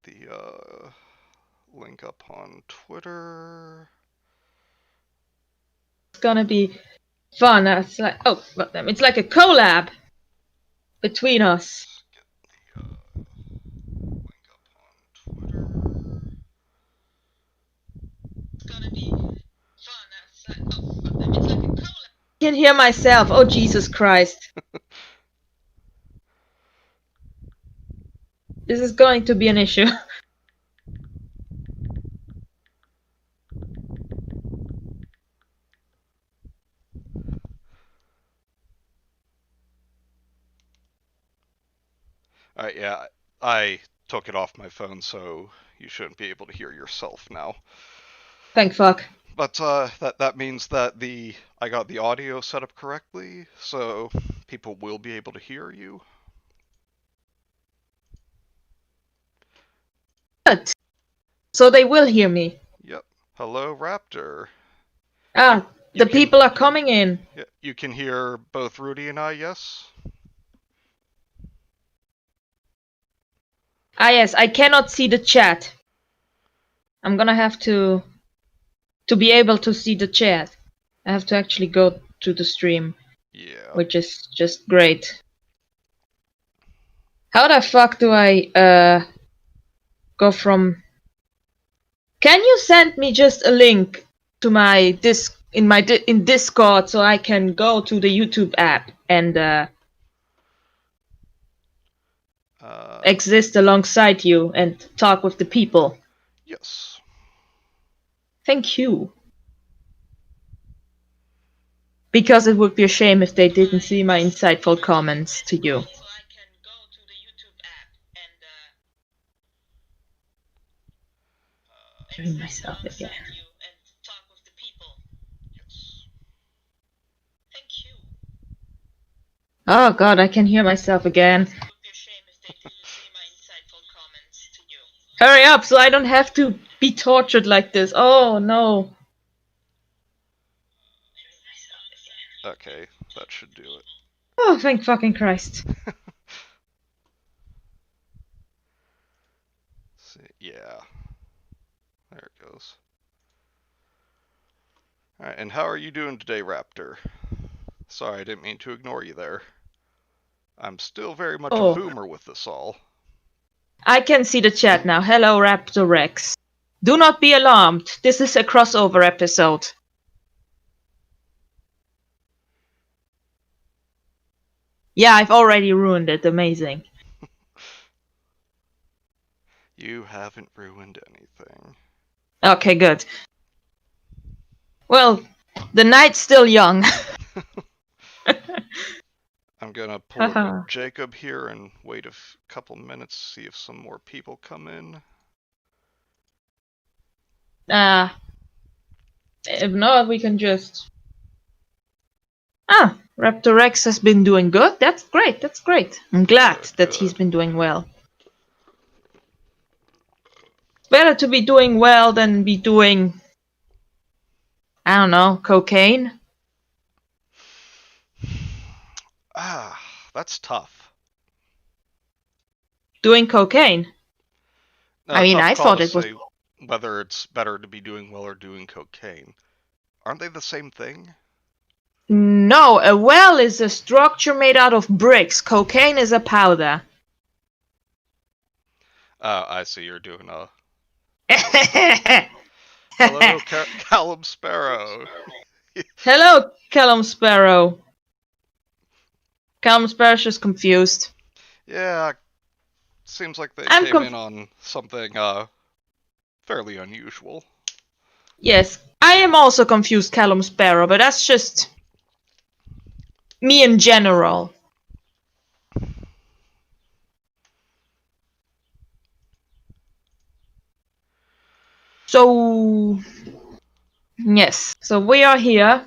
the link up on Twitter. It's gonna be fun. It's like, oh, goddamn, it's like a collab between us. Let's get the link up on Twitter. It's gonna be fun. It's like, oh, goddamn, it's like a collab. I can hear myself. Oh, Jesus Christ. This is going to be an issue. Alright, yeah, I took it off my phone, so you shouldn't be able to hear yourself now. Thank fuck. But that means that I got the audio set up correctly, so people will be able to hear you. Good. So they will hear me. Yep. Hello, Raptor. Ah, the people are coming in. You can hear both Rudy and I, yes? Ah, yes, I cannot see the chat. I'm gonna have to be able to see the chat. I have to actually go to the stream. Yeah. Which is just great. How the fuck do I go from... Can you send me just a link to my in Discord so I can go to the YouTube app and exist alongside you and talk with the people? Yes. Thank you. Because it would be a shame if they didn't see my insightful comments to you. Hearing myself again. Oh god, I can hear myself again. Hurry up so I don't have to be tortured like this. Oh no. Okay, that should do it. Oh, thank fucking Christ. See, yeah. There it goes. Alright, and how are you doing today, Raptor? Sorry, I didn't mean to ignore you there. I'm still very much a boomer with this all. I can see the chat now. Hello, Raptor Rex. Do not be alarmed. This is a crossover episode. Yeah, I've already ruined it. Amazing. You haven't ruined anything. Okay, good. Well, the night's still young. I'm gonna pull up Jacob here and wait a couple minutes, see if some more people come in. If not, we can just... Ah, Raptor Rex has been doing good. That's great, that's great. I'm glad that he's been doing well. Better to be doing well than be doing... I don't know, cocaine? Ah, that's tough. Doing cocaine? No, I mean, I thought it was... Whether it's better to be doing well or doing cocaine. Aren't they the same thing? No, a well is a structure made out of bricks. Cocaine is a powder. Oh, I see. You're doing a... Hello, Callum Sparrow. Hello, Callum Sparrow. Callum Sparrow's just confused. Yeah, seems like they came in on something fairly unusual. Yes, I am also confused, Callum Sparrow, but that's just me in general. So, yes, so we are here.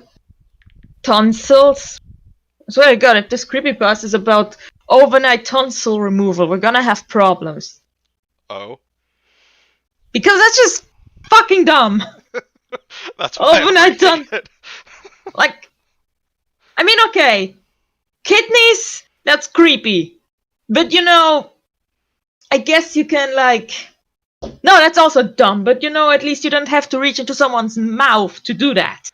Tonsils. I swear to God, if this creepypasta is about overnight tonsil removal, we're gonna have problems. Oh? Because that's just fucking dumb. That's why overnight tonsil. Like, I mean, okay, kidneys, that's creepy. But you know, I guess you can, like, No, that's also dumb, but at least you don't have to reach into someone's mouth to do that.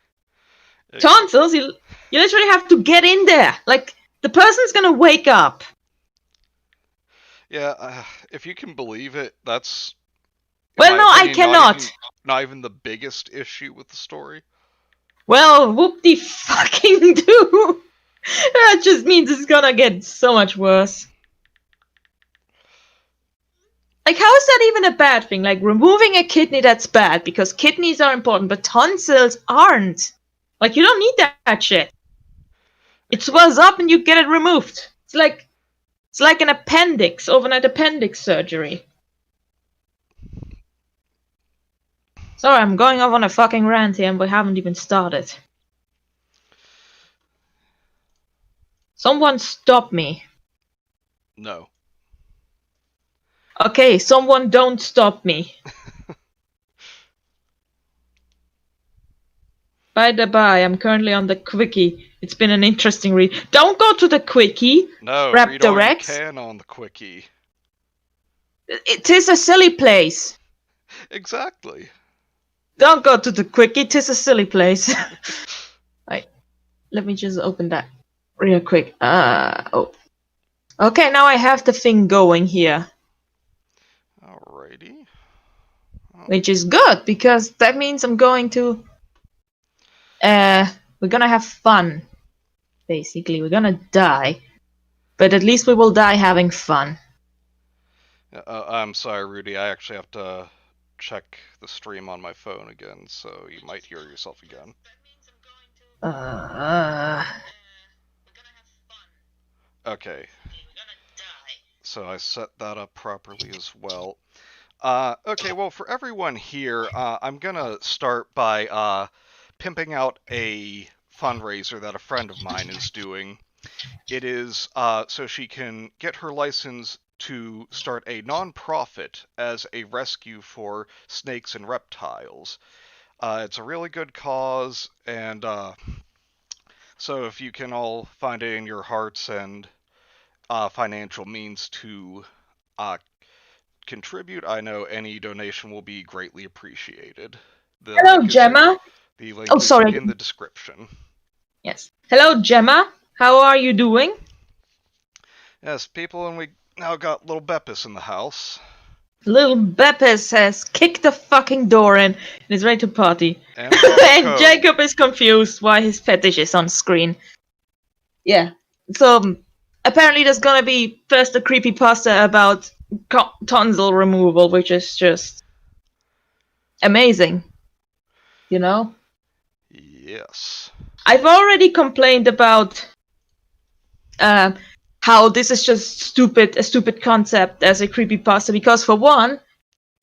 Tonsils, you literally have to get in there. Like, the person's gonna wake up. Yeah, if you can believe it, that's... Well, no, I cannot. Not even the biggest issue with the story. Well, whoop-de-fucking-do. That just means it's gonna get so much worse. Like, how is that even a bad thing? Like, removing a kidney, that's bad, because kidneys are important, but tonsils aren't. Like, you don't need that shit. It swells up and you get it removed. It's like an appendix, overnight appendix surgery. Sorry, I'm going off on a fucking rant here and we haven't even started. Someone stop me. No. Okay, someone don't stop me. By the by, I'm currently on the quickie. It's been an interesting read. Don't go to the quickie. No, read all you can on the quickie. It is a silly place. Exactly. Don't go to the quickie. It is a silly place. Right. Let me just open that real quick. Oh. Okay, now I have the thing going here. Alrighty. Which is good, because that means I'm going to... we're gonna have fun. Basically, we're gonna die. But at least we will die having fun. I'm sorry, Rudy. I actually have to check the stream on my phone again, so you might hear yourself again. Okay. So I set that up properly as well. Okay, well, for everyone here, I'm gonna start by pimping out a fundraiser that a friend of mine is doing. It is so she can get her license to start a non-profit as a rescue for snakes and reptiles. It's a really good cause, and so if you can all find it in your hearts and financial means to contribute, I know any donation will be greatly appreciated. Hello, Gemma. The link is in the description. Yes. Hello, Gemma. How are you doing? Yes, people, and we now got little Beppis in the house. Little Beppis has kicked the fucking door in and is ready to party. And, and Jacob is confused why his fetish is on screen. Yeah. So, apparently there's gonna be first a creepypasta about tonsil removal, which is just amazing. You know? Yes. I've already complained about how this is just a stupid concept as a creepypasta, because for one,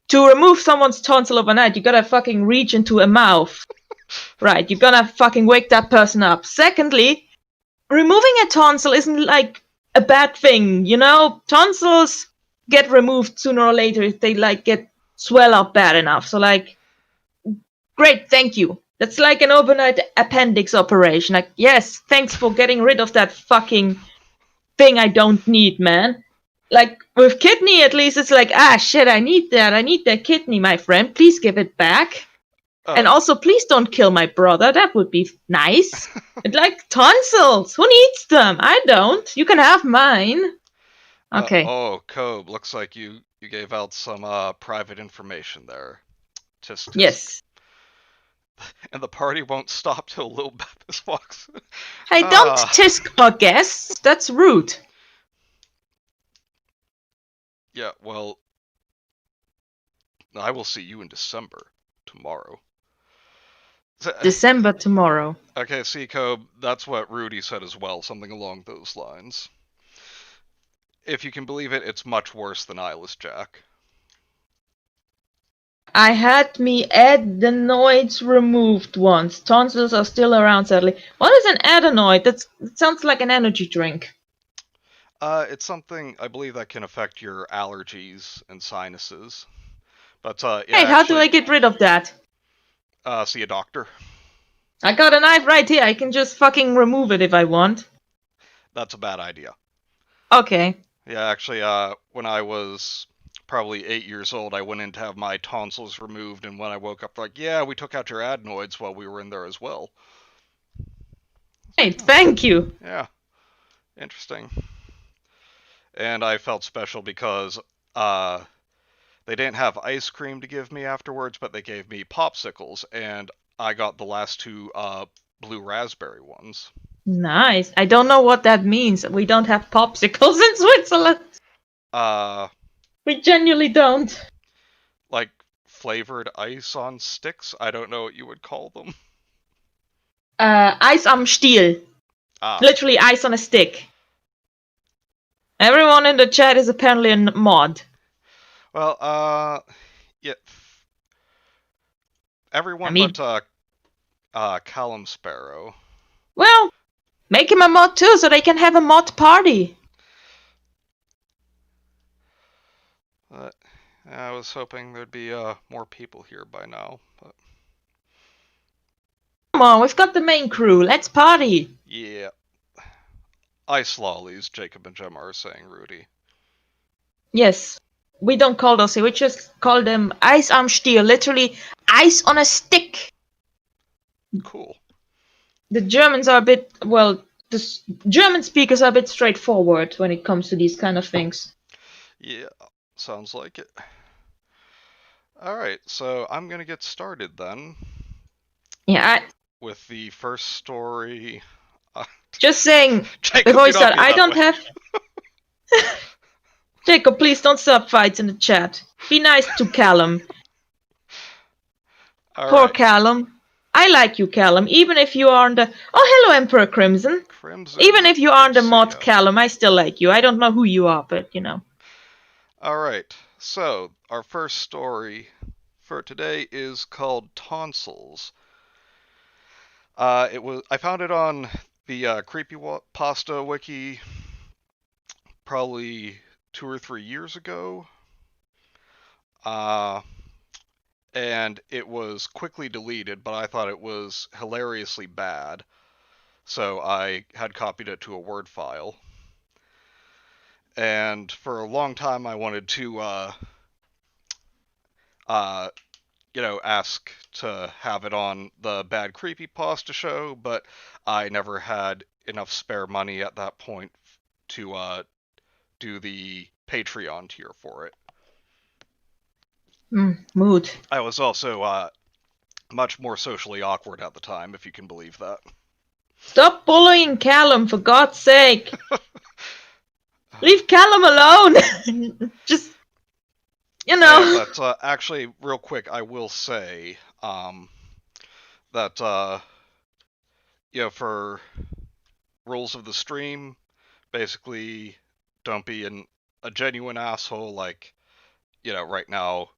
to remove someone's tonsil overnight, you gotta fucking reach into a mouth. Right, you're gonna fucking wake that person up. Secondly, removing a tonsil isn't like a bad thing, you know? Tonsils get removed sooner or later if they get swell up bad enough. So great, thank you. That's like an overnight appendix operation. Like, yes, thanks for getting rid of that fucking thing I don't need, man. Like, with kidney, at least it's like, shit, I need that kidney, my friend. Please give it back. And also, please don't kill my brother. That would be nice. Like, tonsils. Who needs them? I don't. You can have mine. Okay. Cobe, looks like you gave out some private information there. Tisk, tisk. Yes. And the party won't stop till Lil Beppis walks. Hey, don't tisk our guests. That's rude. Yeah, well, I will see you in December, tomorrow. December tomorrow. Okay, see, Cobe, that's what Rudy said as well, something along those lines. If you can believe it, it's much worse than Eyeless Jack. I had me adenoids removed once. Tonsils are still around, sadly. What is an adenoid? That sounds like an energy drink. It's something, I believe, that can affect your allergies and sinuses. But, yeah, hey, how do I get rid of that? See a doctor. I got a knife right here. I can just fucking remove it if I want. That's a bad idea. Okay. Yeah, actually, when I was probably 8 years old, I went in to have my tonsils removed, and when I woke up, like, yeah, we took out your adenoids while we were in there as well. It's like, Hey, thank you. yeah, interesting. And I felt special because uh, they didn't have ice cream to give me afterwards, but they gave me popsicles, and I got the last two blue raspberry ones. Nice. I don't know what that means. We don't have popsicles in Switzerland. Uh, We genuinely don't. like flavored ice on sticks. I don't know what you would call them. Eis am Stiel. Ah, Literally ice on a stick. Everyone in the chat is apparently a mod. well, yeah, I everyone mean, but Callum Sparrow. well, make him a mod too, so they can have a mod party. But I was hoping there'd be more people here by now. But Come on, we've got the main crew. Let's party. yeah, ice lollies. Jacob and Gemma are saying, Rudy. Yes, we don't call those. We just call them Eis am Stiel. Literally, ice on a stick. Cool. The Germans are a bit, well, the German speakers are a bit straightforward when it comes to these kind of things. Yeah, sounds like it. Alright, so I'm gonna get started then Yeah, with the first story. just saying, Jacob, before do we not start, be I that don't way. have... Jacob, please don't start fights in the chat. Be nice to Callum. Poor Alright. Callum. I like you, Callum, even if you aren't the... Oh, hello, Emperor Crimson. Even Crimson, if you good aren't to a see mod, ya. Callum, I still like you. I don't know who you are, but, you know. Alright, so our first story for today is called Tonsils. I found it on the Creepypasta wiki probably 2 or 3 years ago. Uh, and it was quickly deleted, but I thought it was hilariously bad, so I had copied it to a Word file. And for a long time, I wanted to, uh, ask to have it on the Bad Creepypasta show, but I never had enough spare money at that point to do the Patreon tier for it. Mood. I was also much more socially awkward at the time, if you can believe that. Stop bullying Callum, for God's sake. Leave Callum alone. Just, you know. But actually, real quick, I will say that for rules of the stream, basically, don't be a genuine asshole. Like, right now,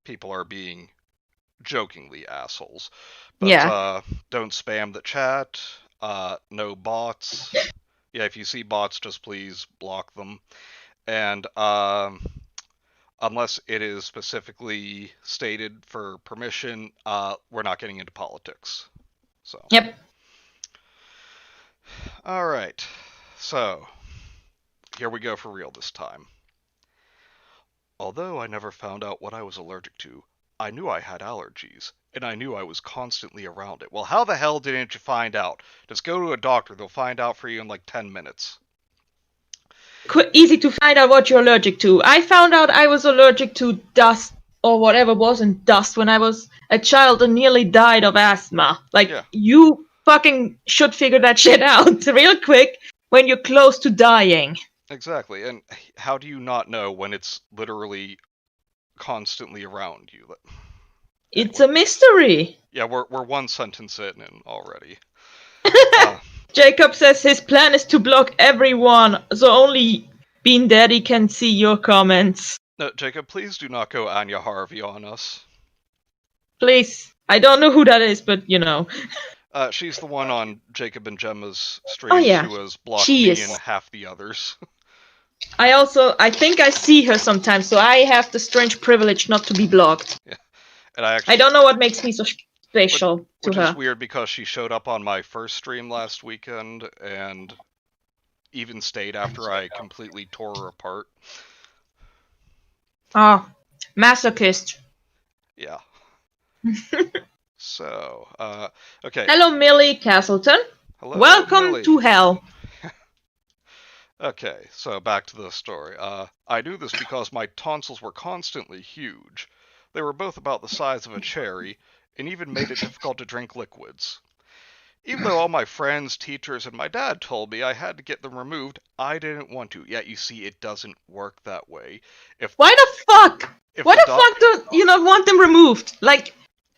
people are being jokingly assholes, but Yeah. don't spam the chat. No bots. Yeah, if you see bots, just please block them. And unless it is specifically stated for permission, we're not getting into politics. So. Yep. All right. So, here we go for real this time. Although I never found out what I was allergic to, I knew I had allergies, and I knew I was constantly around it. Well, how the hell didn't you find out? Just go to a doctor, they'll find out for you in like 10 minutes. Easy to find out what you're allergic to. I found out I was allergic to dust or whatever wasn't dust when I was a child and nearly died of asthma. Like, Yeah. you fucking should figure that shit out real quick when you're close to dying. Exactly. And how do you not know when it's literally constantly around you? It's a mystery. Yeah, we're one sentence in and already. Jacob says his plan is to block everyone, so only Bean Daddy can see your comments. No, Jacob, please do not go Anya Harvey on us. Please. I don't know who that is, but you know. She's the one on Jacob and Gemma's streams yeah. who has blocked She me is. and half the others. I think I see her sometimes, so I have the strange privilege not to be blocked. Yeah. And I don't know what makes me so special which to her. is weird because she showed up on my first stream last weekend and even stayed after I completely tore her apart. Oh, masochist. Yeah. So, okay. Hello, Millie Castleton. Hello, Welcome Millie. to hell. Okay, so back to the story. I knew this because my tonsils were constantly huge. They were both about the size of a cherry, and even made it difficult to drink liquids. Even though all my friends, teachers, and my dad told me I had to get them removed, I didn't want to. Yet you see, it doesn't work that way. If Why the fuck? if Why the the doc, fuck don't you not want them removed? Like,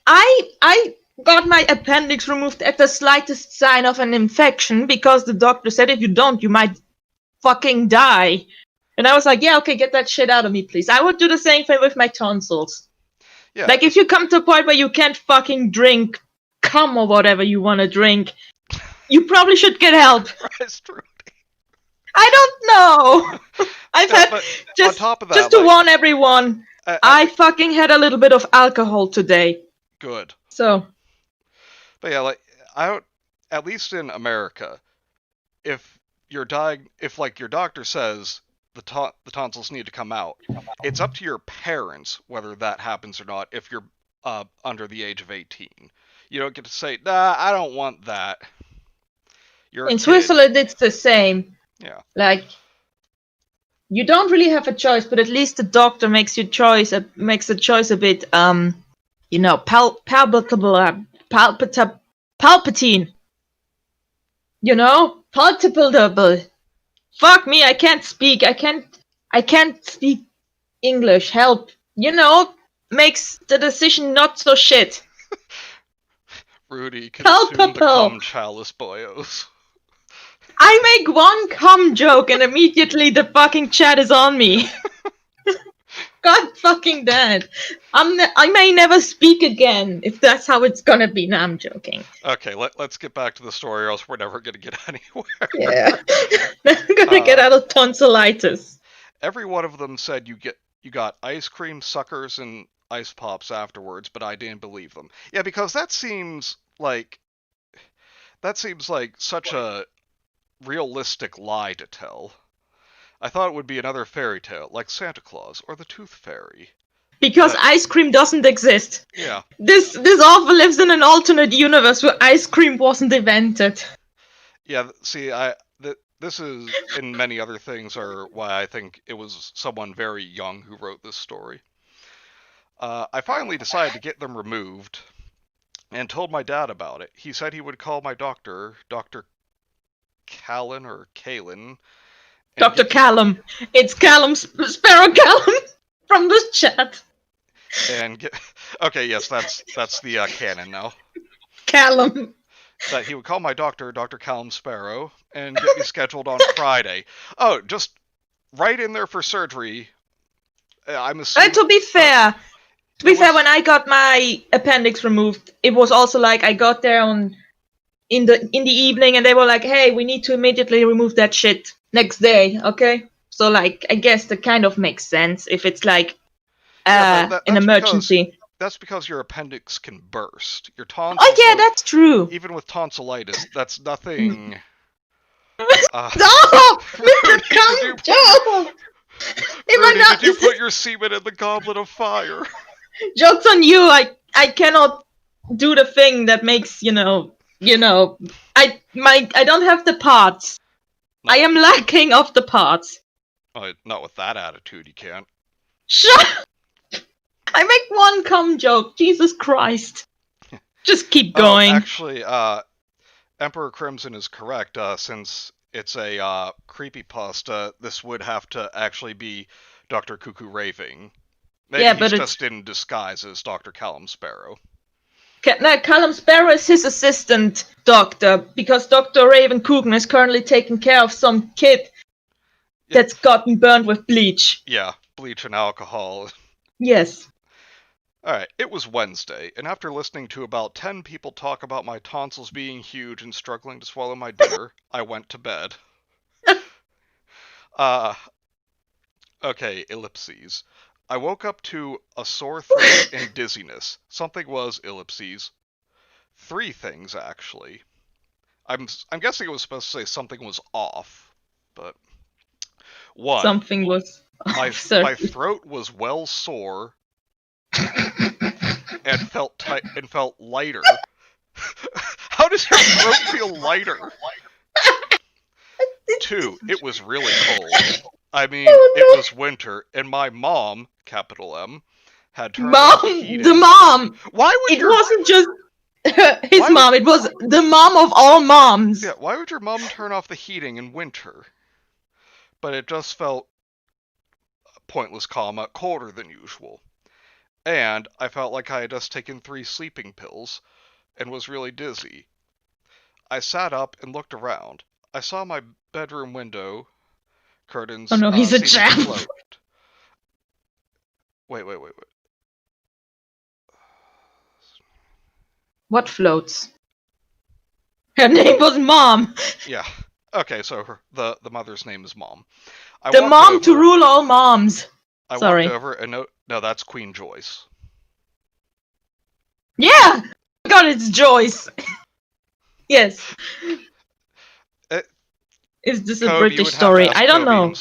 I got my appendix removed at the slightest sign of an infection because the doctor said if you don't, you might fucking die. And I was like, yeah, okay, get that shit out of me, please. I would do the same thing with my tonsils. yeah, Like, if you come to a point where you can't fucking drink cum or whatever you want to drink, you probably should get help. it's true. I don't know. I've Yeah, had but on just top of just that, to like, warn everyone, at I le- fucking had a little bit of alcohol today. good. So, But yeah, like I don't. At least in America, if if like your doctor says the tonsils need to come out, it's up to your parents whether that happens or not. If you're under the age of 18, you don't get to say, "Nah, I don't want that." You're a in kid. Switzerland it's the same. Yeah. Like, you don't really have a choice, but at least the doctor makes makes the choice a bit palpable, palpatine. You know, palpable. Fuck me, I can't speak. I can't speak English. Help. You know, makes the decision not so shit. Rudy, consume the Palpable. cum chalice, boyos. I make one cum joke and immediately the fucking chat is on me. God fucking damn. I may never speak again if that's how it's gonna be. No, I'm joking. Okay, let's get back to the story, or else we're never gonna get anywhere. Yeah. I'm gonna get Uh, out of tonsillitis. every one of them said you got ice cream, suckers, and ice pops afterwards, but I didn't believe them. Yeah, because that seems like such a realistic lie to tell. I thought it would be another fairy tale, like Santa Claus or the Tooth Fairy. Because That ice cream doesn't exist. yeah, This author lives in an alternate universe where ice cream wasn't invented. yeah. See, this is and many other things are why I think it was someone very young who wrote this story. I finally decided to get them removed and told my dad about it. He said he would call my doctor, Dr. Callan or Kalen, and Dr. get Callum. It's Callum Sparrow Callum from the chat. and get. Okay, yes, that's the canon now. Callum. That he would call my doctor, Dr. Callum Sparrow, and get me scheduled on Friday. Oh, just right in there for surgery. I'm And assuming to be fair, it was. when I got my appendix removed, it was also like I got there in the evening and they were like, hey, we need to immediately remove that shit next day, okay? So like I guess that kind of makes sense if it's like Yeah, but an emergency. that's because your appendix can burst. Your Oh tonsils, yeah, though, that's true. even with tonsillitis, that's Mm. nothing. Stop! Mr. Rudy, did you put Joke! If I Rudy, not did you put your semen in the goblet of fire? jokes on you, I cannot do the thing that makes, I don't have the parts. I Not, am lacking of the parts. not with that attitude, you can't. Shut I make one cum joke. Jesus Christ. Just keep Oh, going. actually, Emperor Crimson is correct. Since it's a creepypasta, this would have to actually be Dr. Cuckoo Raving. Maybe Yeah, he's but it's just in disguise as Dr. Callum Sparrow. no, Callum Sparrow is his assistant doctor because Dr. Raven Coogan is currently taking care of some kid Yeah, that's gotten burned with bleach. yeah, bleach and alcohol. Yes. Alright, it was Wednesday, and after listening to about 10 people talk about my tonsils being huge and struggling to swallow my dinner, I went to bed. Uh, okay, ellipses. I woke up to a sore throat and dizziness. Something was ellipses. Three things, actually. I'm guessing it was supposed to say something was off, but one, Something was My throat was well sore and felt lighter. How does your throat feel lighter? 2, it was really cold. I mean, it was winter, and my mom, capital M, had turned off the heating. The mom! Why would It wasn't just his mom, it was the mom of all moms. Yeah, why would your mom turn off the heating in winter? But it just felt pointless comma, colder than usual. And I felt like I had just taken 3 sleeping pills and was really dizzy. I sat up and looked around. I saw my bedroom window curtains. Oh no, he's a seeming to champ. float. Wait. What floats? Her name was Mom. Yeah. Okay, so the mother's name is Mom. The mom to rule all moms. I Sorry. walked over and no, that's Queen Joyce. Yeah! God, it's Joyce. Yes. Is this a British story? I don't know.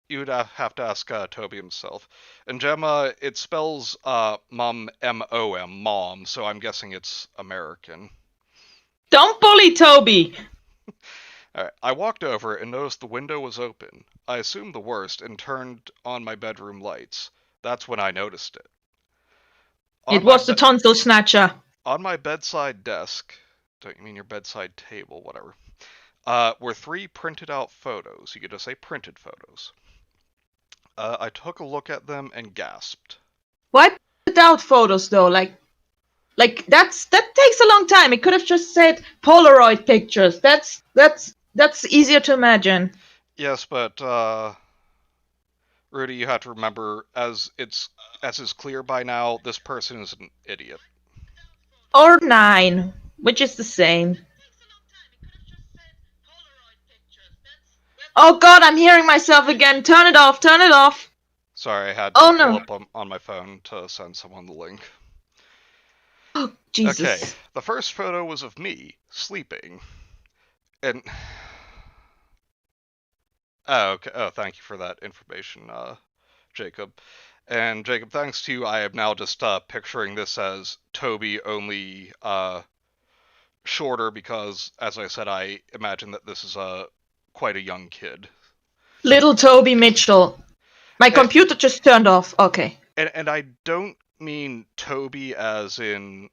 You would have to ask Toby himself. And Gemma, it spells mom, M-O-M, mom, so I'm guessing it's American. Don't bully Toby! Alright, I walked over and noticed the window was open. I assumed the worst and turned on my bedroom lights. That's when I noticed it. It was the tonsil snatcher. On my bedside desk, don't you mean your bedside table, whatever, were 3 printed out photos. You could just say printed photos. I took a look at them and gasped. Why print out photos though? Like that takes a long time. It could have just said Polaroid pictures. That's easier to imagine. Yes, but Rudy, you have to remember, as is clear by now, this person is an idiot. Or 9, which is the same. Oh god, I'm hearing myself again. Turn it off, turn it off. Sorry, I had to pull up on my phone to send someone the link. Oh, Jesus. Okay, the first photo was of me, sleeping. And... Oh, okay. Oh, thank you for that information, Jacob. And Jacob, thanks to you, I am now just picturing this as Toby, only shorter because, as I said, I imagine that this is quite a young kid. Little Toby Mitchell. My computer just turned off. Okay. And I don't mean Toby as in,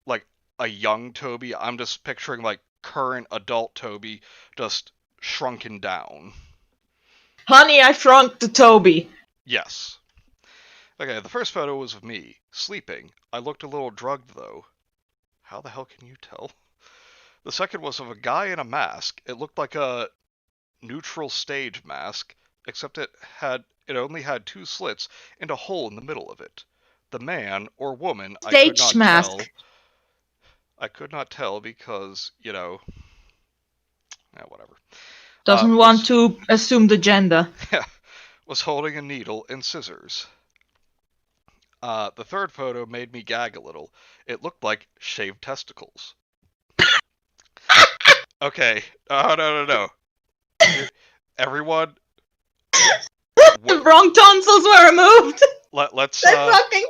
like, a young Toby. I'm just picturing, like, current adult Toby just shrunken down. Honey, I shrunk the Toby. Yes. Okay, the first photo was of me, sleeping. I looked a little drugged, though. How the hell can you tell? The second was of a guy in a mask. It looked like a neutral stage mask, except it only had 2 slits and a hole in the middle of it. The man, or woman, stage I could not mask. tell. I could not tell because, whatever. Doesn't want to assume the gender. Yeah, was holding a needle and scissors. The third photo made me gag a little. It looked like shaved testicles. Okay, no. Everyone... The wrong tonsils were removed! Let's, fucking...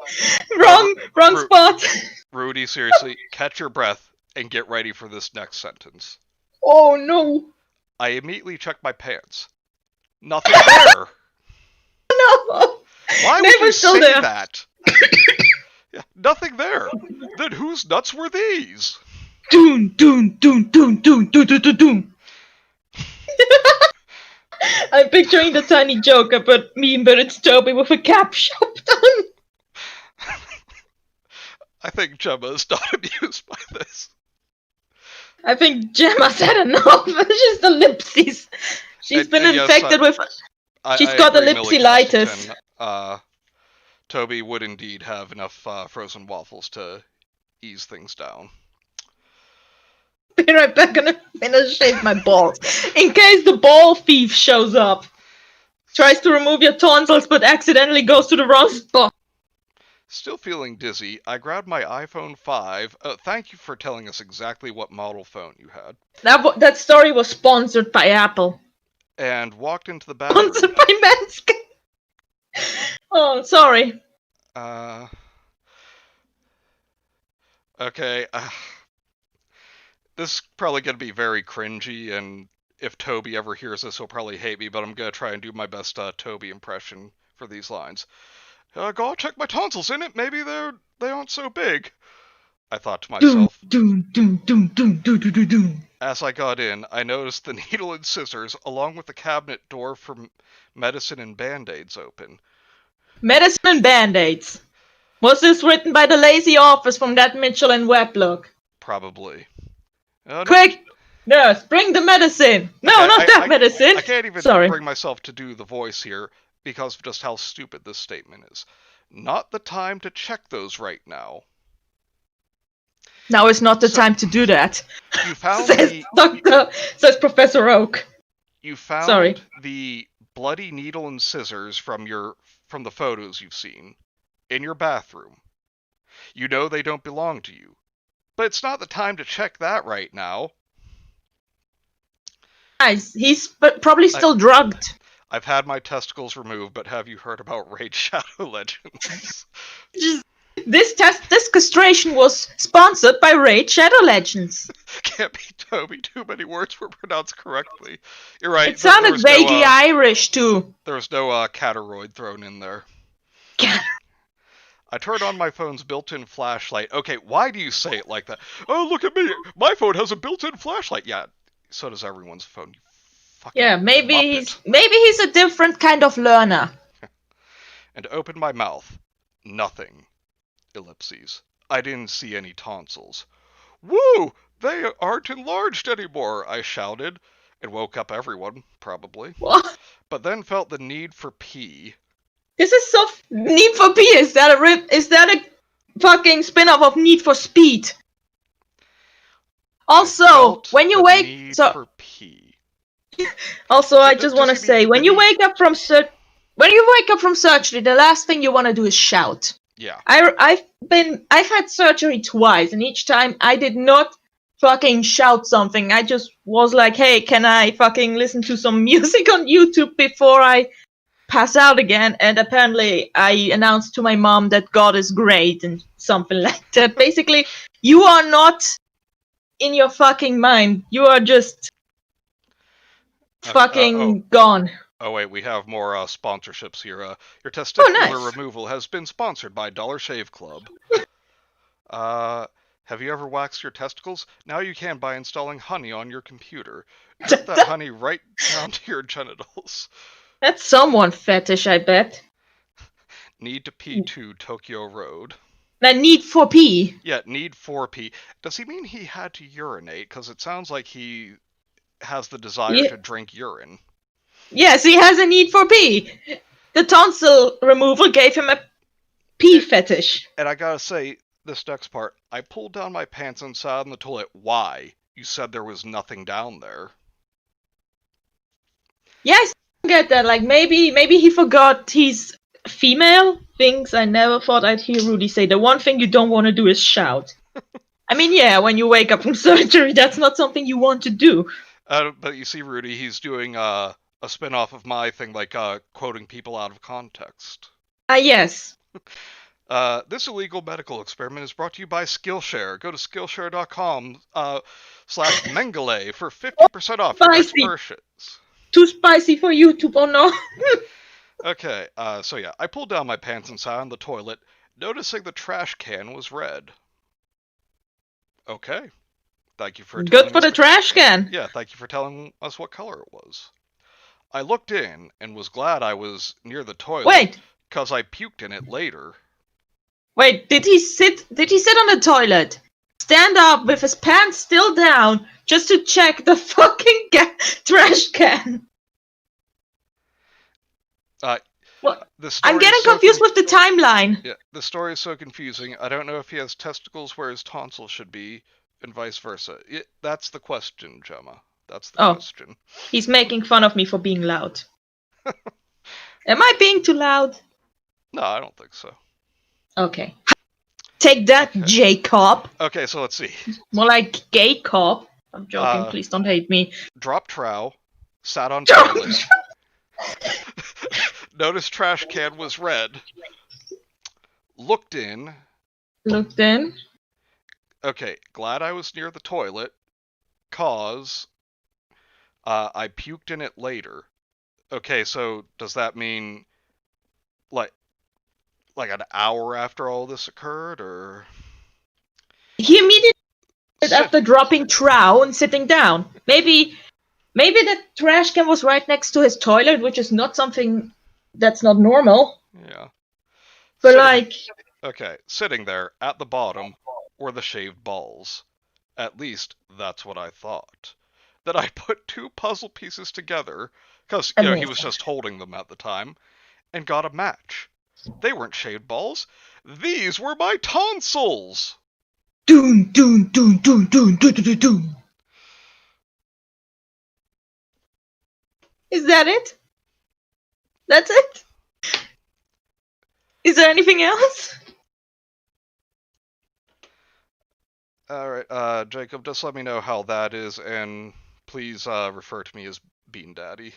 Wrong spot! Rudy, seriously, catch your breath and get ready for this next sentence. Oh, no. I immediately checked my pants. Nothing there! No! Why would you say that? Yeah, nothing there. Then whose nuts were these? Doon, doon, doon, doon, doon, doon, doon, doon, doon. I'm picturing the tiny Joker, but it's Toby with a cap shoved on. I think Gemma is not amused by this. I think Gemma's had enough. She's the lipsies. She's been infected with... She's got the lipsielitis. Toby would indeed have enough frozen waffles to ease things down. Be right back, I'm gonna shave my balls. In case the ball thief shows up. Tries to remove your tonsils but accidentally goes to the wrong spot. Still feeling dizzy, I grabbed my iPhone 5. Thank you for telling us exactly what model phone you had. That story was sponsored by Apple. And walked into the bathroom. Sponsored by Manscaped. Oh, sorry. Okay. This is probably going to be very cringy, and if Toby ever hears this, he'll probably hate me, but I'm going to try and do my best Toby impression for these lines. Go check my tonsils in it. Maybe they aren't so big, I thought to Doom, myself. doom, doom, doom, doom, doom, doom, doom. As I got in, I noticed the needle and scissors, along with the cabinet door for medicine and band-aids open. Medicine and band-aids. Was this written by the lazy office from that Mitchell and Webb look? Probably. Quick! Nurse, bring the medicine! No, okay, not that medicine! I can't even Sorry. bring myself to do the voice here because of just how stupid this statement is. Not the time to check those right now. Now is not the time to do that. You found says Professor Oak. You found Sorry. the bloody needle and scissors from the photos you've seen in your bathroom. You know they don't belong to you. But it's not the time to check that right now. Guys, he's probably still drugged. I've had my testicles removed, but have you heard about Raid Shadow Legends? This castration was sponsored by Raid Shadow Legends. Can't be Toby. Too many words were pronounced correctly. You're right. It sounded vaguely Irish, too. There was no Cataroid thrown in there. I turned on my phone's built-in flashlight. Okay, why do you say it like that? Oh, look at me! My phone has a built-in flashlight. Yeah, so does everyone's phone. You fucking maybe Muppet. he's a different kind of learner. And opened my mouth. Nothing. Ellipses. I didn't see any tonsils. Woo! They aren't enlarged anymore, I shouted, and woke up everyone, probably. What? But then felt the need for pee. This is so Need for Pee. Is that a fucking spin-off of Need for Speed? Also, when you wake for pee. Also, I just want to say, when you wake up from surgery, the last thing you want to do is shout. Yeah. I've had surgery twice, and each time I did not fucking shout something. I just was like, hey, can I fucking listen to some music on YouTube before I pass out again? And apparently I announced to my mom that God is great and something like that. Basically, you are not in your fucking mind. You are just fucking gone. Oh wait, we have more sponsorships here. Your testicular removal has been sponsored by Dollar Shave Club. Have you ever waxed your testicles? Now you can by installing honey on your computer. Drip that honey right down to your genitals. That's someone fetish, I bet. Need to pee to Tokyo Road. That need for pee. Yeah, need for pee. Does he mean he had to urinate? Because it sounds like he has the desire to drink urine. Yes, he has a need for pee. The tonsil removal gave him a pee fetish. And I gotta say, this next part, I pulled down my pants and sat on the toilet. Why? You said there was nothing down there. Yes, I get that. Like, maybe he forgot he's female. Things I never thought I'd hear Rudy say. The one thing you don't want to do is shout. I mean, yeah, when you wake up from surgery, that's not something you want to do. But you see, Rudy, he's doing a spin-off of my thing, like quoting people out of context. Yes. This illegal medical experiment is brought to you by Skillshare. Go to Skillshare.com/Mengele for 50% off your next purchase. Too spicy for YouTube, oh no. Okay, so yeah, I pulled down my pants and sat on the toilet, noticing the trash can was red. Okay. Thank you for Good for the trash can. Yeah, thank you for telling us what color it was. I looked in and was glad I was near the toilet. Wait. Because I puked in it later. Wait, did he sit on the toilet, stand up with his pants still down, just to check the fucking trash can? What? I'm getting confused with the timeline. Yeah, the story is so confusing. I don't know if he has testicles where his tonsils should be, and vice versa. That's the question, Gemma. That's the question. He's making fun of me for being loud. Am I being too loud? No, I don't think so. Okay. Take that, J-Cop. Okay, so let's see. More like gay cop. I'm joking, please don't hate me. Drop trow, sat on toilet. Noticed trash can was red. Looked in. Looked in. Okay, glad I was near the toilet, cause I puked in it later. Okay, so does that mean like an hour after all this occurred, or He immediately sit? after dropping trow and sitting down. Maybe the trash can was right next to his toilet, which is not something that's not normal. Yeah, But sitting. like, Okay, sitting there at the bottom were the shaved balls. At least that's what I thought. Then I put two puzzle pieces together, because he was amazing. just holding them at the time, and got a match. They weren't shaved balls. These were my tonsils. Doom, doom, doom, doom, doom, doom, doom, doom. Is that it? That's it? Is there anything else? All right, Jacob, just let me know how that is, and please refer to me as Bean Daddy.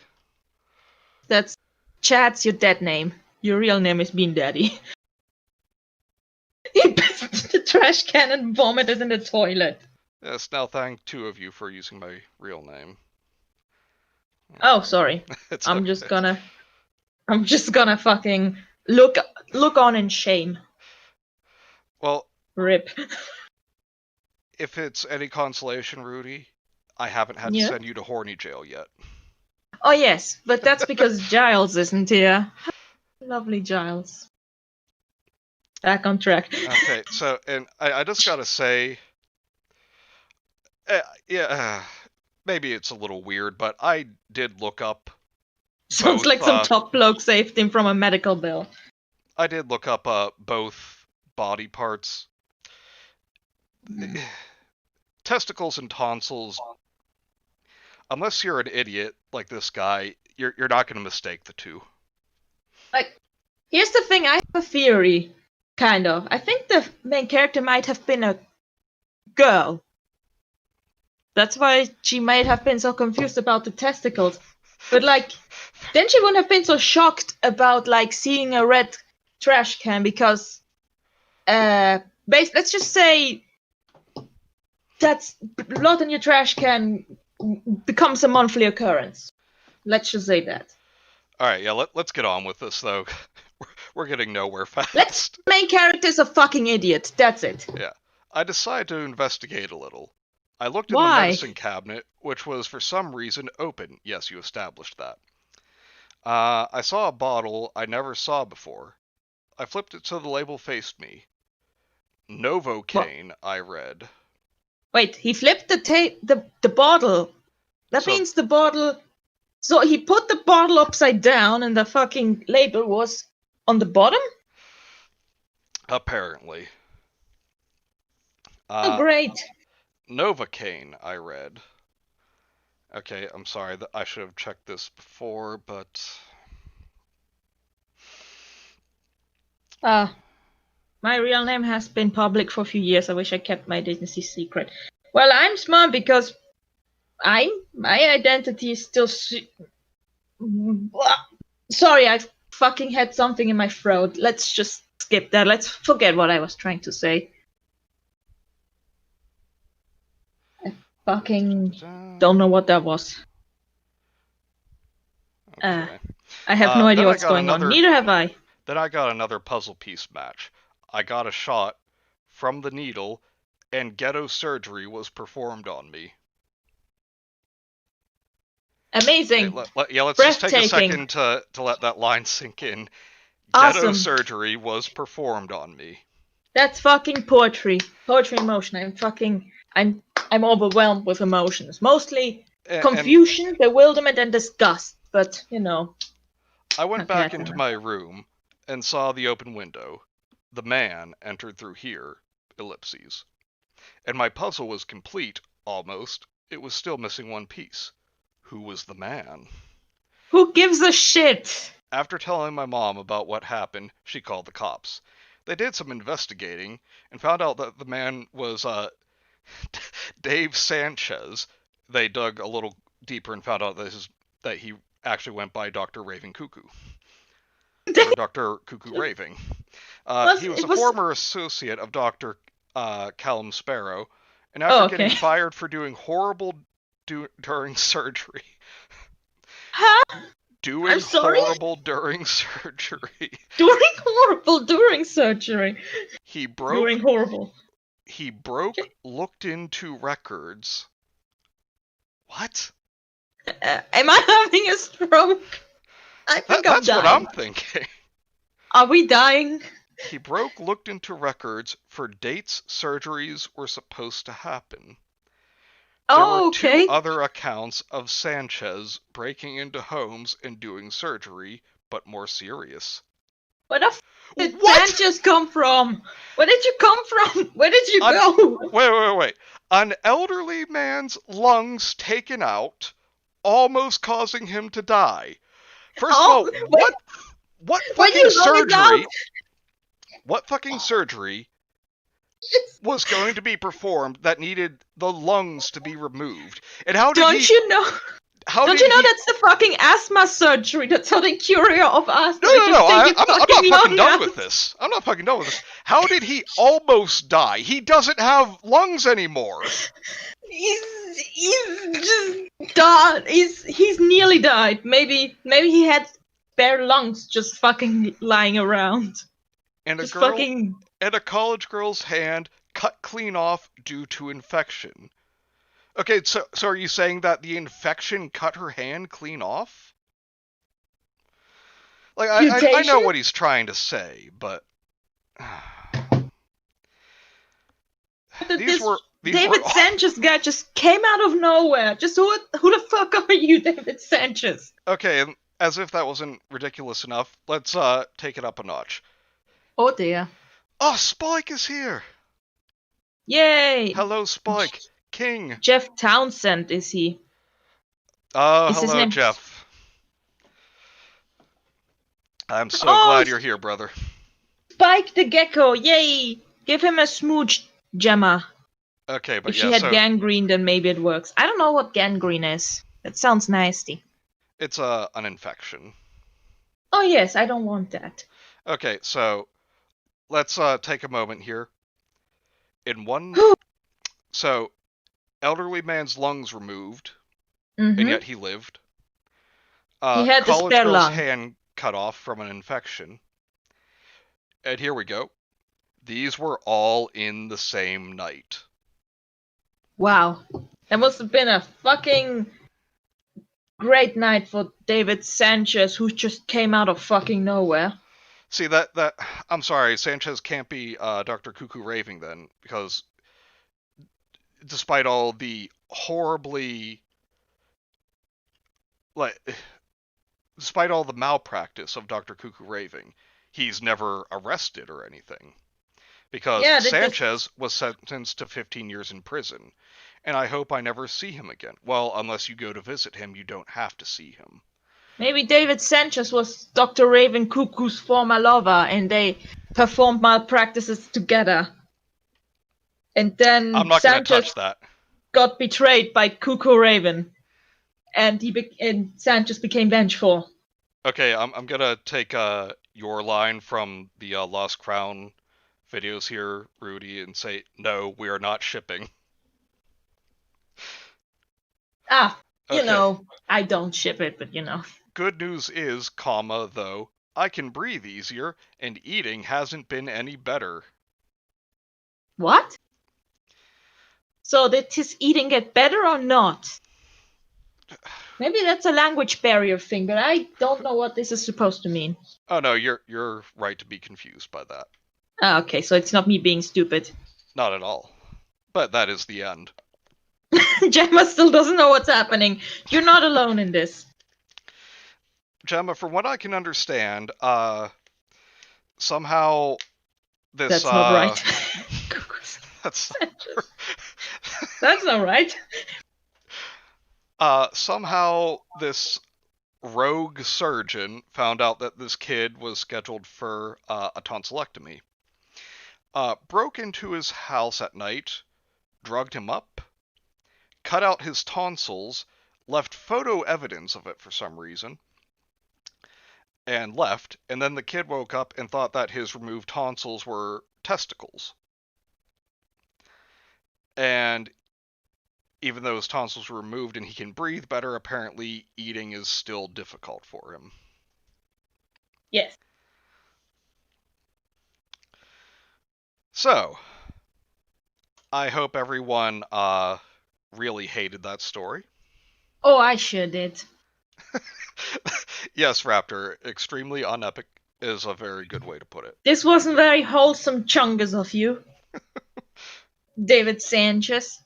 That's Chad's your dead name. Your real name is Bean Daddy. He pissed the trash can and vomited in the toilet. Yes, now thank two of you for using my real name. Oh, sorry. It's I'm just okay. gonna I'm just gonna fucking look on in shame. Well, Rip. if it's any consolation, Rudy, I haven't had to Yeah. send you to horny jail yet. Oh yes, but that's because Giles isn't here. Lovely Giles. Back on track. Okay, so, and I just gotta say, yeah, maybe it's a little weird, but I did look up Sounds both, like some top bloke saved him from a medical bill. both body parts. Testicles and tonsils, unless you're an idiot like this guy, you're not gonna mistake the two. Like, here's the thing, I have a theory. Kind of. I think the main character might have been a girl. That's why she might have been so confused about the testicles. But like, then she wouldn't have been so shocked about like seeing a red trash can because let's just say that's blood in your trash can becomes a monthly occurrence. Let's just say that. All right, yeah, let's get on with this though. We're getting nowhere Let's fast. main character is a fucking idiot. That's it. Yeah, I decided to investigate a little. I looked in the Why? medicine cabinet, which was for some reason open. Yes, you established that. I saw a bottle I never saw before. I flipped it so the label faced me. What? Novocaine, I read. Wait, he flipped the bottle. That So means the bottle. So he put the bottle upside down, and the fucking label was on the bottom. apparently, Oh, uh, great. Novocaine, I read. Okay, I'm sorry that I should have checked this before, but Uh, my real name has been public for a few years. I wish I kept my identity secret. Well, I'm smart because my identity is still. Sorry, I fucking had something in my throat. Let's just skip that. Let's forget what I was trying to say. I fucking don't know what that was. okay. I have no idea Then I what's got going on. another. Neither have I. Then I got another puzzle piece match. I got a shot from the needle, and ghetto surgery was performed on me. Amazing. Yeah, let's just take a Breathtaking. second to let that line sink in. Ghetto Awesome. surgery was performed on me. That's fucking poetry. Poetry in motion. I'm overwhelmed with emotions. Mostly And confusion, bewilderment, and disgust. But you know, I went I've back had into that. my room and saw the open window. The man entered through here, ellipses. And my puzzle was complete, almost. It was still missing one piece. Who was the man? Who gives a shit? After telling my mom about what happened, she called the cops. They did some investigating and found out that the man was Dave Sanchez. They dug a little deeper and found out that he actually went by Dr. Raven Cuckoo. for Dr. Cuckoo Raving. He was It a was. former associate of Dr. Callum Sparrow, and after Oh, getting okay. fired for doing horrible during surgery, Huh? I'm doing sorry. horrible during surgery, During surgery. he During broke horrible. Okay. looked into records. What? Am I having a stroke? I think I'm That's what I'm dying. thinking. Are we dying? He looked into records for dates surgeries were supposed to happen. There were Oh, two okay. other accounts of Sanchez breaking into homes and doing surgery, but more serious. Where the did What? Sanchez come from? Where did you come from? Where did you An, go? wait. An elderly man's lungs taken out, almost causing him to die. First of all, Oh, what when fucking your lung is out, surgery? What fucking surgery was going to be performed that needed the lungs to be removed? And don't you know? how Don't did you know he that's the fucking asthma surgery? That's how they cure you of asthma. They No. just take your I'm not fucking fucking lung done with out. this. I'm not fucking done with this. How did he almost die? He doesn't have lungs anymore. He's just died. He's nearly died. Maybe he had bare lungs just fucking lying around. And Just fucking. a college girl's hand cut clean off due to infection. Okay, so are you saying that the infection cut her hand clean off? Like I know Mutation? what he's trying to say, but these This were David Sanchez guy just came out of nowhere. Just who the fuck are you, David Sanchez? okay. And as if that wasn't ridiculous enough, let's take it up a notch. Oh dear. Oh, Spike is here. Yay! Hello, Spike. King. Jeff Townsend is he? Oh, Is his hello, name? Jeff. I'm so Oh, glad you're here, brother. Spike the Gecko! Yay! Give him a smooch, Gemma. Okay, but If yeah, she had so gangrene, then maybe it works. I don't know what gangrene is. That sounds nasty. it's an infection. Oh yes, I don't want that. Okay, so let's take a moment here. In one, so elderly man's lungs removed, and Mm-hmm. yet he lived. He had the College spare girl's lung. hand cut off from an infection. And here we go. These were all in the same night. Wow. That must have been a fucking great night for David Sanchez, who just came out of fucking nowhere. See that I'm sorry, Sanchez can't be Dr. Cuckoo Raving then, because despite all the horribly like despite all the malpractice of Dr. Cuckoo Raving, he's never arrested or anything. Because Yeah, Sanchez was sentenced to 15 years in prison, and I hope I never see him again. Well, unless you go to visit him, you don't have to see him. maybe David Sanchez was Dr. Raven Cuckoo's former lover, and they performed malpractices together. And I'm then not going to Sanchez touch that. got betrayed by Cuckoo Raven, and and Sanchez became vengeful. Okay, I'm going to take your line from the Lost Crown videos here, Rudy, and say, no, we are not shipping. Ah, Okay. I don't ship it, but Good news is, comma, though, I can breathe easier, and eating hasn't been any better. What? So did his eating get better or not? Maybe that's a language barrier thing, but I don't know what this is supposed to mean. Oh no, you're right to be confused by that. Ah, okay, so it's not me being stupid. Not at all. But that is the end. Gemma still doesn't know what's happening. You're not alone in this. Gemma, from what I can understand, somehow this That's not right. that's That's not right. somehow this rogue surgeon found out that this kid was scheduled for a tonsillectomy. Broke into his house at night, drugged him up, cut out his tonsils, left photo evidence of it for some reason, and left, and then the kid woke up and thought that his removed tonsils were testicles. And even though his tonsils were removed and he can breathe better, apparently eating is still difficult for him. Yes. So, I hope everyone really hated that story. Oh, I sure did. Yes, Raptor, extremely unepic is a very good way to put it. This wasn't very wholesome chungus of you, David Sanchez.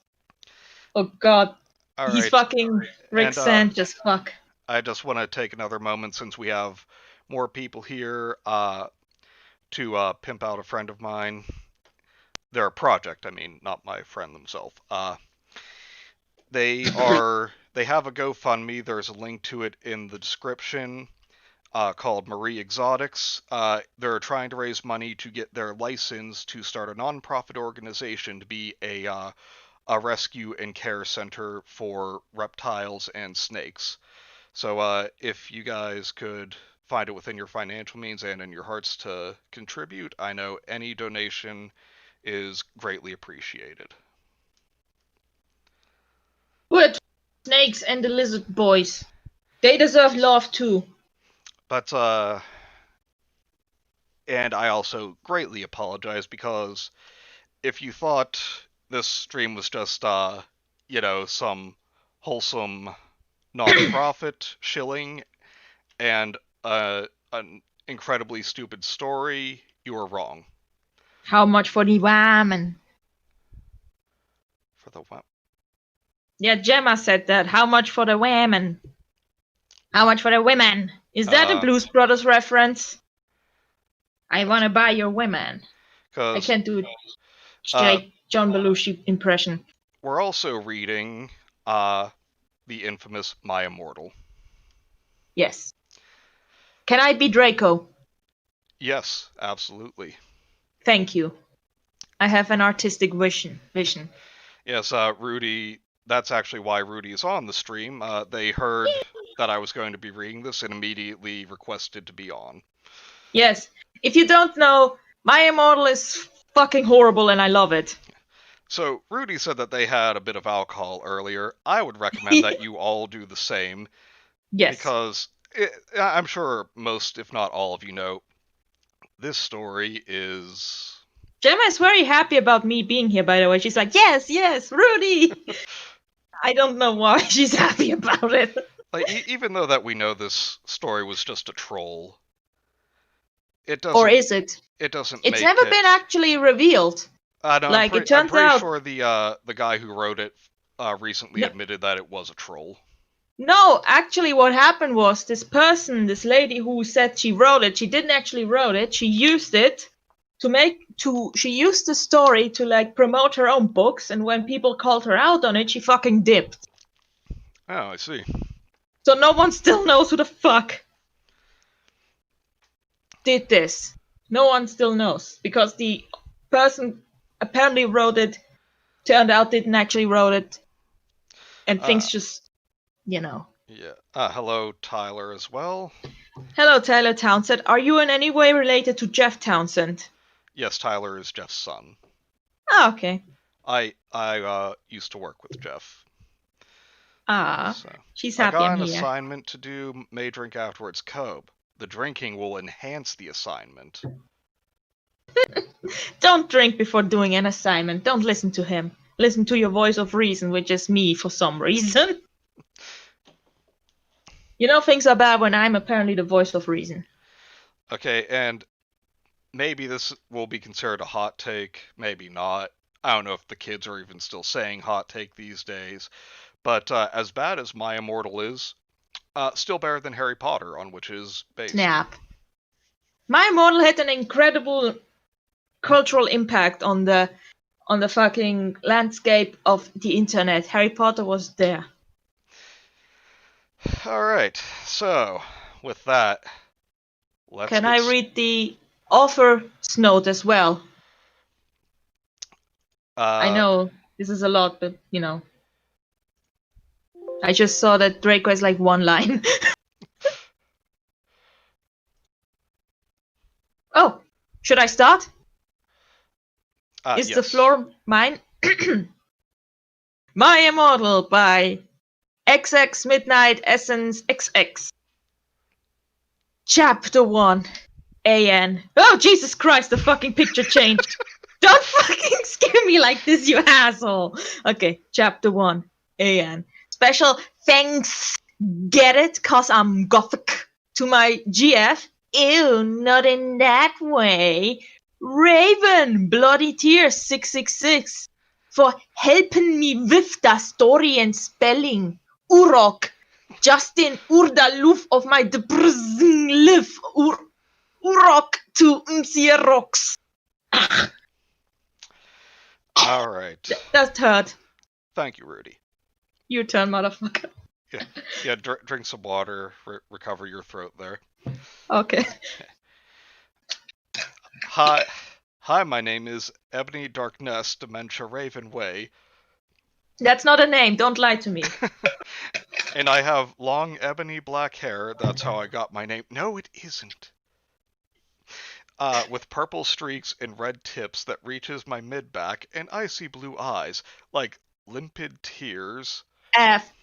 Oh god, All he's right, fucking Rick and Sanchez, fuck. I just want to take another moment since we have more people here to pimp out a friend of mine. They're a project, I mean, not my friend themselves. They have a GoFundMe. There's a link to it in the description. Called Marie Exotics. They're trying to raise money to get their license to start a nonprofit organization to be a rescue and care center for reptiles and snakes. So if you guys could find it within your financial means and in your hearts to contribute, I know any donation is greatly appreciated. Good. Snakes and the lizard boys. They deserve love too. But and I also greatly apologize because if you thought this stream was just some wholesome non-profit shilling and an incredibly stupid story, you were wrong. How much for the woman? For the what? Yeah, Gemma said that. How much for the women? How much for the women? Is that a Blues Brothers reference? I want to buy your women. I can't do straight John Belushi impression. We're also reading the infamous My Immortal. Yes. Can I be Draco? Yes, absolutely. Thank you. I have an artistic vision. Yes, Rudy, that's actually why Rudy is on the stream. They heard that I was going to be reading this and immediately requested to be on. Yes. If you don't know, My Immortal is fucking horrible and I love it. So, Rudy said that they had a bit of alcohol earlier. I would recommend that you all do the same. Yes. Because I'm sure most, if not all of you know, this story is... Gemma is very happy about me being here, by the way. She's like, yes, Rudy! I don't know why she's happy about it. Like, even though that we know this story was just a troll, it doesn't... Or is it? It doesn't It's never been actually revealed. No, like, I'm pretty sure the guy who wrote it recently admitted that it was a troll. No, actually what happened was this lady who said she wrote it, she didn't actually wrote it. She used it she used the story to like promote her own books, and when people called her out on it, she fucking dipped. Oh, I see. So no one still knows who the fuck did this. No one still knows, because the person apparently wrote it, turned out didn't actually wrote it, and things just, Yeah. Hello, Tyler, as well. Hello, Tyler Townsend. Are you in any way related to Jeff Townsend? Yes, Tyler is Jeff's son. Oh, okay. I used to work with Jeff. She's happy I got I'm an here. assignment to do. May drink afterwards. Cobe. The drinking will enhance the assignment. Don't drink before doing an assignment. Don't listen to him. Listen to your voice of reason, which is me for some reason. You know, things are bad when I'm apparently the voice of reason. Okay, and maybe this will be considered a hot take, maybe not. I don't know if the kids are even still saying hot take these days. But as bad as My Immortal is, still better than Harry Potter, on which is based. Snap. My Immortal had an incredible cultural impact on the fucking landscape of the internet. Harry Potter was there. Alright, so with that, Can I read the author's note as well? I know this is a lot, but you know. I just saw that Draco has like one line. Should I start? Is the Yes. floor mine? My Immortal by XX Midnight Essence XX. Chapter 1. AN. Oh, Jesus Christ, the fucking picture changed. Don't fucking scare me like this, you asshole. Okay, Chapter 1. AN. Special thanks, get it? Cause I'm gothic. To my GF. Ew, not in that way. Raven, Bloody Tears 666. For helping me with the story and spelling. Urok. Justin Urdaluf of my depressing live. Urok to Msierox. All right. That hurt. Thank you, Rudy. Your turn, motherfucker. Yeah. Drink some water. Recover your throat there. Okay. Hi. My name is Ebony Darkness Dementia Raven Way. That's not a name. Don't lie to me. And I have long ebony black hair. That's how I got my name. No, it isn't. With purple streaks and red tips that reaches my mid-back and icy blue eyes, like limpid tears.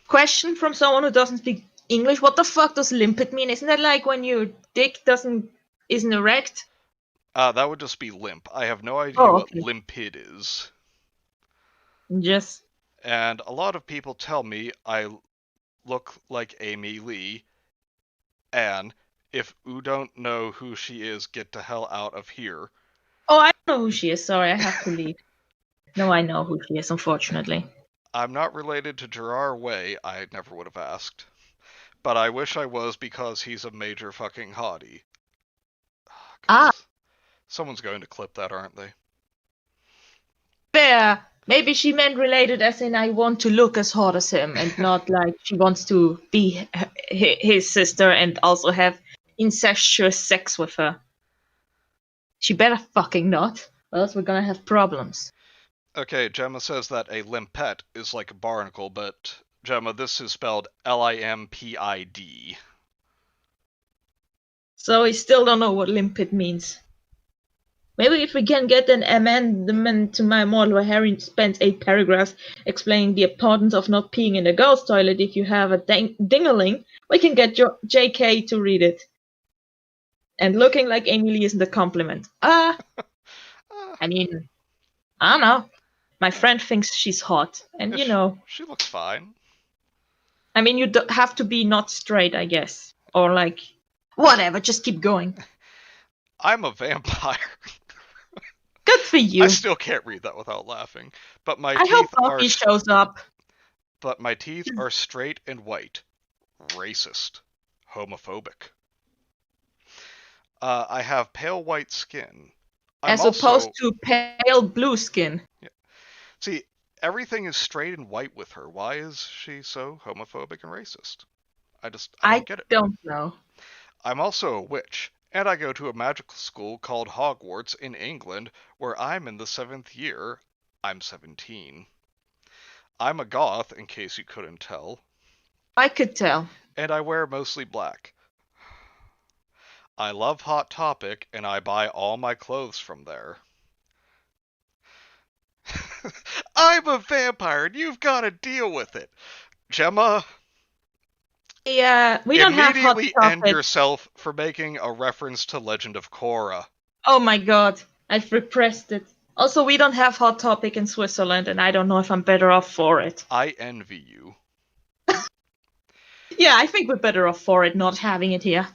Question from someone who doesn't speak English. What the fuck does limpid mean? Isn't that like when your dick isn't erect? That would just be limp. I have no idea what Okay. limpid is. Yes. And a lot of people tell me I look like Amy Lee. And if you don't know who she is, get the hell out of here. Oh, I know who she is. Sorry, I have to leave. No, I know who she is, unfortunately. I'm not related to Gerard Way. I never would have asked. But I wish I was because he's a major fucking hottie. Ah. Someone's going to clip that, aren't they? Fair. Maybe she meant related as in I want to look as hot as him and not like she wants to be his sister and also have incestuous sex with her. She better fucking not, or else we're gonna have problems. Okay, Gemma says that a limpet is like a barnacle, but Gemma, this is spelled Limpid. So we still don't know what limpid means. Maybe if we can get an amendment to my model where Harry spends 8 paragraphs explaining the importance of not peeing in the girls' toilet if you have a dingaling, we can get JK to read it. And looking like Amy Lee isn't a compliment. I mean, I don't know. My friend thinks she's hot, and Yeah, you know. she looks fine. I mean, you have to be not straight, I guess. Or like, whatever, just keep going. I'm a vampire. Good for you. I still can't read that without laughing. But my I teeth hope are. Buffy shows up. But my teeth are straight and white. Racist. Homophobic. I have pale white skin. As opposed to pale blue skin. Yeah. See, everything is straight and white with her. Why is she so homophobic and racist? I don't get it. I don't know. I'm also a witch, and I go to a magical school called Hogwarts in England, where I'm in the 7th year. I'm 17. I'm a goth, in case you couldn't tell. I could tell. And I wear mostly black. I love Hot Topic, and I buy all my clothes from there. I'm a vampire, and you've got to deal with it. Gemma, Yeah, we don't have Hot immediately Topic. end yourself for making a reference to Legend of Korra. Oh my god, I've repressed it. Also, we don't have Hot Topic in Switzerland, and I don't know if I'm better off for it. I envy you. Yeah, I think we're better off for it not having it here.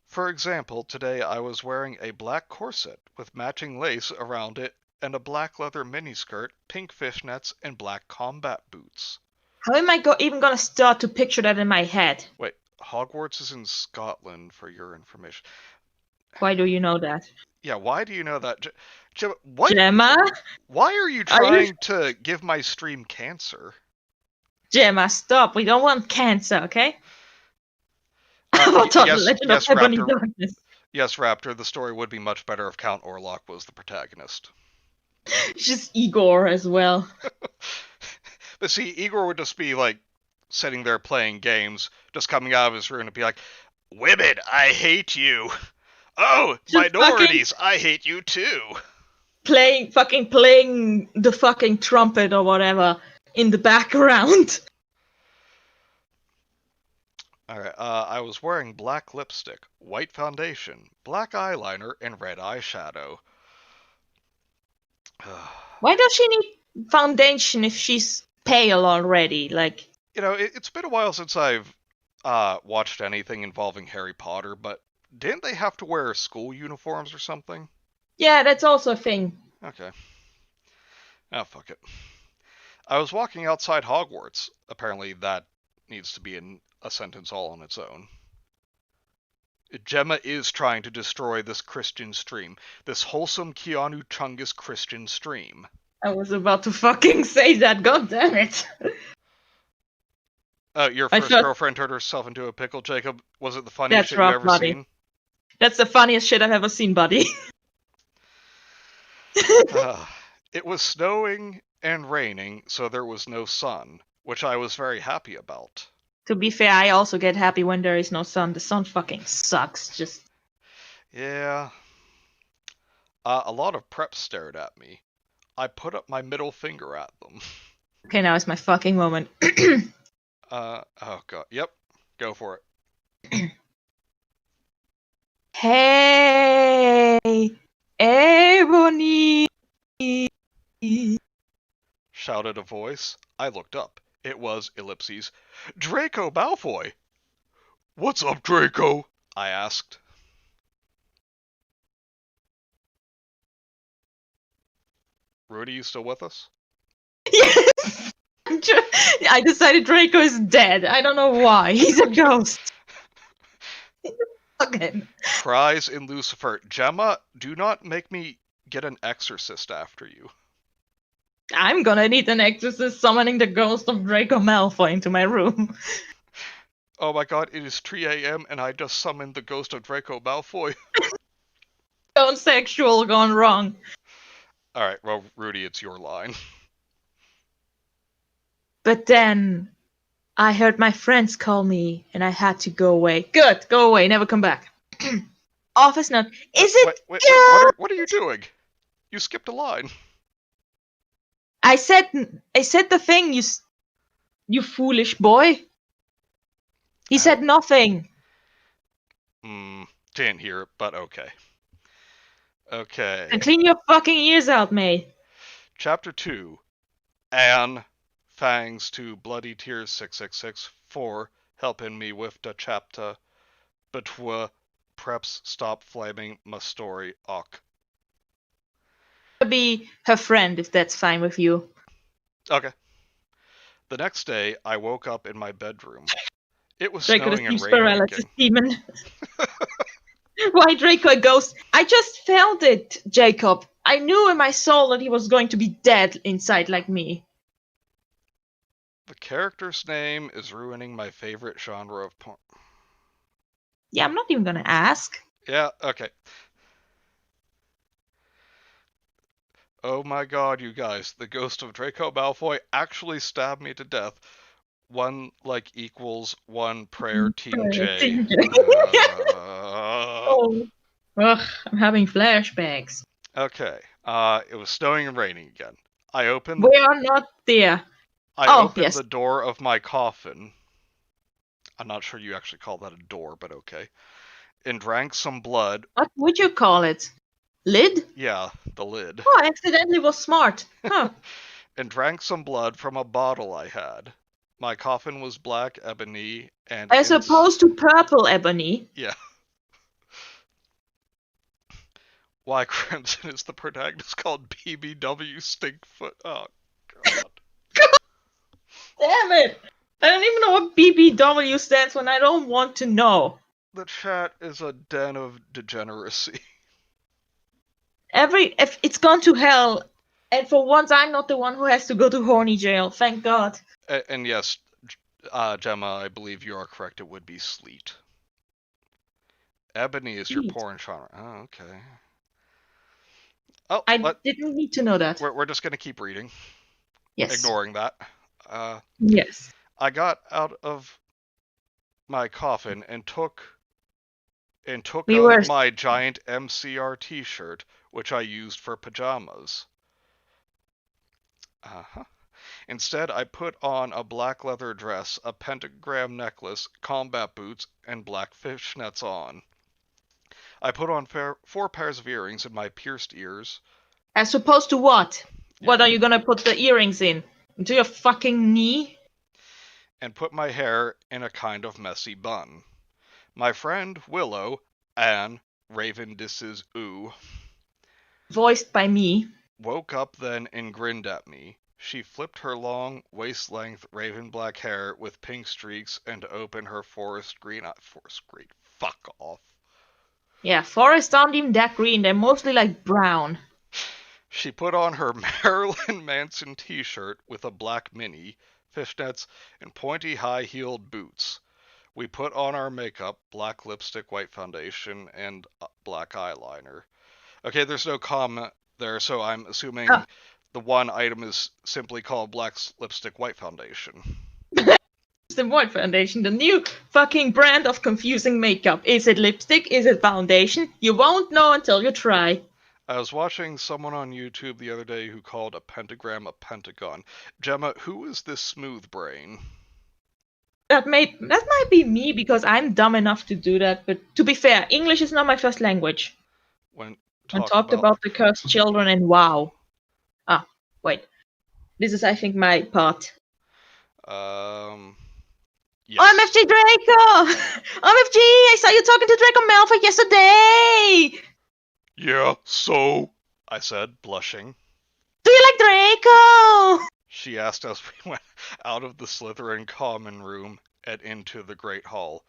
For example, today I was wearing a black corset with matching lace around it and a black leather miniskirt, pink fishnets, and black combat boots. How am I even gonna start to picture that in my head? Wait, Hogwarts is in Scotland, for your information. Why do you know that? Yeah, why do you know that? What? Gemma? Why are you trying to give my stream cancer? Gemma, stop. We don't want cancer, okay? Yes, Legend of Ebony Raptor. Darkness. Yes, Raptor, the story would be much better if Count Orlok was the protagonist. Just Igor as well. But see, Igor would just be like sitting there playing games, just coming out of his room and be like, "Women, I hate you. Oh, Just fucking minorities, I hate you too. playing the fucking trumpet or whatever in the background. Alright, I was wearing black lipstick, white foundation, black eyeliner, and red eyeshadow. Why does she need foundation if she's pale already? Like, You know, it's been a while since I've watched anything involving Harry Potter, but didn't they have to wear school uniforms or something? yeah, that's also a thing. Okay. Oh, fuck it. I was walking outside Hogwarts. Apparently, that needs to be in a sentence all on its own. Gemma is trying to destroy this Christian stream. This wholesome Keanu Chungus Christian stream. I was about to fucking say that, god damn it. Your I first thought girlfriend turned herself into a pickle, Jacob. Was it the funniest that's shit you rough, ever buddy. seen? That's the funniest shit I've ever seen, buddy. It was snowing and raining, so there was no sun, which I was very happy about. To be fair, I also get happy when there is no sun. The sun fucking sucks. Just Yeah. A lot of preps stared at me. I put up my middle finger at them. okay, now it's my fucking moment. Oh god. Yep. Go for it. Hey, Ebony. Shouted a voice. I looked up. It was, ellipses, Draco Malfoy. What's up, Draco? I asked. Rudy, you still with us? Yes. I decided Draco is dead. I don't know why. He's a ghost. Again. Cries in Lucifer. Gemma, do not make me get an exorcist after you. I'm gonna need an exorcist summoning the ghost of Draco Malfoy into my room. Oh my god, it is 3 a.m. and I just summoned the ghost of Draco Malfoy. Don't sexual gone wrong. Alright, well, Rudy, it's your line. But then I heard my friends call me and I had to go away. Good, go away, never come back. Office note. Is it? Wait, good? what are you doing? You skipped a line. I said the thing, you foolish boy. He said nothing. Didn't hear it, but okay. Okay. And clean your fucking ears out, mate. Chapter 2. Anne, thanks to Bloody Tears 666 for helping me with the chapter. But preps stop flaming my story, ok. Be her friend if that's fine with you. Okay. The next day, I woke up in my bedroom. It was Draco snowing the and sleep raining paralysis again. demon. Why Draco a ghost? I just felt it, Jacob. I knew in my soul that he was going to be dead inside like me. The character's name is ruining my favorite genre of porn. Yeah, I'm not even gonna ask. Yeah, okay. Oh my god, you guys, the ghost of Draco Malfoy actually stabbed me to death. One, equals one prayer, Team J. Oh. Ugh, I'm having flashbacks. Okay, it was snowing and raining again. I opened We are not there. Yes. the door of my coffin. I'm not sure you actually call that a door, but okay. And drank some blood. What would you call it? Lid? Yeah, the lid. Oh, I accidentally was smart. Huh. And drank some blood from a bottle I had. My coffin was black ebony and As opposed to purple ebony. Yeah. Why Crimson is the protagonist called BBW Stinkfoot. Oh, God. Damn it! I don't even know what BBW stands for and I don't want to know. The chat is a den of degeneracy. If it's gone to hell, and for once I'm not the one who has to go to horny jail, thank God. And yes, Gemma, I believe you are correct. It would be sleet. Ebony is your porn genre. Oh, okay. Oh, I didn't need to know that. We're just gonna keep reading. Yes. Ignoring that. Yes. I got out of my coffin and took and took We off were my giant MCR t-shirt, which I used for pajamas. Uh-huh. Instead, I put on a black leather dress, a pentagram necklace, combat boots, and black fishnets on. I put on 4 pairs of earrings in my pierced ears. as opposed to what? What Yeah. are you gonna put the earrings in? Into your fucking knee? And put my hair in a kind of messy bun. My friend Willow, Anne, Raven Disses Ooh, Voiced by me. woke up then and grinned at me. She flipped her long, waist-length raven black hair with pink streaks and opened her forest green fuck off. Yeah, forests aren't even that green, they're mostly like brown. She put on her Marilyn Manson t-shirt with a black mini, fishnets, and pointy high-heeled boots. We put on our makeup, black lipstick, white foundation, and black eyeliner. Okay, there's no comment there, so I'm assuming Oh, the one item is simply called black lipstick, white foundation. it's the white foundation, the new fucking brand of confusing makeup. Is it lipstick? Is it foundation? You won't know until you try. I was watching someone on YouTube the other day who called a pentagram a pentagon. Gemma, who is this smooth brain? That might be me because I'm dumb enough to do that, but to be fair, English is not my first language. When And talk talked about about the cursed children and wow. Ah, wait. This is I think my part. yes. OMFG Draco! OMFG! I saw you talking to Draco Malfoy yesterday! Yeah, so I said, blushing. Do you like Draco? She asked as we went out of the Slytherin common room and into the Great Hall.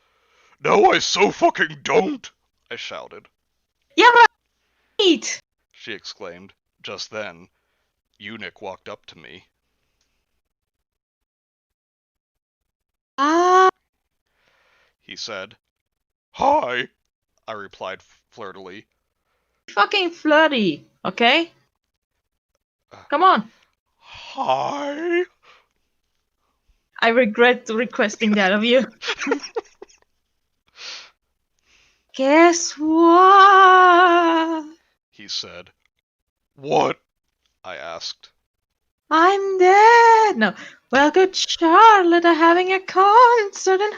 No, I so fucking don't! I shouted. Yeah, right! She exclaimed. Just then, Eunuch walked up to me. Ah, He said, Hi, I replied flirtily. fucking flirty, okay? Come on. Hi? I regret requesting that of you. Guess what? He said. What? I asked. I'm dead. No. Well, good Charlotte are having a concert in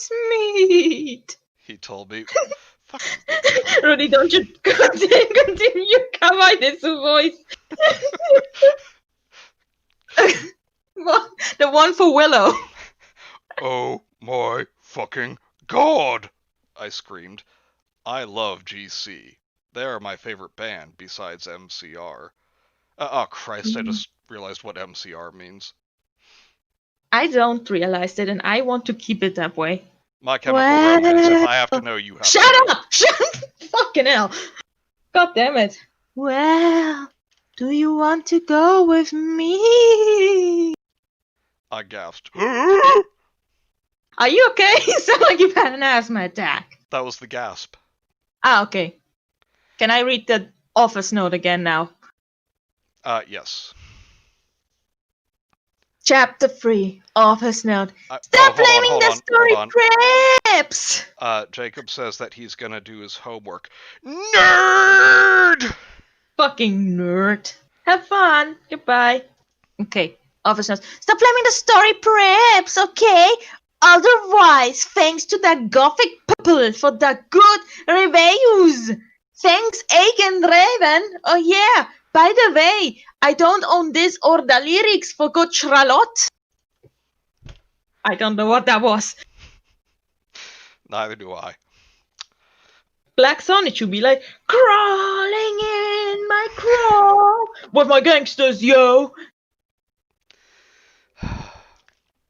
Hogsmeade. He told me. Rudy, don't you continue cover this voice. The one for Willow. Oh my fucking god! I screamed. I love GC. They are my favorite band besides MCR. Oh Christ, I just realized what MCR means. I don't realize it, and I want to keep it that way. My Chemical Romance. If I have to know, you have to know. Shut up! Fucking hell! God damn it! Well, do you want to go with me? I gasped. Are you okay? You sound like you've had an asthma attack. That was the gasp. Ah, okay. Can I read the office note again now? Yes. Chapter 3, office note. Stop hold blaming on, the story hold on. preps! Jacob says that he's gonna do his homework. Nerd! Fucking nerd. Have fun. Goodbye. Okay, office note. Stop blaming the story preps, okay? Otherwise, thanks to that gothic people for the good reviews. Thanks, Egg and Raven. Oh yeah, by the way, I don't own this or the lyrics for Good Charlotte. I don't know what that was. Neither do I. Black Sun, it should be like, crawling in my crawl with my gangsters, yo.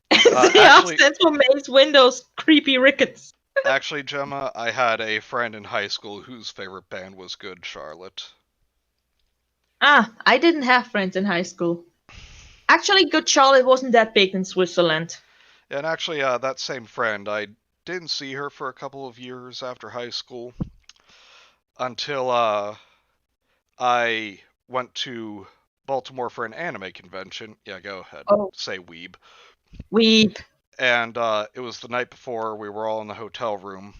The accent for Maze Window's creepy rickets. Actually, Gemma, I had a friend in high school whose favorite band was Good Charlotte. Ah, I didn't have friends in high school. Actually, Good Charlotte wasn't that big in Switzerland. And actually, that same friend, I didn't see her for a couple of years after high school until I went to Baltimore for an anime convention. Yeah, go ahead. Oh. Say weeb. Weeb. And it was the night before. We were all in the hotel room.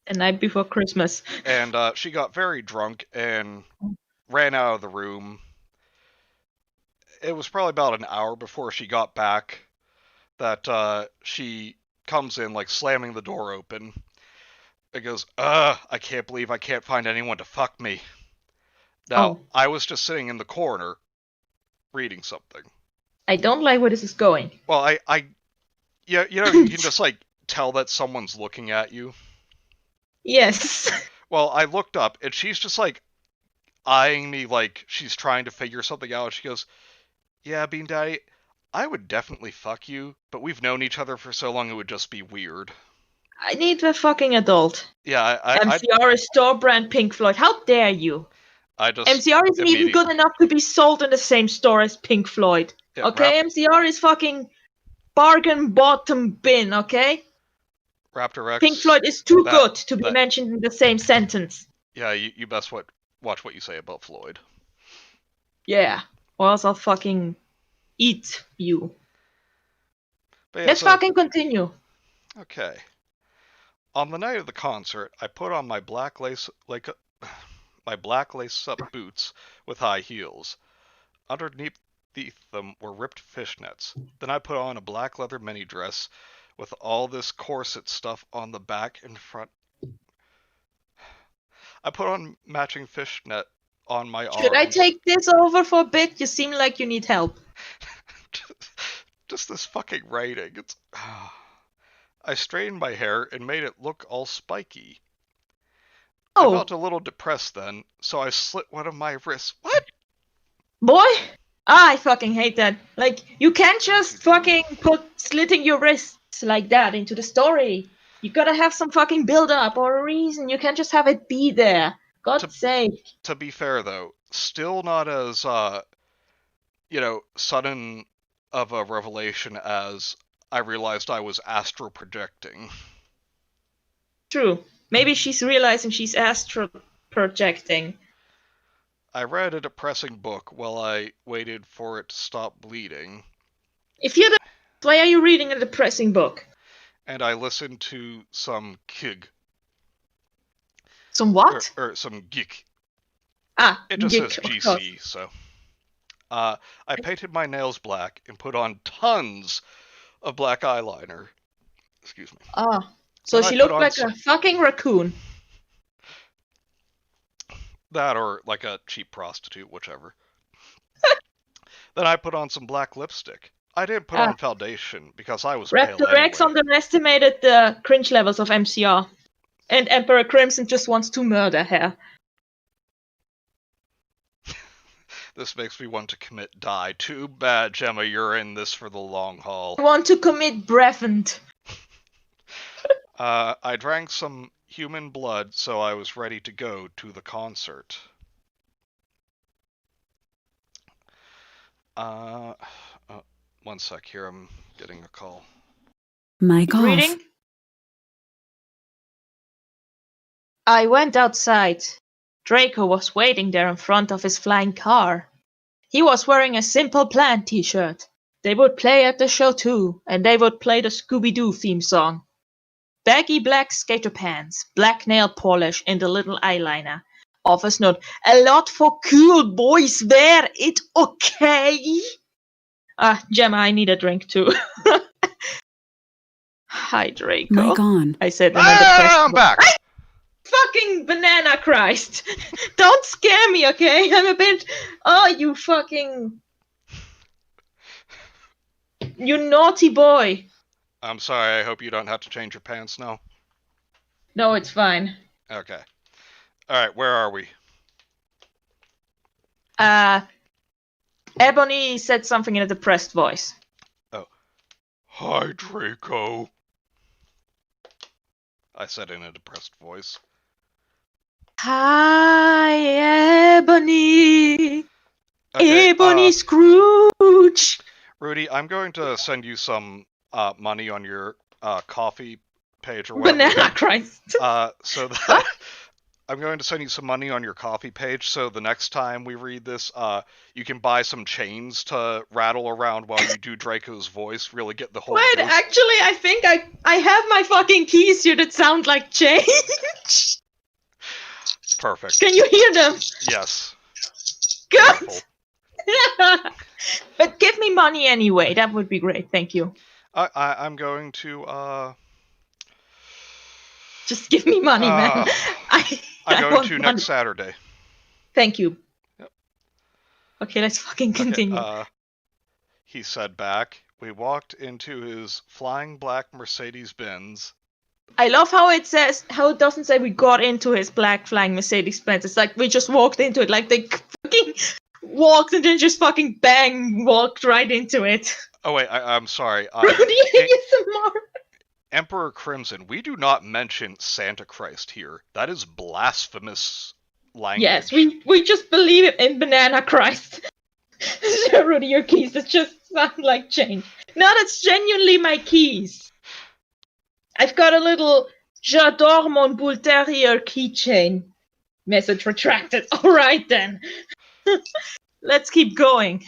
The night before Christmas. And she got very drunk and ran out of the room. It was probably about an hour before she got back that she comes in, like, slamming the door open. It goes, I can't believe I can't find anyone to fuck me. Now, Oh. I was just sitting in the corner reading something. I don't like where this is going. Well, yeah, you can just, like, tell that someone's looking at you. Yes. Well, I looked up, and she's just, like, eyeing me like she's trying to figure something out. She goes, yeah, Bean Daddy, I would definitely fuck you, but we've known each other for so long it would just be weird. I need a fucking adult. Yeah, MCR is store brand Pink Floyd. How dare you? I just MCR isn't even good enough to be sold in the same store as Pink Floyd. Yeah, Okay, MCR is fucking bargain bottom bin, okay? Raptor X. Pink Floyd is too good to be mentioned in the same sentence. Yeah, you best watch what you say about Floyd. Yeah, or else I'll fucking eat you. Yeah, Let's fucking continue. Okay. On the night of the concert, I put on my black lace up boots with high heels. Underneath them were ripped fishnets. Then I put on a black leather mini dress with all this corset stuff on the back and front. I put on matching fishnet on my arms. Should I take this over for a bit? You seem like you need help. Just this fucking writing. It's. I straightened my hair and made it look all spiky. I felt a little depressed then, so I slit one of my wrists. What? Boy? I fucking hate that. Like, you can't just fucking put slitting your wrists like that into the story. You gotta have some fucking build-up or a reason. You can't just have it be there. God's sake. To be fair, though, still not as, sudden of a revelation as I realized I was astral projecting. True. Maybe she's realizing she's astral projecting. I read a depressing book while I waited for it to stop bleeding. If you're why are you reading a depressing book? And I listened to some kig. Some what? Or some geek. It just says GC, so. I painted my nails black and put on tons of black eyeliner. Excuse me. So she looked like a fucking raccoon. That or like a cheap prostitute, whichever. Then I put on some black lipstick. I didn't put on foundation because I was pale anyway. Raptor X underestimated the cringe levels of MCR. And Emperor Crimson just wants to murder her. This makes me want to commit die. Too bad, Gemma, you're in this for the long haul. I want to commit breathant. I drank some human blood, so I was ready to go to the concert. One sec here, I'm getting a call. Mic off. Reading? I went outside. Draco was waiting there in front of his flying car. He was wearing a Simple Plan t-shirt. They would play at the show too, and they would play the Scooby-Doo theme song. Baggy black skater pants, black nail polish, and a little eyeliner. Office note, a lot for cool boys wear it, okay? Gemma, I need a drink too. Hi, Draco. Mic on. I said. I'm back. Fucking banana Christ! Don't scare me, okay? I'm a bit. Oh, you fucking. You naughty boy. I'm sorry, I hope you don't have to change your pants now. No, it's fine. Okay. Alright, where are we? Ebony said something in a depressed voice. Oh. Hi, Draco. I said in a depressed voice. Hi, Ebony. Okay, Ebony Scrooge. Rudy, I'm going to send you some money on your coffee page or whatever. Banana Christ. So that I'm going to send you some money on your coffee page, so the next time we read this, you can buy some chains to rattle around while you do Draco's voice. Really get the whole Wait, boost. actually, I think I have my fucking keys here that sound like change. Perfect. Can you hear them? Yes. Good. Wonderful. But give me money anyway. That would be great. Thank you. I'm going to Just give me money, man. I'm I going want to money. next Saturday. Thank you. Yep. Okay, let's fucking continue. Okay, he said back. We walked into his flying black Mercedes-Benz. I love how it doesn't say we got into his black flying Mercedes-Benz. It's like we just walked into it. Like they fucking walked and then just fucking bang, walked right into it. Oh wait, I'm sorry. Rudy ASMR. Emperor Crimson, we do not mention Santa Christ here. That is blasphemous language. Yes, we just believe it in Banana Christ. Rudy, your keys that just sound like change. No, that's genuinely my keys. I've got a little J'adore mon bull terrier keychain. Message retracted. Alright then. Let's keep going.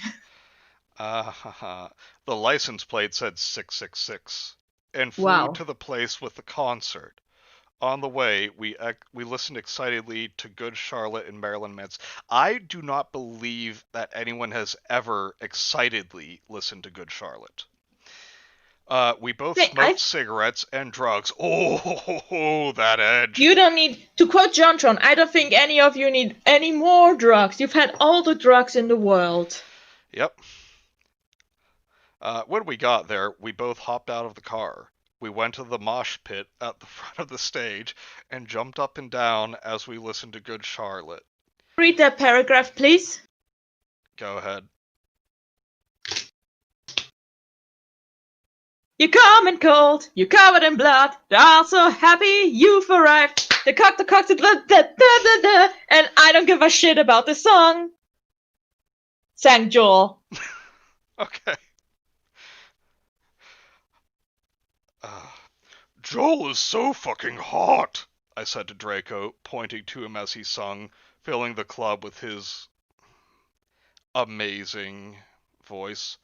The license plate said 666 and flew Wow. to the place with the concert. On the way, we listened excitedly to Good Charlotte and Marilyn Manson. I do not believe that anyone has ever excitedly listened to Good Charlotte. We both smoked cigarettes and drugs. Oh, that edge. You don't need, to quote Jontron, I don't think any of you need any more drugs. You've had all the drugs in the world. Yep. When we got there, we both hopped out of the car. We went to the mosh pit at the front of the stage and jumped up and down as we listened to Good Charlotte. Read that paragraph, please. Go ahead. You're coming cold, you're covered in blood. They're all so happy you've arrived. The cock, the blood, da, da, da, da. And I don't give a shit about the song. Sang Joel. Okay. Joel is so fucking hot, I said to Draco, pointing to him as he sung, filling the club with his amazing voice.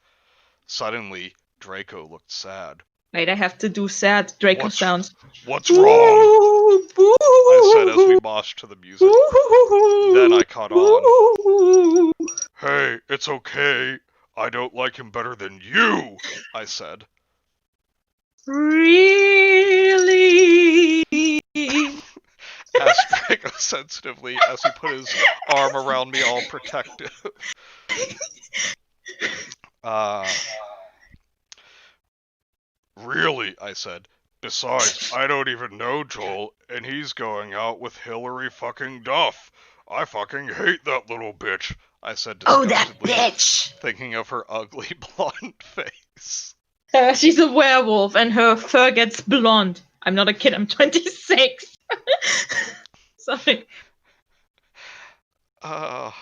Suddenly, Draco looked sad. Wait, I have to do sad Draco sounds. What's wrong? I said as we moshed to the music. Then I caught on. Hey, it's okay. I don't like him better than you, I said. Really? Asked Draco sensitively as he put his arm around me all protective. Really, I said. Besides, I don't even know Joel, and he's going out with Hillary fucking Duff. I fucking hate that little bitch, I said disgustedly. Oh, that bitch! Thinking of her ugly blonde face. She's a werewolf and her fur gets blonde. I'm not a kid, I'm 26. Sorry. I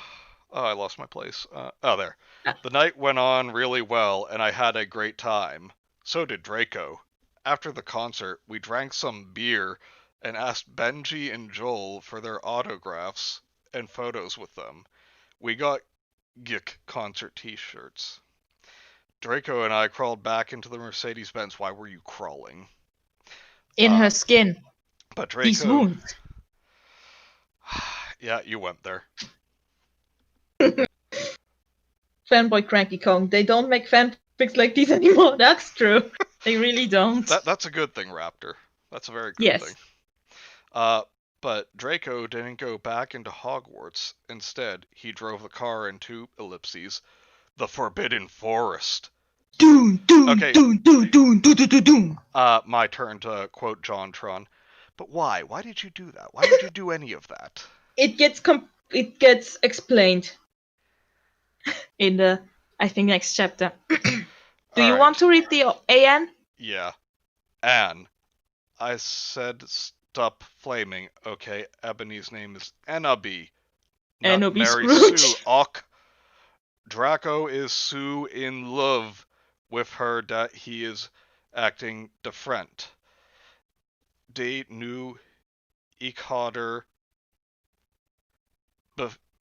lost my place. There. The night went on really well, and I had a great time. So did Draco. After the concert, we drank some beer and asked Benji and Joel for their autographs and photos with them. We got Geek concert t-shirts. Draco and I crawled back into the Mercedes-Benz. Why were you crawling? In her skin. But Draco... These wounds. Yeah, you went there. Fanboy Cranky Kong. They don't make fanfics like these anymore. That's true. They really don't. That's a good thing, Raptor. That's a very good thing. But Draco didn't go back into Hogwarts. Instead, he drove the car into ellipses, the Forbidden Forest. Doom, doom, okay. Doom, doom, doom, doom, doom, doom. My turn to quote Jontron. But why? Why did you do that? Why did you do any of that? It gets explained in the, I think, next chapter. Do you want to read the AN? Yeah. Anne. I said stop flaming. Okay, Ebony's name is Ennaby. Not Mary Sue. Och. Draco is Sue in love with her that he is acting different. De nu ik hadder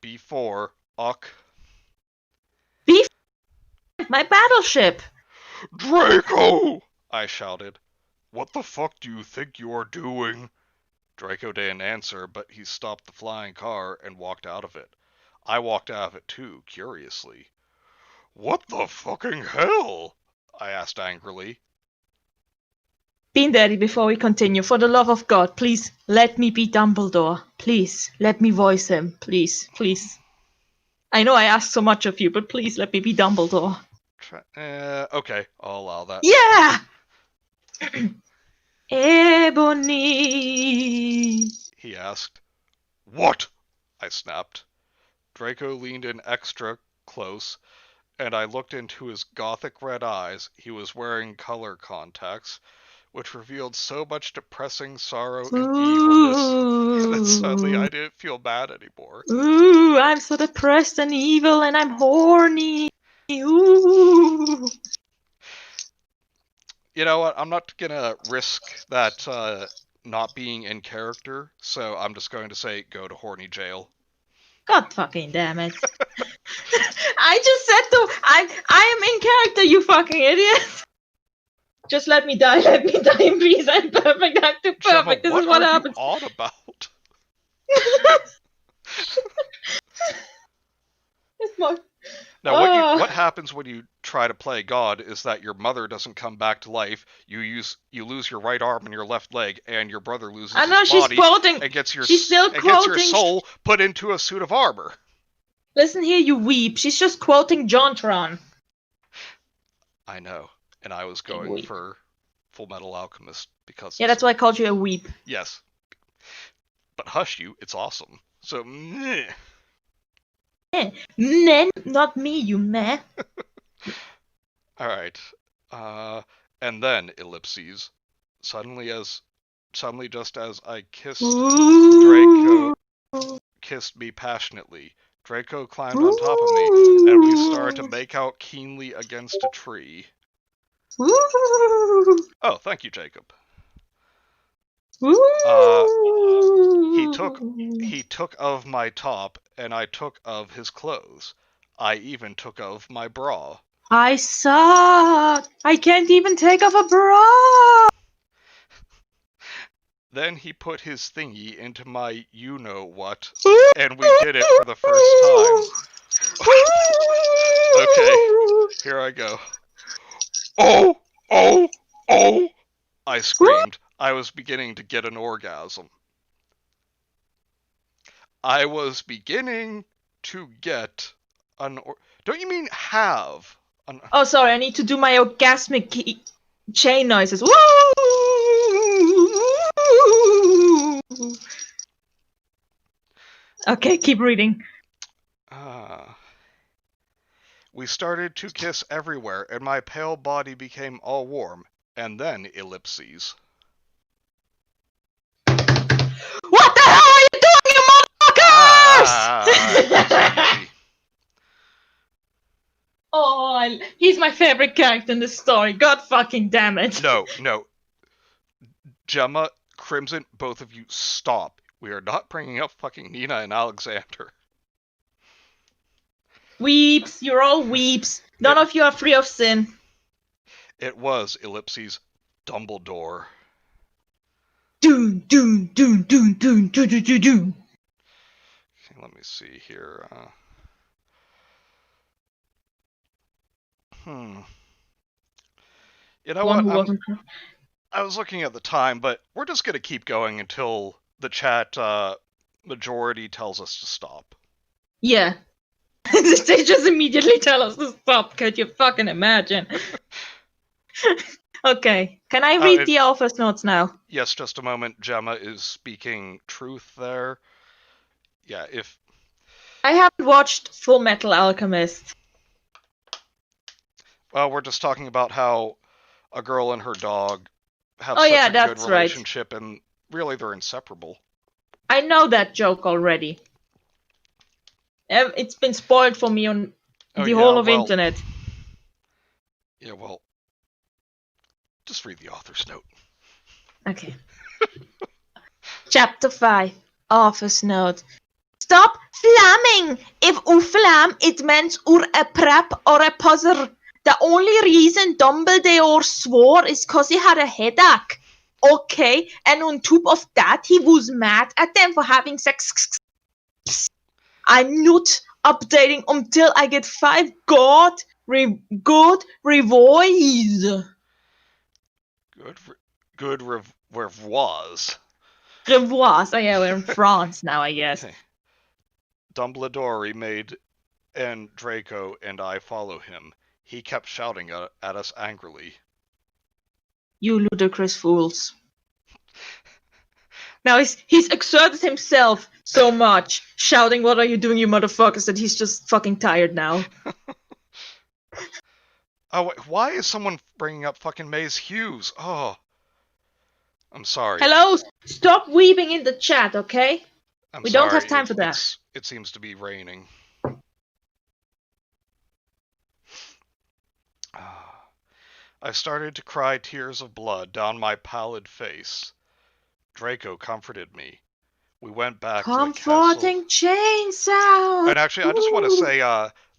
Before, Uck. My battleship! Draco! I shouted. What the fuck do you think you are doing? Draco didn't answer, but he stopped the flying car and walked out of it. I walked out of it too, curiously. What the fucking hell? I asked angrily. Bean Daddy, before we continue, for the love of God, please let me be Dumbledore. Please, let me voice him. Please, please. I know I ask so much of you, but please let me be Dumbledore. Okay, I'll allow that. Yeah! Ebony! He asked. What? I snapped. Draco leaned in extra close, and I looked into his gothic red eyes. He was wearing color contacts, which revealed so much depressing sorrow and evilness that suddenly I didn't feel bad anymore. Ooh, I'm so depressed and evil and I'm horny. Ooh. You know what? I'm not gonna risk that not being in character, so I'm just going to say go to horny jail. God fucking damn it. I just said I am in character, you fucking idiot. Just let me die in peace. I'm perfect, I'm too Gemma, perfect. This is what are happens. you on about? It's more... Now, what happens when you try to play God is that your mother doesn't come back to life. You lose your right arm and your left leg, and your brother loses his body and gets your soul put into a suit of armor. Listen here, you weep. She's just quoting Jontron. I know, and I was going for Full Metal Alchemist because... Yeah, that's why I called you a weep. Yes. But hush you, it's awesome. So, meh. Meh, not me, you meh. Alright. And then, ellipses. Suddenly just as I kissed Draco kissed me passionately. Draco climbed on top of me, and we started to make out keenly against a tree. Oh, thank you, Jacob. He took of my top, and I took of his clothes. I even took of my bra. I suck! I can't even take off a bra! Then he put his thingy into my you-know-what, and we did it for the first time. Okay, here I go. Oh! Oh! Oh! I screamed. I was beginning to get an orgasm. I was beginning to get an Don't you mean have? Oh, sorry, I need to do my orgasmic chain noises. Woo! Okay, keep reading. We started to kiss everywhere, and my pale body became all warm. And then ellipses. What the hell are you doing, you motherfuckers? Oh, he's my favorite character in this story. God fucking damn it. No. Gemma, Crimson, both of you, stop. We are not bringing up fucking Nina and Alexander. Weeps, you're all weeps. None of you are free of sin. It was, ellipses, Dumbledore. Doom. Okay, let me see here. You know what? I was looking at the time, but we're just going to keep going until the chat majority tells us to stop. Yeah. They just immediately tell us to stop. Could you fucking imagine? Okay. Can I read the author's notes now? Yes, just a moment. Gemma is speaking truth there. Yeah, if... I haven't watched Full Metal Alchemist. Well, we're just talking about how a girl and her dog have such a good relationship, and really they're inseparable. I know that joke already. It's been spoiled for me on the whole of internet. Yeah, well, just read the author's note. Okay. Chapter 5, Author's Note. Stop flamming! If u flam, it means ur a prep or a puzzle. The only reason Dumbledore swore is cause he had a headache. Okay, and on top of that, he was mad at them for having sex. I'm not updating until I get 5 good revoice. Good revoirs. Revoirs. Oh yeah, we're in France now, I guess. Okay. Dumbledore made and Draco and I follow him. He kept shouting at us angrily. You ludicrous fools. Now he's exerted himself so much, shouting, "What are you doing, you motherfuckers?" that he's just fucking tired now. Oh, wait, why is someone bringing up fucking Maze Hughes? Oh, I'm sorry. Hello, stop weeping in the chat, okay? We don't have time for that. It seems to be raining. I started to cry tears of blood down my pallid face. Draco comforted me. We went back to the castle. Comforting chainsaw. And actually, I just want to say,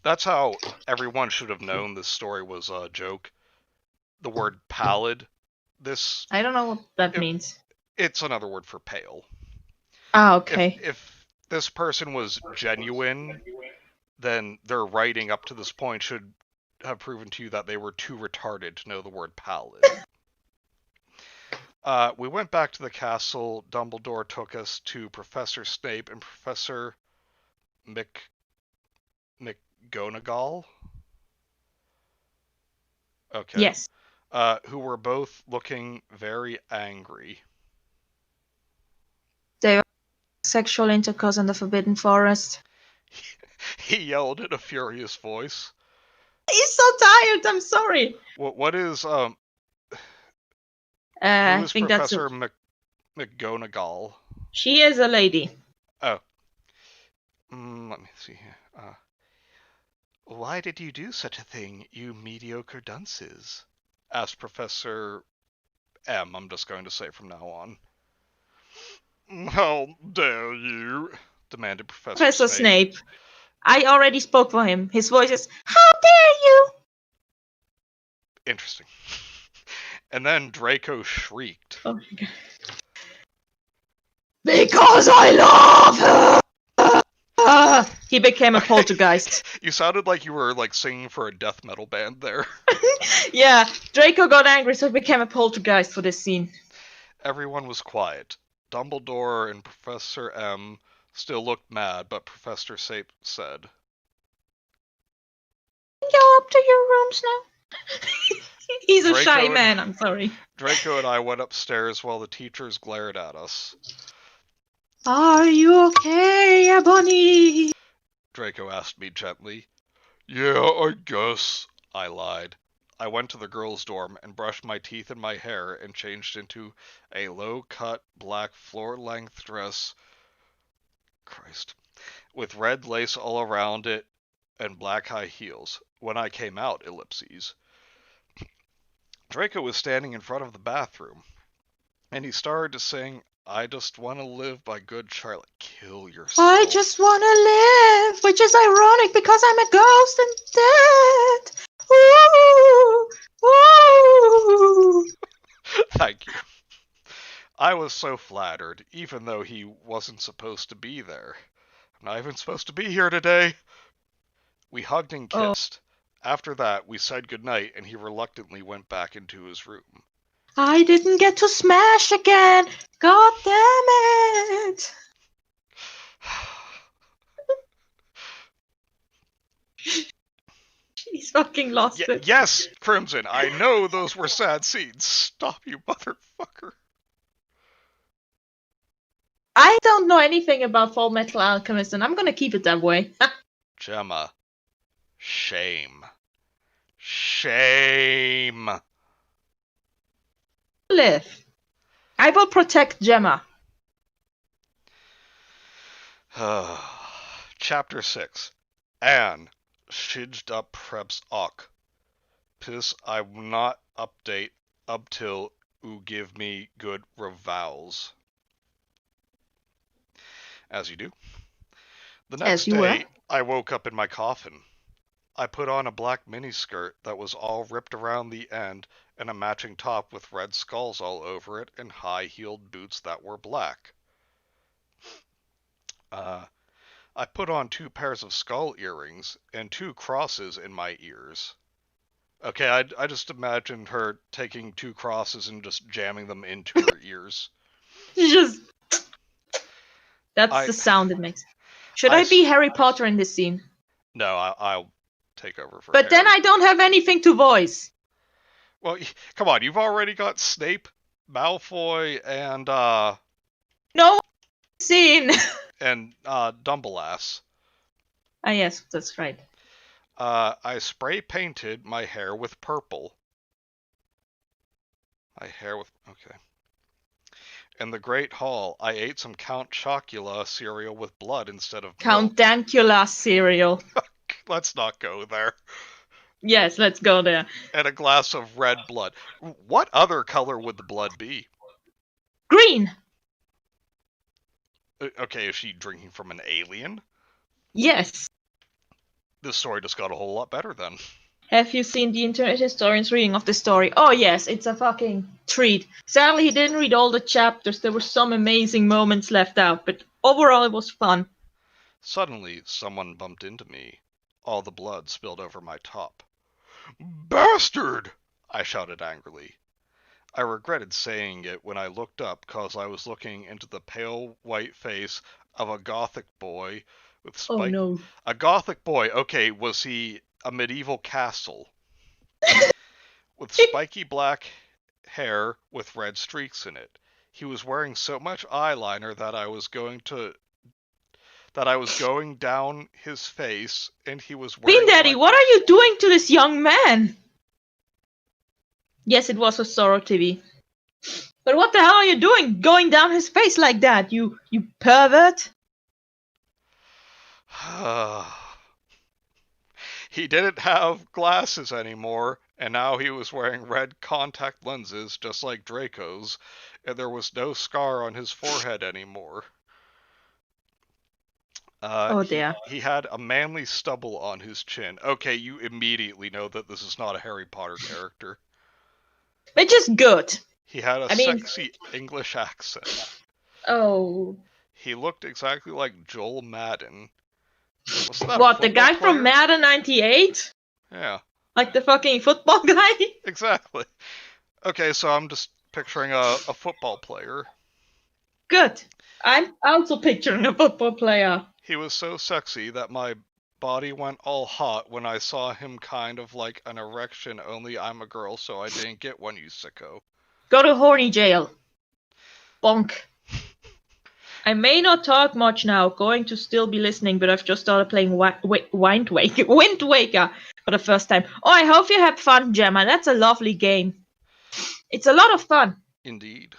that's how everyone should have known this story was a joke. The word pallid. I don't know what that means. It's another word for pale. Ah, okay. If this person was genuine, then their writing up to this point should have proven to you that they were too retarded to know the word pallid. We went back to the castle. Dumbledore took us to Professor Snape and Professor McGonagall. Okay. Yes. Who were both looking very angry. They were sexual intercourse in the Forbidden Forest. He yelled in a furious voice. He's so tired. I'm sorry. What is who I is think Professor McGonagall? She is a lady. Oh. Let me see here. Why did you do such a thing, you mediocre dunces? Asked Professor M. I'm just going to say from now on. How dare you? Demanded Professor Snape. I already spoke for him. His voice is, how dare you? Interesting. And then Draco shrieked. Oh my god. Because I love her! He became a poltergeist. You sounded like you were singing for a death metal band there. Yeah, Draco got angry, so he became a poltergeist for this scene. Everyone was quiet. Dumbledore and Professor M still looked mad, but Professor Snape said, "Go up to your rooms now." He's a shy man, I'm sorry. Draco and I went upstairs while the teachers glared at us. Are you okay, Ebony? Draco asked me gently. Yeah, I guess, I lied. I went to the girls' dorm and brushed my teeth and my hair and changed into a low-cut black floor-length dress, Christ, with red lace all around it and black high heels. When I came out, ellipses, Draco was standing in front of the bathroom, and he started to sing, I just want to live by Good Charlotte. Kill yourself. I just want to live, which is ironic because I'm a ghost and dead. Woo! Woo! Thank you. I was so flattered, even though he wasn't supposed to be there. I'm not even supposed to be here today. We hugged and kissed. After that, we said goodnight, and he reluctantly went back into his room. I didn't get to smash again. God damn it. He's fucking lost it. Yes, Crimson, I know those were sad scenes. Stop, you motherfucker. I don't know anything about Full Metal Alchemist, and I'm gonna keep it that way. Gemma. Shame. Shame. Live. I will protect Gemma. Chapter 6. Anne. Shidged up Prebs Ock. Piss I will not update up till oo give me good revals. As you do. The next you were. day, I woke up in my coffin. I put on a black miniskirt that was all ripped around the end and a matching top with red skulls all over it and high-heeled boots that were black. I put on 2 pairs of skull earrings and 2 crosses in my ears. Okay, I just imagined her taking 2 crosses and just jamming them into her ears. Just. That's I the sound it makes. Should I I be Harry Potter in this scene? No, I'll take over for But then Harry. I don't have anything to voice. Well, come on, you've already got Snape, Malfoy, and No scene. Dumbleass. Ah, yes, that's right. I spray painted my hair with purple. Okay. In the Great Hall, I ate some Count Chocula cereal with blood instead of Count milk. Dankula cereal. Let's not go there. Yes, let's go there. And a glass of red blood. What other color would the blood be? Green. Okay, is she drinking from an alien? Yes. This story just got a whole lot better then. Have you seen the internet historian's reading of the story? Oh yes, it's a fucking treat. Sadly, he didn't read all the chapters. There were some amazing moments left out, but overall it was fun. Suddenly, someone bumped into me. All the blood spilled over my top. Bastard! I shouted angrily. I regretted saying it when I looked up, cause I was looking into the pale white face of a gothic boy with Oh no. A gothic boy, okay, was he a medieval castle? With spiky black hair with red streaks in it. He was wearing so much eyeliner that I was going down his face, and he was wearing... Bean Daddy, what are you doing to this young man? Yes, it was a Sorrow TV. But what the hell are you doing? Going down his face like that, you pervert? He didn't have glasses anymore, and now he was wearing red contact lenses just like Draco's, and there was no scar on his forehead anymore. Oh dear. He had a manly stubble on his chin. Okay, you immediately know that this is not a Harry Potter character. Which is good. He had a sexy English accent. Oh. He looked exactly like Joel Madden. What, the guy from Madden 98? Yeah. Like the fucking football guy? Exactly. Okay, so I'm just picturing a football player. Good. I'm also picturing a football player. He was so sexy that my body went all hot when I saw him, kind of like an erection, only I'm a girl, so I didn't get one, you sicko. Go to horny jail. Bonk. I may not talk much now, going to still be listening, but I've just started playing Wind Waker for the first time. Oh, I hope you had fun, Gemma. That's a lovely game. It's a lot of fun. Indeed.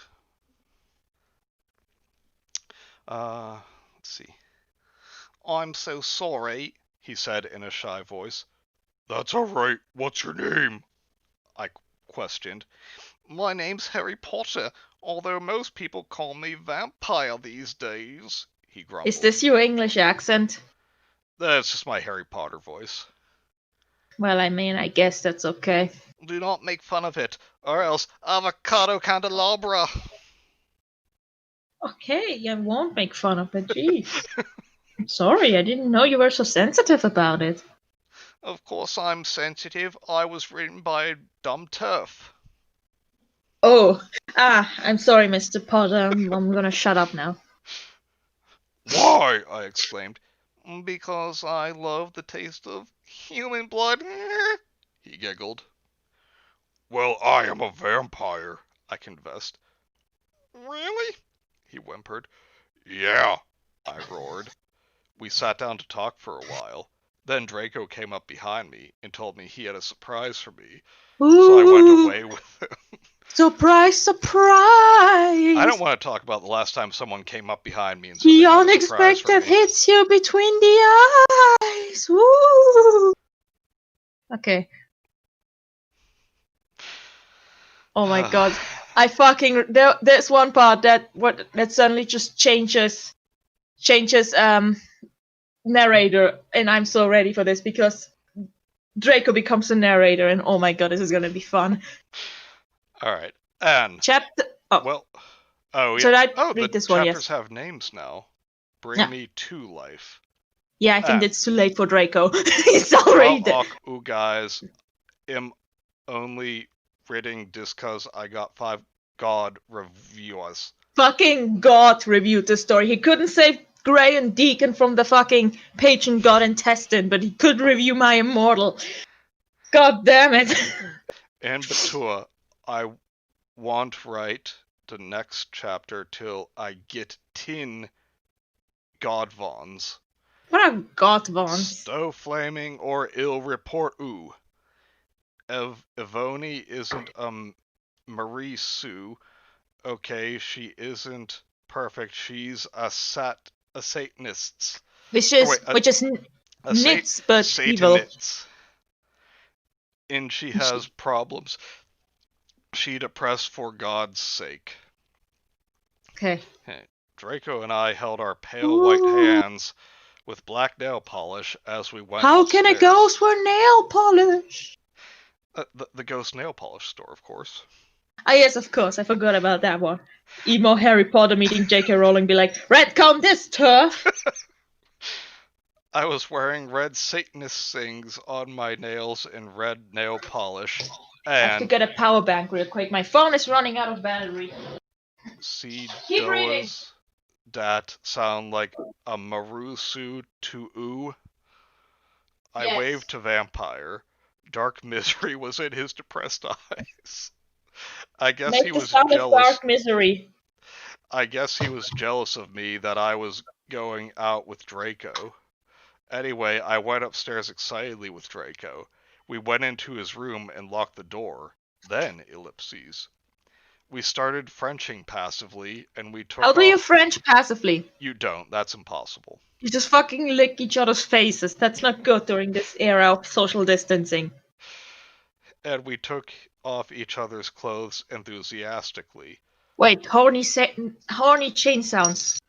Let's see. I'm so sorry, he said in a shy voice. That's alright. What's your name? I questioned. My name's Harry Potter, although most people call me Vampire these days, he grumbled. Is this your English accent? That's just my Harry Potter voice. Well, I mean, I guess that's okay. Do not make fun of it, or else avocado candelabra. Okay, I won't make fun of it, jeez. Sorry, I didn't know you were so sensitive about it. Of course I'm sensitive. I was written by a dumb turf. Oh, I'm sorry, Mr. Potter. I'm gonna shut up now. Why? I exclaimed. Because I love the taste of human blood, he giggled. Well, I am a vampire, I confessed. Really? He whimpered. Yeah, I roared. We sat down to talk for a while. Then Draco came up behind me and told me he had a surprise for me. Ooh, so I went away with him. Surprise, surprise! I don't want to talk about the last time someone came up behind me and said the unexpected hits you between the eyes. Woo! Okay. Oh my god. I fucking there's one part that suddenly just changes narrator, and I'm so ready for this because Draco becomes a narrator, and oh my god, this is gonna be fun. All right, and Chapter. Oh, well, oh yeah. should I Oh, read the this one? chapters Yes. have names now. Bring Yeah. me to life. Yeah, I think And it's too late for Draco. He's already well, dead. guys, am only reading this cause I got 5 god reviewers. Fucking God reviewed the story. He couldn't save Gray and Deacon from the fucking patron god intestine, but he could review my immortal. God damn it. And Batua, I won't write the next chapter till I get 10 godvons. What are godvons? Stow flaming or ill report ooh. Evoni isn't Marie Sue. Okay, she isn't perfect. She's a Satanist. Which is A nits but evil. Satanist. And she has problems. She depressed for God's sake. Okay. Draco and I held our pale white hands with black nail polish as we went How upstairs. can a ghost wear nail polish? The ghost nail polish store, of course. Ah, yes, of course. I forgot about that one. Emo Harry Potter meeting J.K. Rowling be like, Redcomb this turf! I was wearing red Satanist things on my nails and red nail polish. And I have to get a power bank real quick. My phone is running out of battery. see Keep reading. does that sound like a Marusu to ooh? I Yes. waved to Vampire. Dark misery was in his depressed eyes. I guess Make he the was sound jealous. of dark misery. I guess he was jealous of me that I was going out with Draco. Anyway, I went upstairs excitedly with Draco. We went into his room and locked the door. Then, ellipses. We started Frenching passively, and we took How off... do you French passively? You don't. That's impossible. You just fucking lick each other's faces. That's not good during this era of social distancing. And we took off each other's clothes enthusiastically. Wait, horny chain sounds.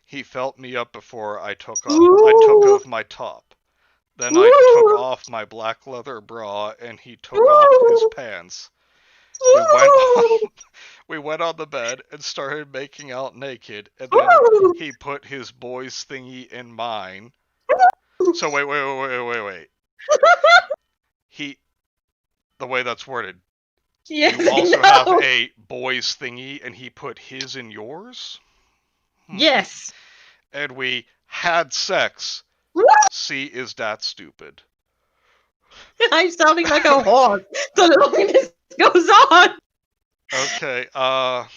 He felt me up before I took off my top. Then I took off my black leather bra and he took off his pants. We went on the bed and started making out naked, and then he put his boy's thingy in mine. So wait. The way that's worded. Yes, You also have a boy's thingy and he put his in yours? Yes. And we had sex. See, is that stupid? I'm sounding like a horse the longer this goes on. Okay, Oh!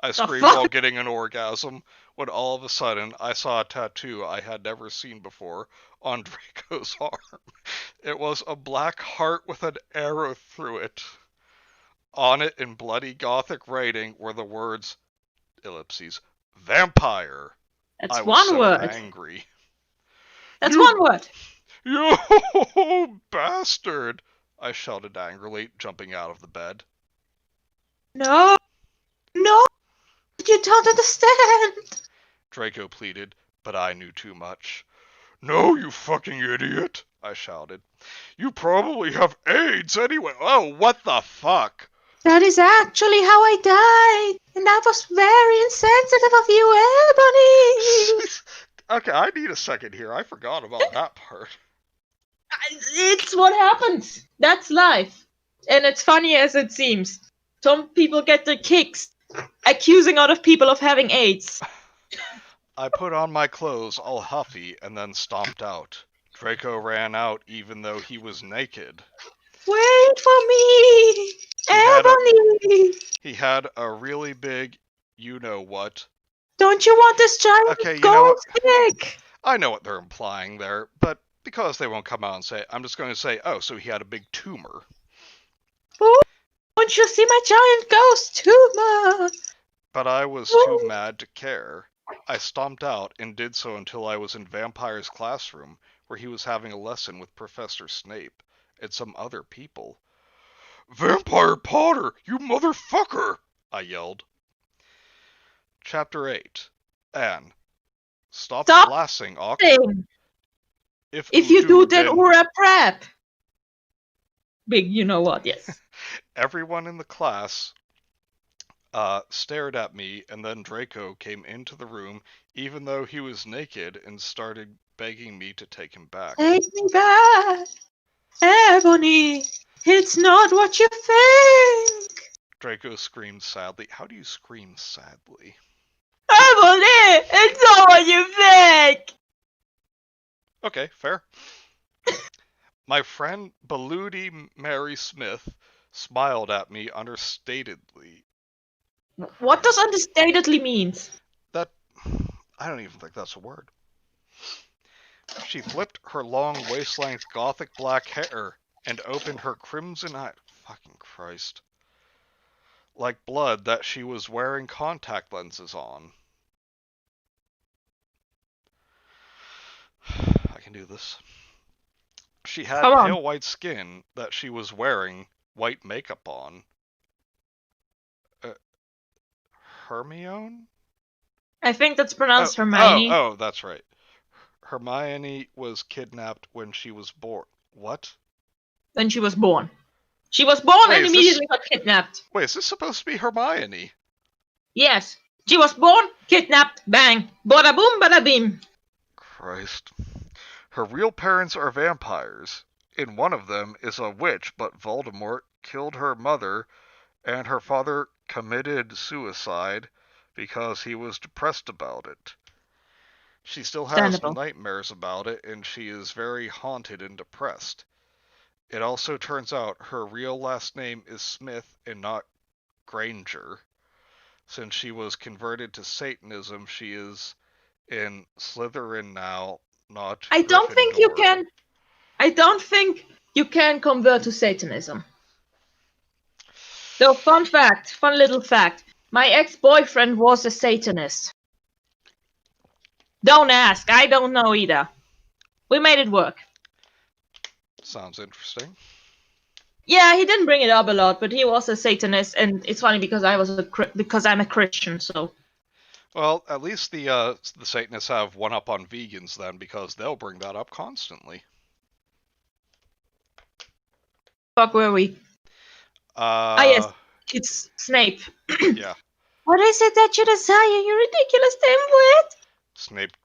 I screamed while getting an orgasm, when all of a sudden I saw a tattoo I had never seen before on Draco's arm. It was a black heart with an arrow through it. On it in bloody gothic writing were the words, ellipses, vampire. That's I was one word. Angry. That's one word. You bastard! I shouted angrily, jumping out of the bed. No, you don't understand. Draco pleaded, but I knew too much. No, you fucking idiot! I shouted. You probably have AIDS anyway. Oh, what the fuck? That is actually how I died, and that was very insensitive of you, Ebony. Okay, I need a second here. I forgot about that part. It's what happens. That's life. And it's funny as it seems. Some people get their kicks accusing other people of having AIDS. I put on my clothes all huffy and then stomped out. Draco ran out even though he was naked. Wait for me, Ebony! He had a really big you-know-what. Don't you want this giant gold stick? I know what they're implying there, but because they won't come out and say it, I'm just going to say, oh, so he had a big tumor. Oh, don't you see my giant ghost tumor? But I was too mad to care. I stomped out and did so until I was in Vampire's classroom, where he was having a lesson with Professor Snape and some other people. Vampire Potter, you motherfucker! I yelled. Chapter 8. Anne. Stop blasting, Ock. If you do, then ura prep. Big, you know what, yes. Everyone in the class stared at me, and then Draco came into the room, even though he was naked, and started begging me to take him back. Take me back, Ebony. It's not what you think. Draco screamed sadly. How do you scream sadly? Ebony, it's not what you think. Okay, fair. My friend Baludi Mary Smith smiled at me understatedly. What does understatedly mean? I don't even think that's a word. She flipped her long waist-length gothic black hair and opened her crimson eye. Fucking Christ. Like blood that she was wearing contact lenses on. I can do this. She had pale white skin that she was wearing white makeup on. Hermione? I think that's pronounced Hermione. Oh, that's right. Hermione was kidnapped when she was born. What? When she was born. She was born and immediately got kidnapped. Wait, is this supposed to be Hermione? Yes. She was born, kidnapped, bang. Bada boom, bada beam. Christ. Her real parents are vampires. In one of them is a witch, but Voldemort killed her mother, and her father committed suicide because he was depressed about it. She still has nightmares about it, and she is very haunted and depressed. It also turns out her real last name is Smith and not Granger. Since she was converted to Satanism, she is in Slytherin now, not Gryffindor. I don't think you can convert to Satanism. So, fun little fact. My ex-boyfriend was a Satanist. Don't ask, I don't know either. We made it work. Sounds interesting. Yeah, he didn't bring it up a lot, but he was a Satanist, and it's funny because I'm a Christian, so. Well, at least the Satanists have one up on vegans then, because they'll bring that up constantly. Fuck were we? Yes, it's Snape. Yeah. What is it that you desire, you ridiculous dimwit? Snape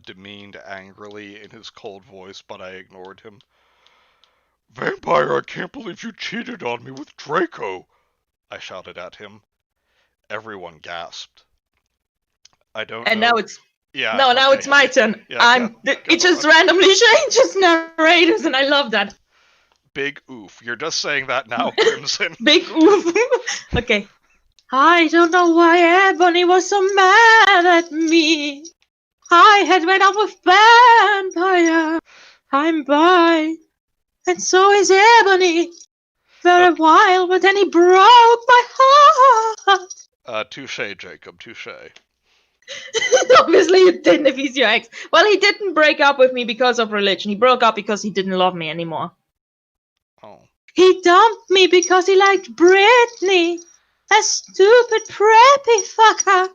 demeaned angrily in his cold voice, but I ignored him. Vampire, I can't believe you cheated on me with Draco, I shouted at him. Everyone gasped. I don't know. Now it's... Yeah. No, now it's my turn. Yeah, it just randomly changes narrators, and I love that. Big oof. You're just saying that now, Crimson. Big oof. Okay. I don't know why Ebony was so mad at me. I had made up with vampire. I'm bi. And so is Ebony. For a while, but then he broke my heart. Touche, Jacob, touche. Obviously you didn't if he's your ex. Well, he didn't break up with me because of religion. He broke up because he didn't love me anymore. Oh. He dumped me because he liked Britney. A stupid preppy fucker.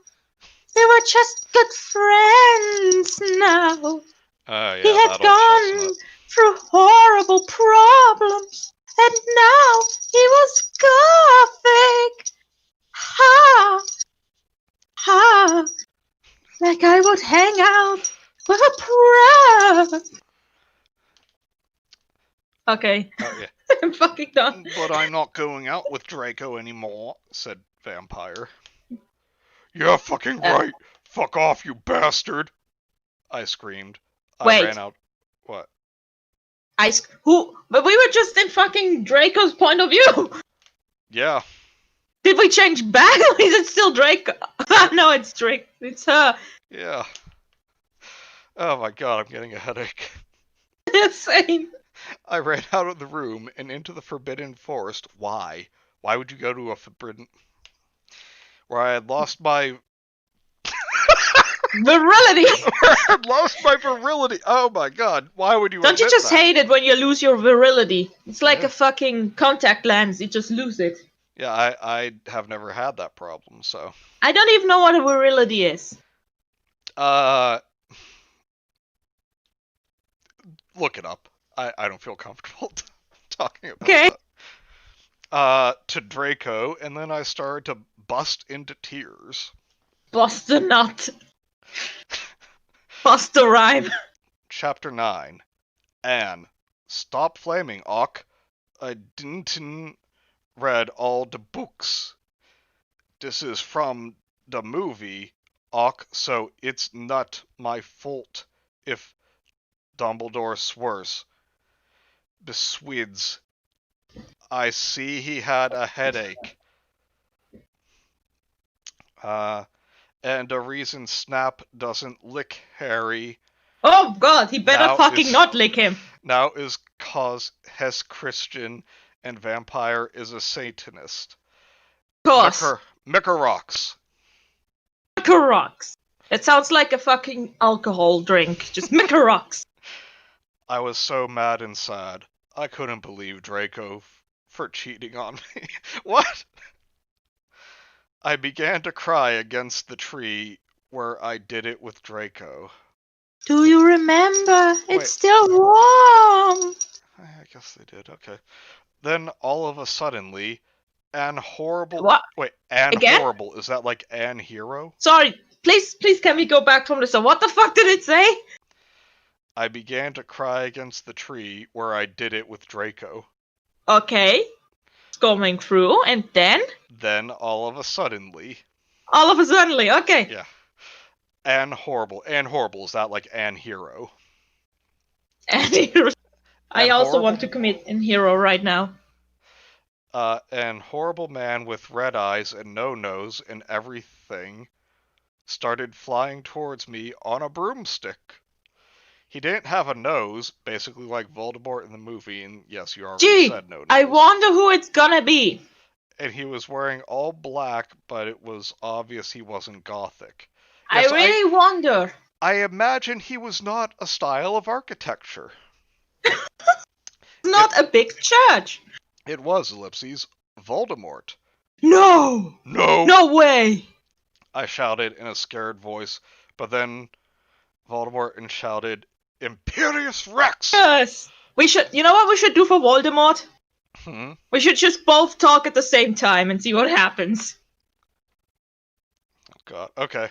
We were just good friends now. Yeah, he had gone through horrible problems, and now he was gothic. Ha! Ha! Like I would hang out with a prep. Okay. Oh, yeah. I'm fucking done. But I'm not going out with Draco anymore, said Vampire. You're fucking right. Fuck off, you bastard. I screamed. I ran out. What? But we were just in fucking Draco's point of view. Yeah. Did we change back, or is it still Draco? No, it's Draco. It's her. Yeah. Oh my god, I'm getting a headache. Same. I ran out of the room and into the forbidden forest. Why? Why would you go to a forbidden... Where I had lost my... Virility! I lost my virility. Oh my god. Why would you Don't you admit just that? hate it when you lose your virility? It's like Yeah. a fucking contact lens. You just lose it. Yeah, I have never had that problem, so. I don't even know what a virility is. Look it up. I don't feel comfortable talking about Okay. that. To Draco, and then I started to bust into tears. Bust a nut. Bust a rhyme. Chapter 9. Anne, stop flaming, Ock. I didn't read all the books. This is from the movie, Ock, so it's not my fault if Dumbledore swears. Beswids. I see he had a headache. And the reason Snap doesn't lick Harry Oh god, he better Now fucking is- not lick him. now is cause Hess Christian and Vampire is a Satanist. Of course. Micker rocks. Rocks. It sounds like a fucking alcohol drink. Just rocks. I was so mad and sad. I couldn't believe Draco for cheating on me. What? I began to cry against the tree where I did it with Draco. Do you remember? Wait. It's still warm. I guess they did. Okay. Then all of a suddenly, Anne Horrible. What? Wait, Anne Again? Horrible. Is that like Anne Hero? Sorry, please can we go back from the start? What the fuck did it say? I began to cry against the tree where I did it with Draco. Okay. It's going through, and then? Then all of a suddenly. All of a suddenly, okay. Yeah. Anne Horrible. Anne Horrible. Is that like Anne Hero? And heroes. I And also horrible- want to commit in hero right now. An horrible man with red eyes and no nose and everything started flying towards me on a broomstick. He didn't have a nose, basically like Voldemort in the movie, and yes, you already Gee, said no nose. I wonder who it's gonna be. And he was wearing all black, but it was obvious he wasn't gothic. I Yes, really wonder. I imagine he was not a style of architecture. It's not a big church. It was, ellipses, Voldemort. No! No! No way! I shouted in a scared voice, but then Voldemort and shouted, Imperious Rex! Yes! We should, you know what we should do for Voldemort? Hmm? We should just both talk at the same time and see what happens. Oh god, okay.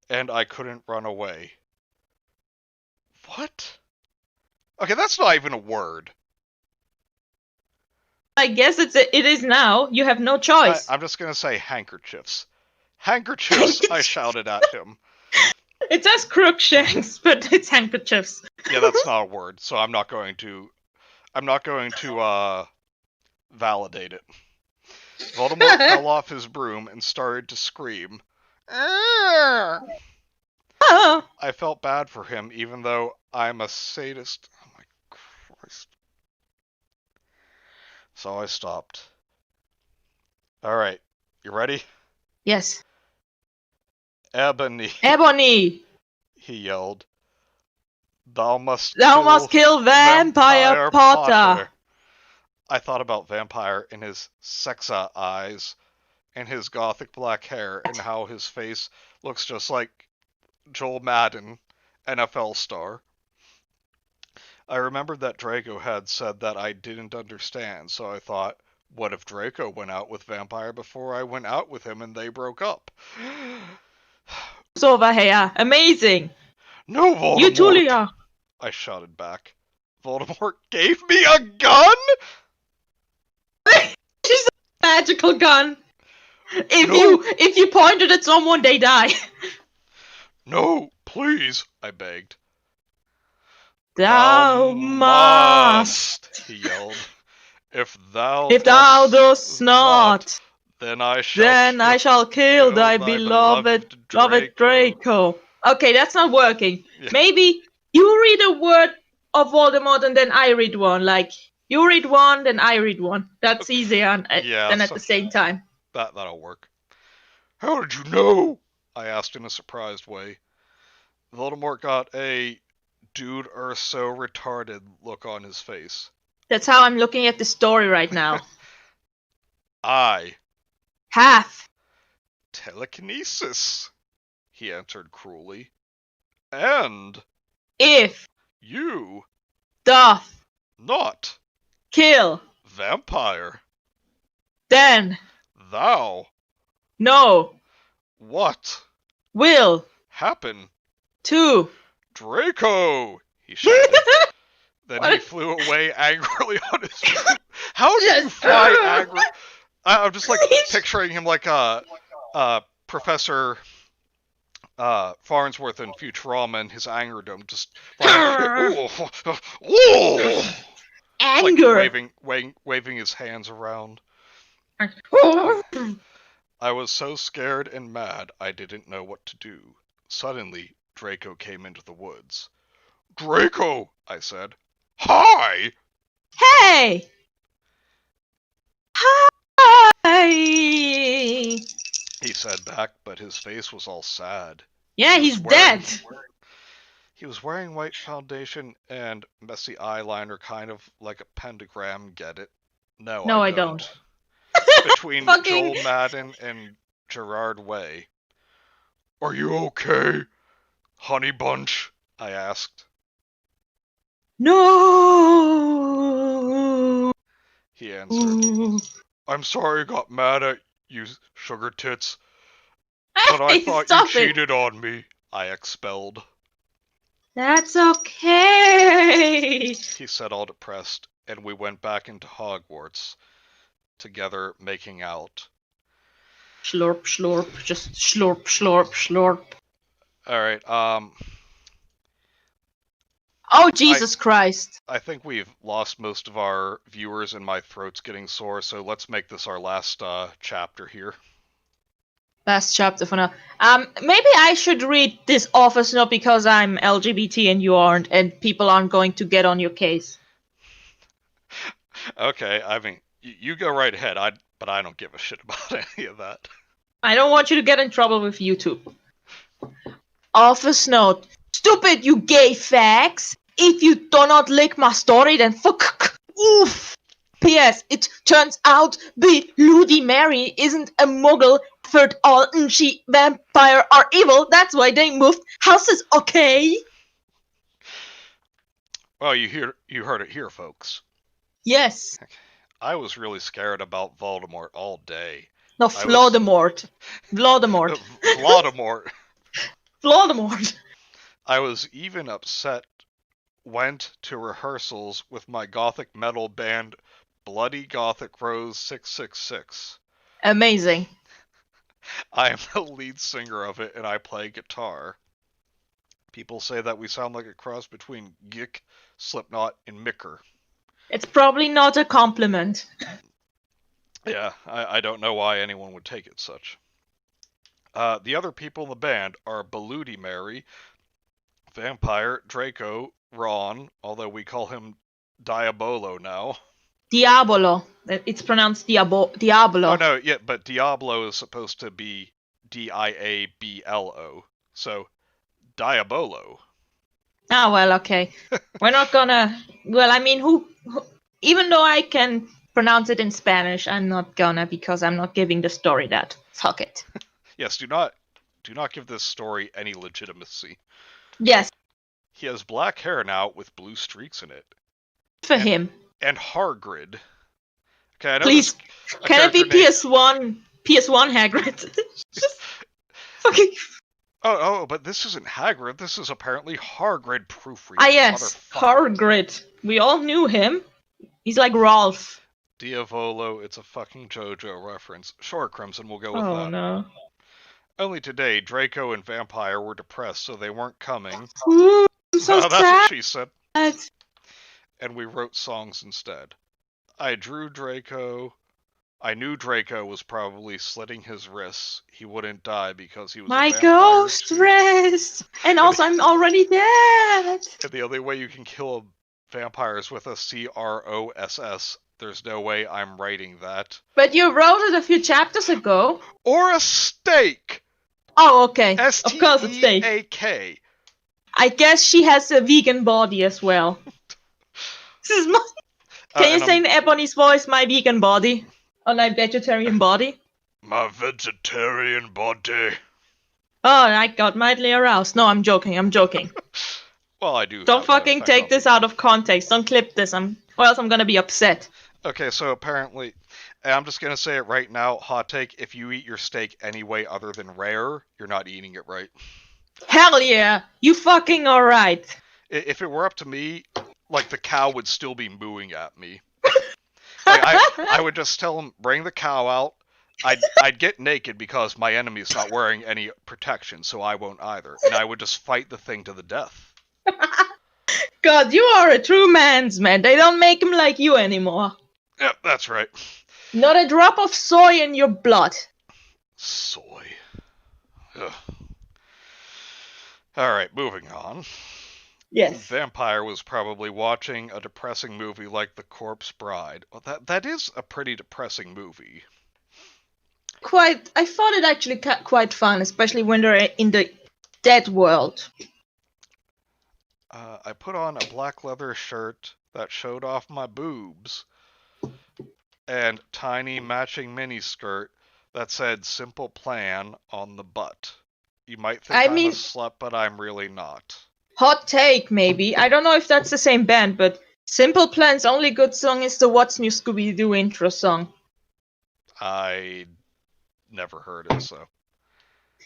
And I couldn't run away. What? Okay, that's not even a word. I guess it is now. You have no choice. I'm just gonna say handkerchiefs. Handkerchiefs, I shouted at him. It says Crookshanks, but it's handkerchiefs. Yeah, that's not a word, so I'm not going to validate it. Voldemort fell off his broom and started to scream. Oh. I felt bad for him, even though I'm a sadist. Oh my Christ. So I stopped. Alright, you ready? Yes. Ebony, Ebony! he yelled. Thou must kill Vampire Potter! I thought about Vampire and his sexa eyes, and his gothic black hair, and how his face looks just like Joel Madden, NFL star. I remembered that Draco had said that I didn't understand, so I thought, what if Draco went out with Vampire before I went out with him and they broke up? It's over here. Amazing! No, Voldemort! You too, Leah! I shouted back. Voldemort gave me a gun?! She's a magical gun! No. If you pointed at someone, they die. No, please, I begged. Thou must! He yelled. If thou dost not, then I shall kill thy beloved Draco. Okay, that's not working. Yeah. Maybe you read a word of Voldemort and then I read one. Like, you read one, then I read one. That's easier than at the same time. That'll work. How did you know? I asked in a surprised way. Voldemort got a dude are so retarded look on his face. That's how I'm looking at the story right now. I. Half. Telekinesis, he answered cruelly. And. If. You. Doth. Not. Kill. Vampire. Then. Thou. No. What. Will. Happen. To. Draco, he shouted. Then he flew away angrily on his feet. How do you fly angry? I'm just like picturing him like Professor Farnsworth in Futurama and his anger dome, just like, Anger. like waving his hands around. I was so scared and mad I didn't know what to do. Suddenly, Draco came into the woods. Draco, I said. Hi! Hey! Hi! He said back, but his face was all sad. Yeah, he's dead. He was wearing white foundation and messy eyeliner, kind of like a pentagram, get it? No, I don't. Between Joel Madden and Gerard Way. Are you okay, Honey Bunch? I asked. No! He answered. I'm sorry I got mad at you, sugar tits. But I thought you cheated on me, I expelled. That's okay, he said all depressed, and we went back into Hogwarts, together making out. Slurp, slurp, just slurp, slurp, slurp. Alright, Oh, Jesus Christ. I think we've lost most of our viewers and my throat's getting sore, so let's make this our last chapter here. Last chapter for now. Maybe I should read this office note because I'm LGBT and you aren't, and people aren't going to get on your case. Okay, I mean, you go right ahead, but I don't give a shit about any of that. I don't want you to get in trouble with YouTube. Office note. Stupid, you gay fags! If you do not like my story, then fuck. Oof! P.S. It turns out Bloody Mary isn't a muggle. Third all she vampire are evil. That's why they moved houses, okay? Well, you heard it here, folks. Yes. I was really scared about Voldemort all day. No, Voldemort. Voldemort. Voldemort. Voldemort. I was even upset. Went to rehearsals with my gothic metal band Bloody Gothic Rose 666. Amazing. I am the lead singer of it and I play guitar. People say that we sound like a cross between Gick, Slipknot, and Micker. It's probably not a compliment. Yeah, I don't know why anyone would take it such. The other people in the band are Bloody Mary, Vampire, Draco, Ron, although we call him Diabolo now. Diabolo. It's pronounced Diabolo. Oh no, yeah, but Diablo is supposed to be Diablo. So, Diabolo. Ah, well, okay. We're not gonna... Well, I mean, who... Even though I can pronounce it in Spanish, I'm not gonna, because I'm not giving the story that. Fuck it. Yes, do not give this story any legitimacy. Yes. He has black hair now with blue streaks in it. For him. And Hagrid. Okay, I know. Please, can it be PS1 Hagrid? Just fucking... Oh, but this isn't Hagrid. This is apparently Hagrid proofreading. Ah, yes, Hagrid. We all knew him. He's like Rolf. Diavolo, it's a fucking JoJo reference. Sure, Crimson, we'll go with that. Oh, no. Only today, Draco and Vampire were depressed, so they weren't coming. Ooh, I'm so sad. That's what she said. And we wrote songs instead. I drew Draco. I knew Draco was probably slitting his wrists. He wouldn't die because he was my a vampire. Ghost wrist! And also, I'm already dead! And the only way you can kill a vampire is with a CROSS. There's no way I'm writing that. But you wrote it a few chapters ago. Or a steak! Oh, okay. Of course it's steak. Steak. I guess she has a vegan body as well. This is my... Can you say in Ebony's voice, my vegan body? Or my vegetarian body? My vegetarian body. Oh, I got mildly aroused. No, I'm joking. Well, I do. Don't fucking take this out of context. Don't clip this. Or else I'm gonna be upset. Okay, so apparently, I'm just gonna say it right now, hot take, if you eat your steak any way other than rare, you're not eating it right. Hell yeah! You fucking alright. If it were up to me, like, the cow would still be mooing at me. Like, I would just tell him, bring the cow out. I'd get naked because my enemy's not wearing any protection, so I won't either. And I would just fight the thing to the death. God, you are a true man's man. They don't make him like you anymore. Yep, that's right. Not a drop of soy in your blood. Soy. Ugh. Alright, moving on. Yes. Vampire was probably watching a depressing movie like The Corpse Bride. Well, that is a pretty depressing movie. I thought it actually quite fun, especially when they're in the dead world. I put on a black leather shirt that showed off my boobs and tiny matching miniskirt that said simple plan on the butt. You might think I'm a slut, but I'm really not. Hot take, maybe. I don't know if that's the same band, but Simple Plan's only good song is the What's New Scooby-Doo intro song. I never heard it, so.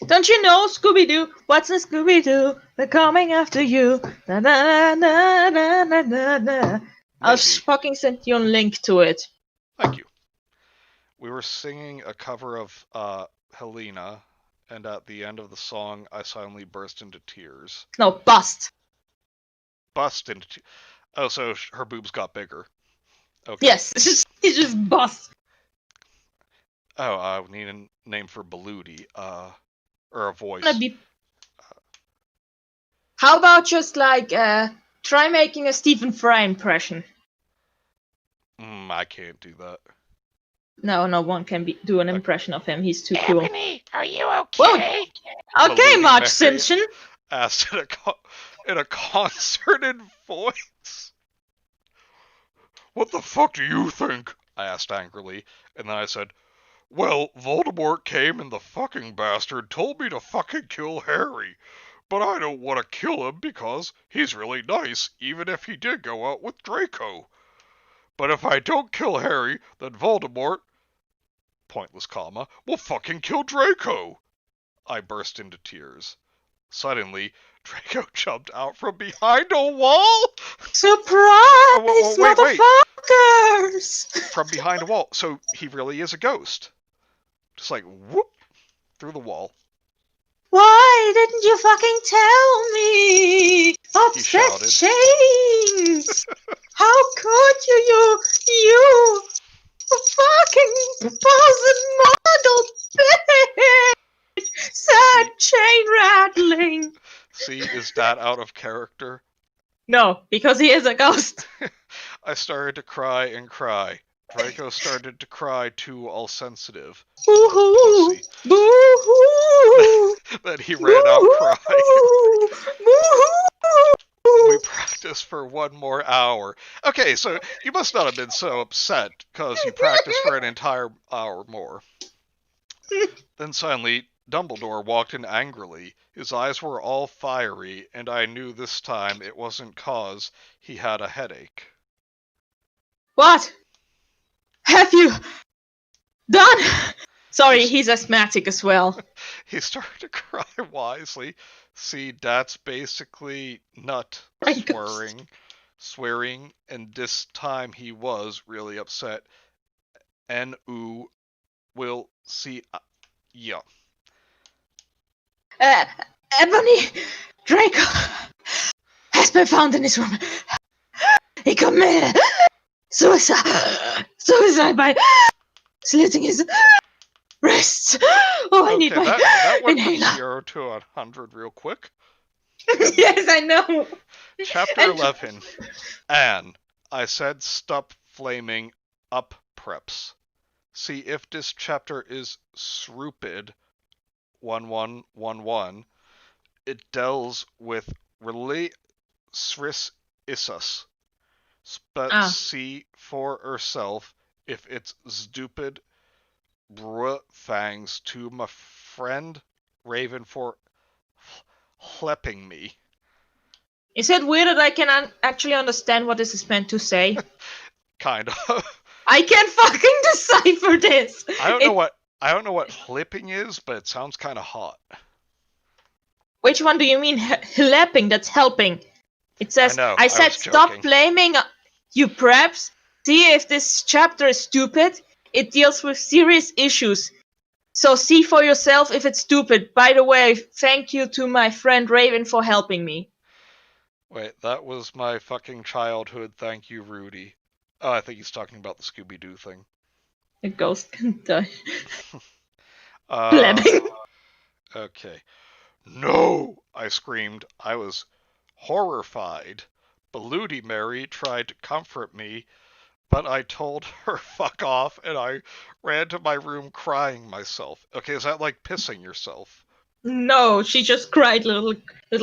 Don't you know Scooby-Doo? What's in Scooby-Doo? They're coming after you. Na na na na na na na. I'll fucking send you a link to it. Thank you. We were singing a cover of Helena, and at the end of the song, I suddenly burst into tears. No, bust. Bust into tears. Oh, so her boobs got bigger. Okay. Yes, it's just bust. Oh, I need a name for Baludi. Or a voice. How about just like try making a Stephen Fry impression? I can't do that. No, no one can do an impression of him. He's too cool. Ebony, are you okay? Whoa. Okay, Marge Simpson. Asked in a concerted voice. What the fuck do you think? I asked angrily, and then I said, well, Voldemort came and the fucking bastard told me to fucking kill Harry. But I don't want to kill him because he's really nice, even if he did go out with Draco. But if I don't kill Harry, then Voldemort, pointless comma, will fucking kill Draco. I burst into tears. Suddenly, Draco jumped out from behind a wall. Surprise, wait. motherfuckers! From behind a wall. So he really is a ghost. Just like, whoop, through the wall. Why didn't you fucking tell me? Upset chains! How could you fucking buzzing model bitch! Sad chain rattling! See, is that out of character? No, because he is a ghost. I started to cry and cry. Draco started to cry too, all sensitive. Boo-hoo! Boo-hoo! Then he ran out crying. Boo-hoo! We practiced for 1 more hour. Okay, so you must not have been so upset because you practiced for an entire hour more. Then suddenly, Dumbledore walked in angrily. His eyes were all fiery, and I knew this time it wasn't cause he had a headache. What? Have you done? Sorry, he's asthmatic as well. He started to cry wisely. See, that's basically nut swearing, and this time he was really upset. N-U will see, yeah. Ebony Draco has been found in his room. He committed suicide by slitting his wrists. Oh, I need my that went inhaler. from 0 to 100 real quick. Yes, I know. Chapter 11. Anne, I said stop flaming up preps. See if this chapter is srupid 1111. It deals with relay isus. But see for herself if it's stupid. Thanks to my friend Raven for helping me. Is it weird that I can actually understand what this is meant to say? Kind of. I can't fucking decipher this. I don't know what flipping is, but it sounds kind of hot. Which one do you mean? Helping? That's helping. It says, I said stop blaming you preps. See if this chapter is stupid. It deals with serious issues. So see for yourself if it's stupid. By the way, thank you to my friend Raven for helping me. Wait, that was my fucking childhood. Thank you, Rudy. Oh, I think he's talking about the Scooby-Doo thing. A ghost can die. Okay. No! I screamed. I was horrified. Bloody Mary tried to comfort me, but I told her fuck off, and I ran to my room crying myself. Okay, is that like pissing yourself? No, she just cried little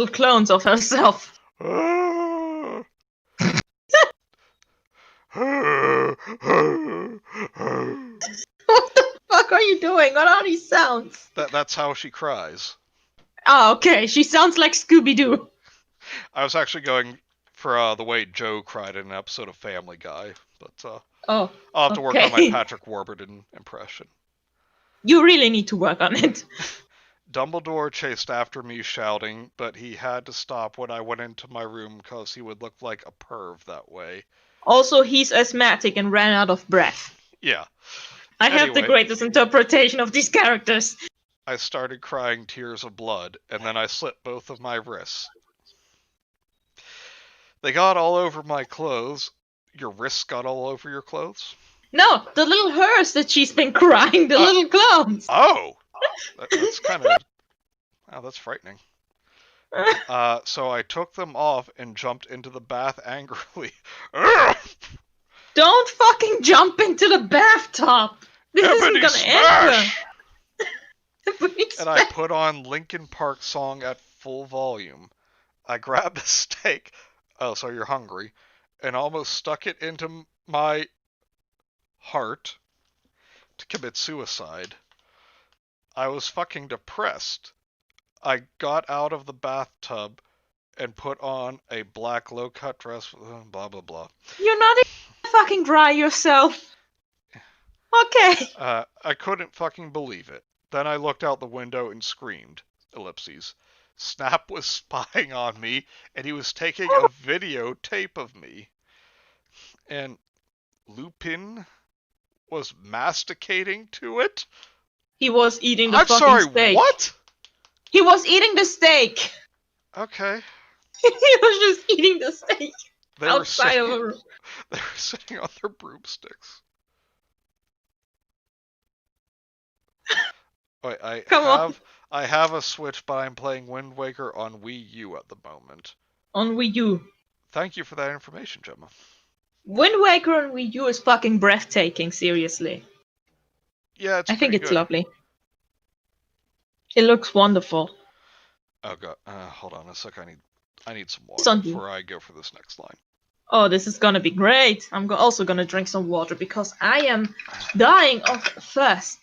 clones of herself. What the fuck are you doing? What are these sounds? That's how she cries. Oh, okay. She sounds like Scooby-Doo. I was actually going for the way Joe cried in an episode of Family Guy, but I'll have to work on my Patrick Warburton impression. You really need to work on it. Dumbledore chased after me shouting, but he had to stop when I went into my room because he would look like a perv that way. Also, he's asthmatic and ran out of breath. Yeah. I have the greatest interpretation of these characters. I started crying tears of blood, and then I slit both of my wrists. They got all over my clothes. Your wrists got all over your clothes? No, the little hers that she's been crying, the little clones. Oh! That's kind of... Oh, that's frightening. So I took them off and jumped into the bath angrily. Don't fucking jump into the bathtub! This isn't gonna end well. And I put on Linkin Park song at full volume. I grabbed a steak... Oh, so you're hungry. And almost stuck it into my heart to commit suicide. I was fucking depressed. I got out of the bathtub and put on a black low-cut dress, blah, blah, blah. You're not even fucking dry yourself. Okay. I couldn't fucking believe it. Then I looked out the window and screamed. Ellipses. Snap was spying on me, and he was taking a videotape of me. And Lupin was masticating to it? He was eating the fucking steak. What? He was eating the steak. Okay. He was just eating the steak outside of a room. They were sitting on their broomsticks. Wait, I have a Switch, but I'm playing Wind Waker on Wii U at the moment. On Wii U. Thank you for that information, Gemma. Wind Waker on Wii U is fucking breathtaking, seriously. Yeah, I think it's lovely. It looks wonderful. Oh god, hold on a sec. I need some water before I go for this next line. Oh, this is gonna be great. I'm also gonna drink some water because I am dying of thirst.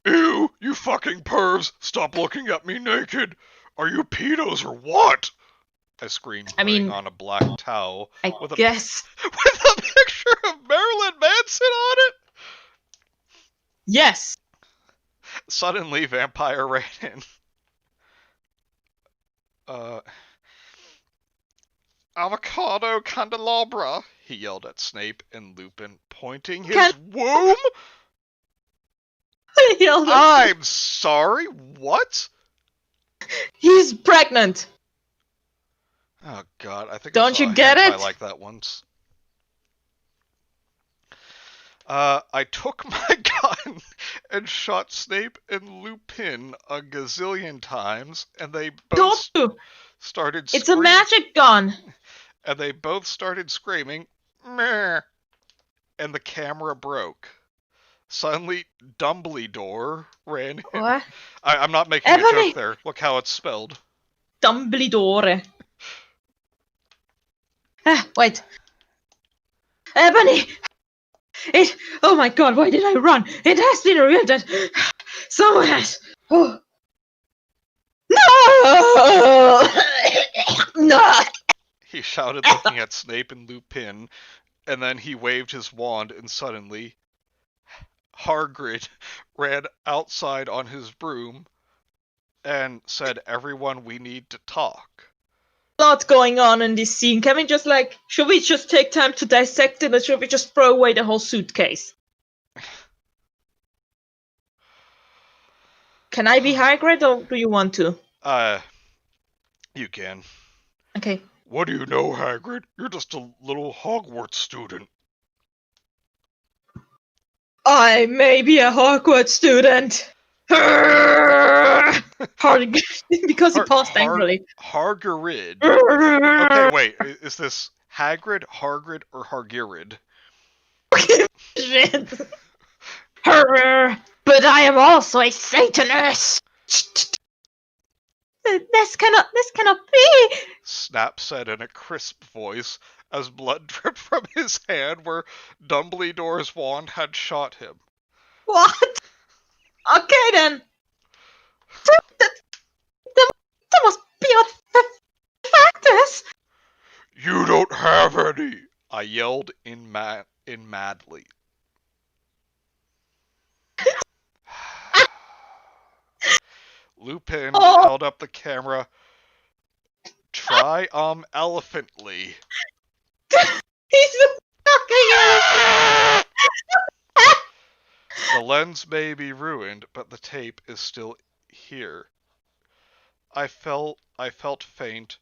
Ew, you fucking pervs! Stop looking at me naked! Are you pedos or what? I screamed, putting on a black towel with a picture of Marilyn Manson on it. Yes. Suddenly, Vampire ran in. Avocado candelabra, he yelled at Snape and Lupin, pointing his womb. I'm sorry, what? He's pregnant. Oh god, I think Don't you get it? I like that once. I took my gun and shot Snape and Lupin a gazillion times, and they both started screaming. It's a magic gun. And they both started screaming, meh, and the camera broke. Suddenly, Dumbledore ran in. What? I'm not making a joke there. Look how it's spelled. Dumbledore. Wait. Ebony! Oh my god, why did I run? It has been revealed that someone has... Oh. No! No! He shouted, looking at Snape and Lupin, and then he waved his wand, and suddenly Hagrid ran outside on his broom and said, "Everyone, we need to talk." Lot going on in this scene. Can we just should we just take time to dissect it, or should we just throw away the whole suitcase? Can I be Hagrid, or do you want to? You can. Okay. What do you know, Hagrid? You're just a little Hogwarts student. I may be a Hogwarts student. Because he paused angrily. Hagrid. Okay, wait. Is this Hagrid, Hargrid, or Hargirid? But I am also a Satanist. This cannot be. Snap said in a crisp voice as blood dripped from his hand where Dumbledore's wand had shot him. What? Okay then. That must be a factors. You don't have any, I yelled in madly. Lupin held up the camera triumphantly. He's a fucking elephant. The lens may be ruined, but the tape is still here. I felt faint,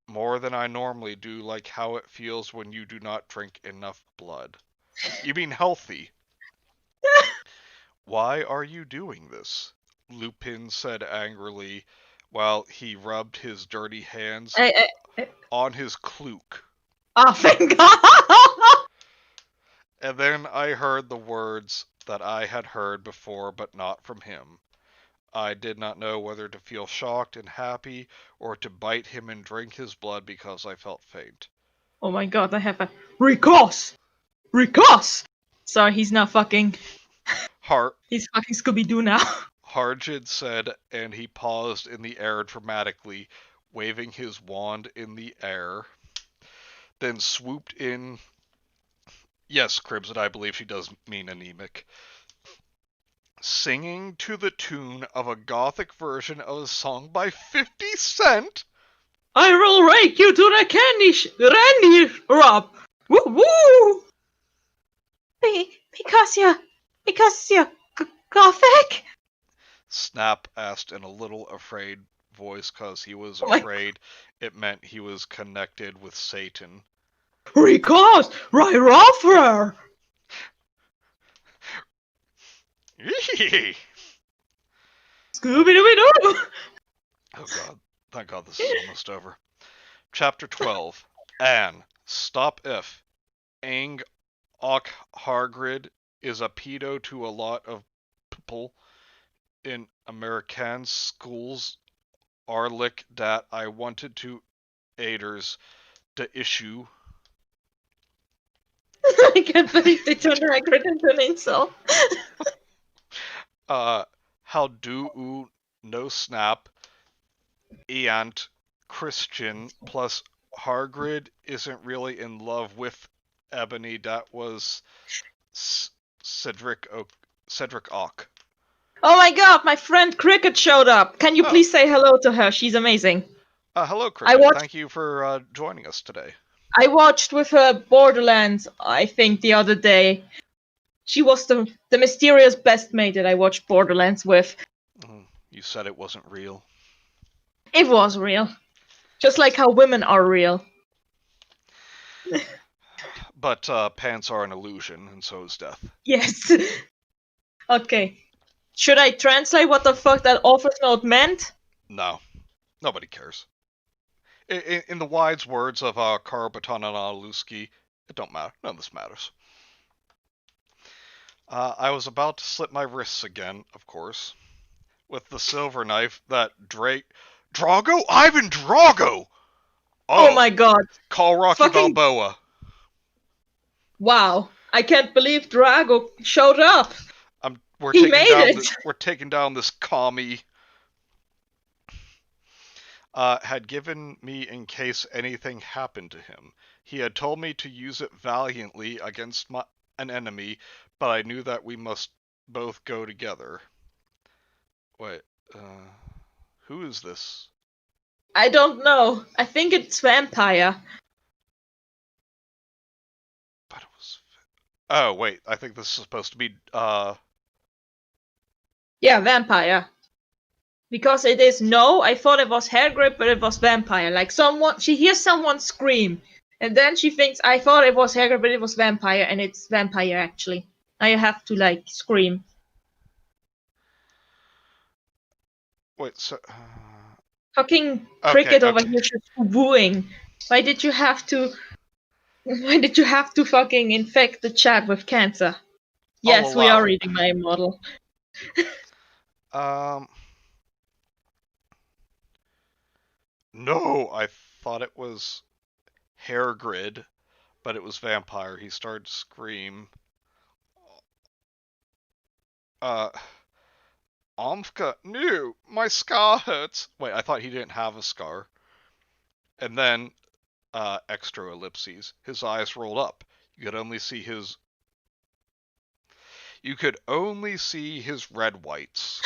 more than I normally do, like how it feels when you do not drink enough blood. You mean healthy? Why are you doing this? Lupin said angrily, while he rubbed his dirty hands on his cloak. Oh, thank God! And then I heard the words that I had heard before, but not from him. I did not know whether to feel shocked and happy, or to bite him and drink his blood because I felt faint. Oh my God, I have a recourse! Sorry, he's not fucking... He's fucking Scooby-Doo now. Hargid said, and he paused in the air dramatically, waving his wand in the air, then swooped in. Yes, Cribs, I believe she does mean anemic. Singing to the tune of a gothic version of a song by 50 Cent. I will rake you to the candy Rob. Woo woo! Because you're gothic? Snap asked in a little afraid voice, cause he was afraid it meant he was connected with Satan. Because right offer. Scooby-Dooby-Doo! Oh God, thank God this is almost over. Chapter 12. Anne, stop if. Ang Ok Hargrid is a pedo to a lot of people in American schools are like that I wanted to aiders the issue. I can't believe they turned Hagrid into an insult. How do you no snap and Christian plus Hargrid isn't really in love with Ebony. That was Cedric Ock. Oh my God, my friend Cricket showed up. Can you please say hello to her? She's amazing. Hello, Cricket. Thank you for joining us today. I watched with her Borderlands, I think, the other day. She was the mysterious best mate that I watched Borderlands with. You said it wasn't real. It was real. Just like how women are real. But pants are an illusion, and so is death. Yes. Okay. Should I translate what the fuck that office note meant? No. Nobody cares. In the wise words of Karl Batananaluski, it don't matter. None of this matters. I was about to slit my wrists again, of course, with the silver knife that Drago? Ivan Drago! Oh Oh, my god. call Rocky Fucking Balboa. wow. I can't believe Drago showed up. We're He taking made down it. this commie. Had given me in case anything happened to him. He had told me to use it valiantly against an enemy, but I knew that we must both go together. Wait, who is this? I don't know. I think it's vampire. But it was. Oh wait, I think this is supposed to be. Yeah, vampire. Because it is no, I thought it was hair grip, but it was vampire. Like she hears someone scream, and then she thinks I thought it was hair grip, but it was vampire, and it's vampire actually. Now you have to like scream. Wait, so. Fucking Okay, cricket over okay. here just wooing. Why did you have to? Why did you have to fucking infect the chat with cancer? I'll Yes, we allow are it. reading my model. Um. No, I thought it was hair grid, but it was vampire. He started to scream. Uh. Amka, no, my scar hurts. Wait, I thought he didn't have a scar. And then, extra ellipses. His eyes rolled up. You could only see his. You could only see his red whites.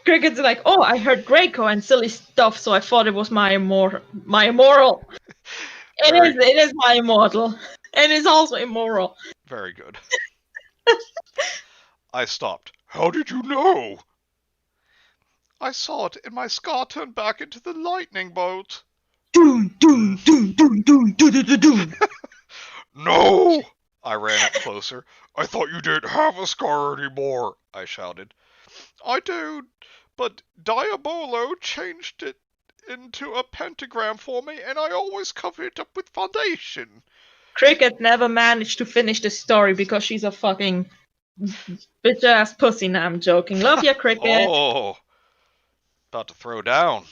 Cricket's like, oh, I heard Draco and silly stuff, so I thought it was my immoral. Very, It is my immortal. And it's also immoral. very good. I stopped. How did you know? I saw it, and my scar turned back into the lightning bolt. Doom, doom, doom, doom, doom, doom, doom, doom. No! I ran up closer. I thought you didn't have a scar anymore, I shouted. I do, but Diabolo changed it into a pentagram for me, and I always cover it up with foundation. Cricket never managed to finish the story because she's a fucking bitch ass pussy. Now I'm joking. Love ya, Cricket. Oh, about to throw down,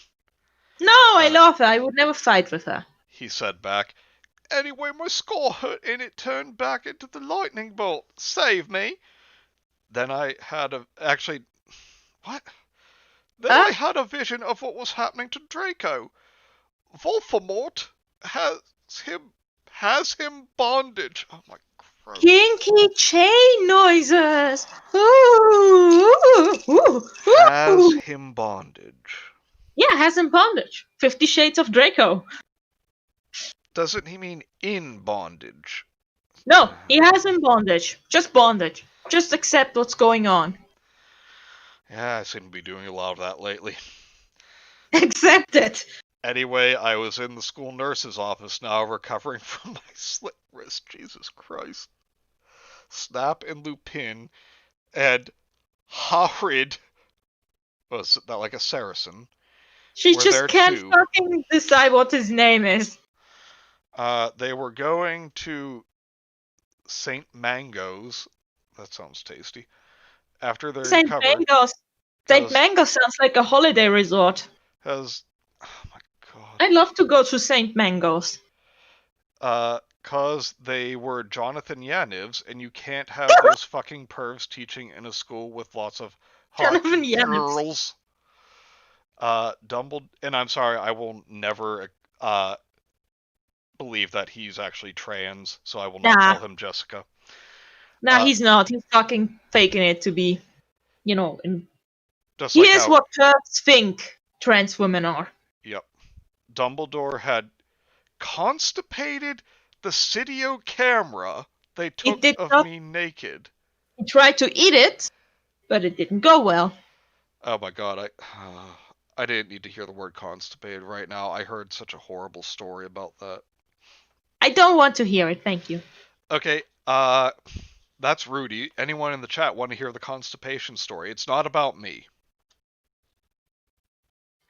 No, I love her. I would never fight with her. he said back. Anyway, my scar hurt and it turned back into the lightning bolt. Save me. Then I had a. Actually, what? Then I had a vision of what was happening to Draco. Voldemort has him bondage. Oh my gross. Kinky chain noises. Ooh, ooh, ooh, Has ooh. him bondage. Yeah, has him bondage. 50 Shades of Draco. Doesn't he mean in bondage? No, he has him bondage. Just bondage. Just accept what's going on. Yeah, I seem to be doing a lot of that lately. Accept it. Anyway, I was in the school nurse's office now, recovering from my slit wrist. Jesus Christ. Snap and Lupin and Horrid. Was that like a Saracen? She Were just there can't too. fucking decide what his name is. They were going to St. Mango's. That sounds tasty. After they St. recover. Mango's. St. Mango sounds like a holiday resort. Oh my god. I'd love to go to St. Mango's. Cause they were Jonathan Yanivs, and you can't have those fucking pervs teaching in a school with lots of hot girls. Dumbledore, and I'm sorry, I will never believe that he's actually trans, so I will not call him Jessica. Nah, he's not. He's fucking faking it to be, you know. Just he like is what pervs think trans women are. Yep. Dumbledore had constipated the Sidio camera they took of me naked. He tried to eat it, but it didn't go well. Oh my god, I didn't need to hear the word constipated right now. I heard such a horrible story about that. I don't want to hear it, thank you. Okay, that's Rudy. Anyone in the chat want to hear the constipation story? It's not about me.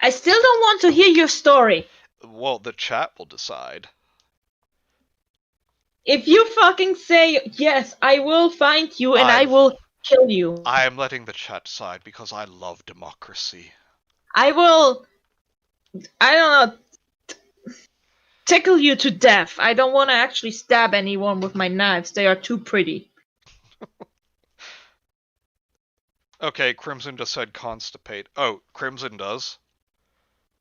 I still don't want to hear your story. Well, the chat will decide. If you fucking say yes, I will find you and I I've- will kill you. I am letting the chat decide because I love democracy. I will, I don't know, tickle you to death. I don't want to actually stab anyone with my knives. They are too pretty. Okay, Crimson just said constipate. Oh, Crimson does?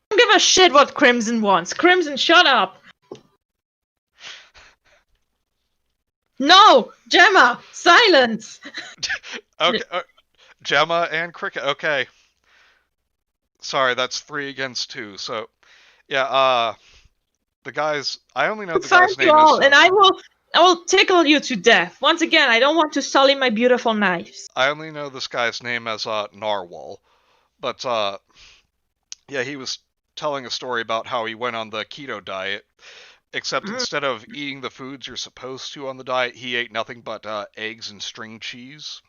I don't give a shit what Crimson wants. Crimson, shut up. No! Gemma! Silence! Okay, Gemma and Cricket. Okay. Sorry, that's 3 against 2. So, yeah, the guys. I only know the Find guy's you name all, is. and I will tickle you to death. Once again, I don't want to sully my beautiful knives. I only know this guy's name as Narwhal, but yeah, he was telling a story about how he went on the keto diet, except instead of eating the foods you're supposed to on the diet, he ate nothing but eggs and string cheese.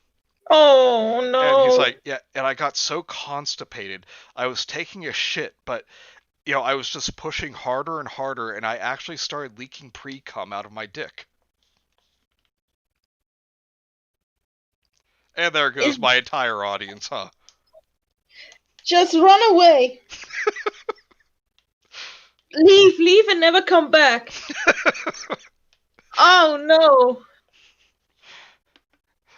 Oh no. And he's like, yeah, and I got so constipated. I was taking a shit, but I was just pushing harder and harder, and I actually started leaking pre-cum out of my dick. And there goes my entire audience, huh? Just run away. Leave and never come back. Oh no.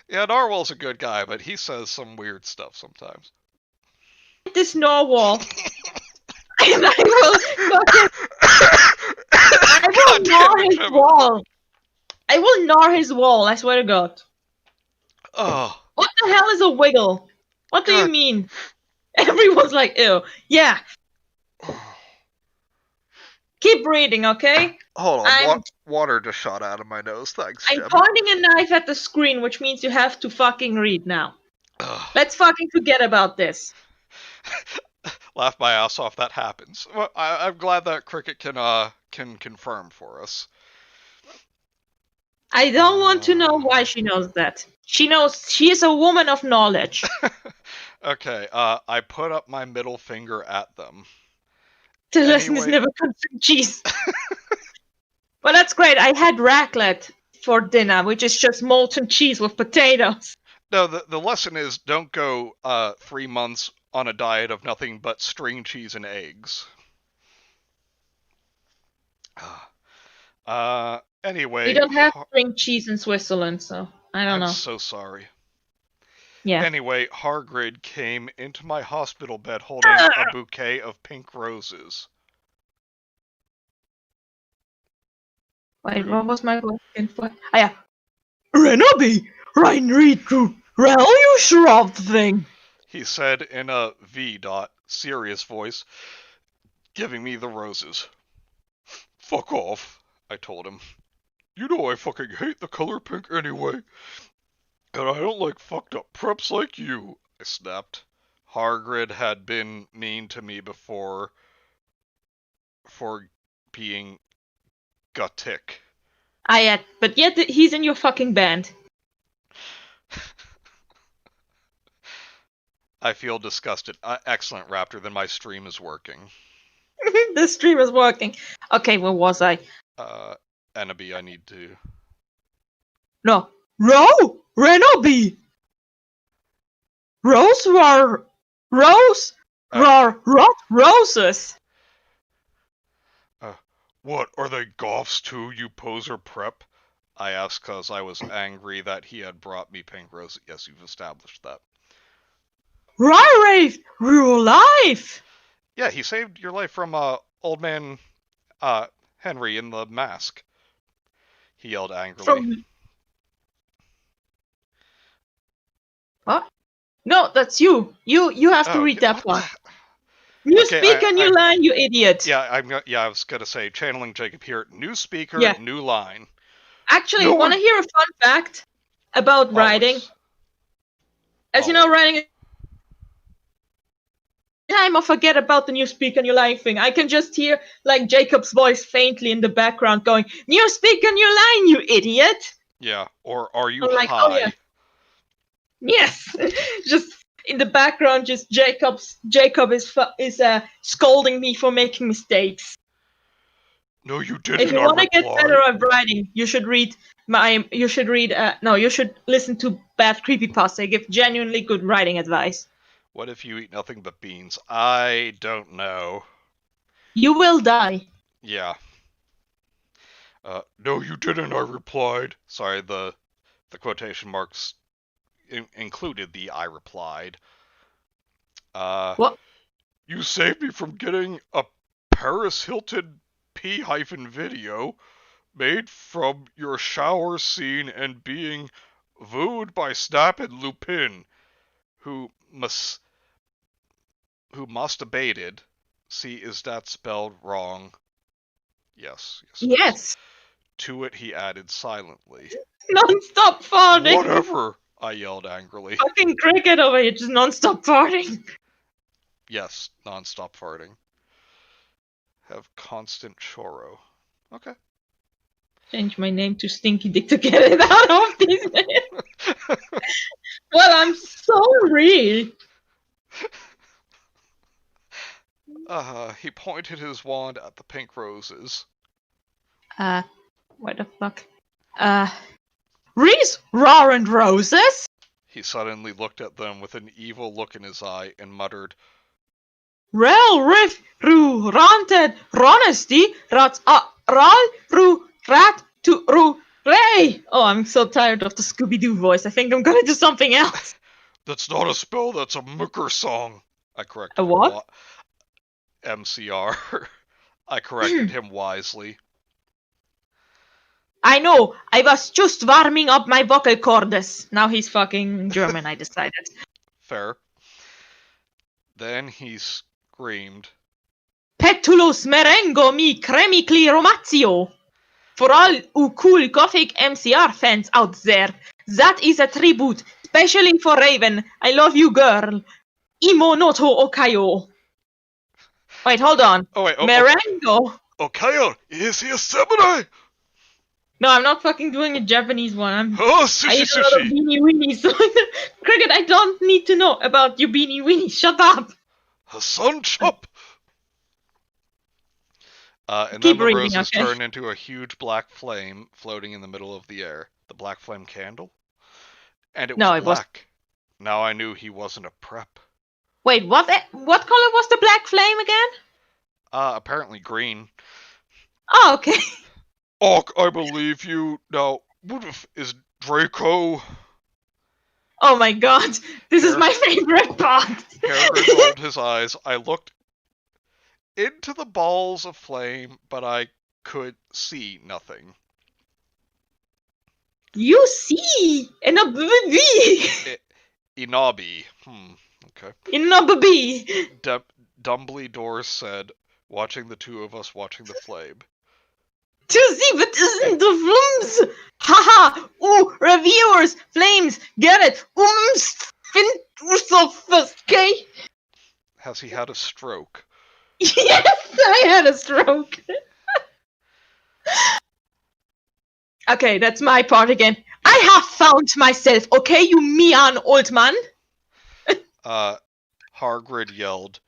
Yeah, Narwhal's a good guy, but he says some weird stuff sometimes. This narwhal. And I will gnaw his wall. I will gnaw his wall, I swear to God. Oh. What the hell is a wiggle? What do you mean? Everyone's like, ew. Yeah. Keep reading, okay? Hold on, water just shot out of my nose. Thanks, I'm Jim. pointing a knife at the screen, which means you have to fucking read now. Let's fucking forget about this. Laugh my ass off. That happens. Well, I'm glad that Cricket can confirm for us. I don't want to know why she knows that. She is a woman of knowledge. Okay, I put up my middle finger at them. The lesson is never consume cheese. Well, that's great. I had raclette for dinner, which is just molten cheese with potatoes. No, the lesson is don't go 3 months on a diet of nothing but string cheese and eggs. Anyway. We don't have string cheese in Switzerland, so I don't know. I'm so sorry. Yeah. Anyway, Hargrid came into my hospital bed holding a bouquet of pink roses. Wait, what was my question for? Ah, yeah. Renobi! Rein du you shrub thing! He said in a serious voice, giving me the roses. Fuck off, I told him. You know I fucking hate the color pink anyway. And I don't like fucked up preps like you, I snapped. Hargrid had been mean to me before for being guttic. Ah, yeah, but yet he's in your fucking band. I feel disgusted. Excellent, Raptor, then my stream is working. The stream is working. Okay, where was I? Enobi, I need to... No. Renobi! Roses! What, are they goths too, you poser prep? I asked cause I was angry that he had brought me pink roses. Yes, you've established that. Real life! Yeah, he saved your life from old man Henry in the mask. He yelled angrily. What? No, that's you. You have to read that part. New speaker, new line, you idiot. Yeah, I was gonna say, channeling Jacob here. New speaker, new line. Actually, want to hear a fun fact about writing? As you know, writing... time I forget about the new speaker, new line thing. I can just hear like Jacob's voice faintly in the background going, "New speaker, new line, you idiot!" Yeah, or are you like, high? Oh, yeah. Yes, just in the background, just Jacob is scolding me for making mistakes. No, you didn't, If you I want to get replied. better at writing, you should read you should listen to Bad Creepypasta. I give genuinely good writing advice. What if you eat nothing but beans? I don't know. You will die. Yeah. No, you didn't, I replied. Sorry, the quotation marks included the I replied. What? You saved me from getting a Paris Hilton P-video made from your shower scene and being wooed by Snap and Lupin, who masturbated. See, is that spelled wrong? Yes. Yes. To it he added silently. Non-stop farting. Whatever, I yelled angrily. Fucking cricket over here, just non-stop farting. Yes, non-stop farting. Have constant choro. Okay. Change my name to Stinky Dick to get it out of these names. Well, I'm sorry. He pointed his wand at the pink roses. What the fuck? Reese Roaring Roses? He suddenly looked at them with an evil look in his eye and muttered, Rel Riff Ru Ranted Ronesty Rats Ral Ru Rat to Ru Ray. Oh, I'm so tired of the Scooby-Doo voice. I think I'm gonna do something else. That's not a spell, that's a Mooker song. I corrected A what? MCR. I corrected him wisely. I know, I was just warming up my vocal cords. Now he's fucking German, I decided. Fair. Then he screamed, Petulus merengo mi cremicli romazio. For all you cool gothic MCR fans out there, that is a tribute, especially for Raven. I love you, girl. Imo noto okayo. Wait, hold on. Oh wait, Merengo? Okayo, is he a samurai? No, I'm not fucking doing a Japanese one. Oh, I sushi eat a lot of sushi! beanie weenies. Cricket, I don't need to know about your beanie weenies. Shut up. Hassan chop! And Keep then the reading, roses okay? turned into a huge black flame floating in the middle of the air. The black flame candle? And it was No, it was- black. Now I knew he wasn't a prep. Wait, what color was the black flame again? Apparently green. Oh, okay. Och, I believe you. Now, what is Draco? Oh my god, this is my favorite part. Harrogate rolled his eyes. I looked into the balls of flame, but I could see nothing. You see, in a baby. Inabi. Okay. In a baby. Dumbledore said, watching the two of us watching the flame. To see what isn't the flames. Haha. Ooh, reviewers, flames, get it. Okay? Has he had a stroke? Yes, I had a stroke. Okay, that's my part again. I have found myself, okay, you mean old man? Hagrid yelled.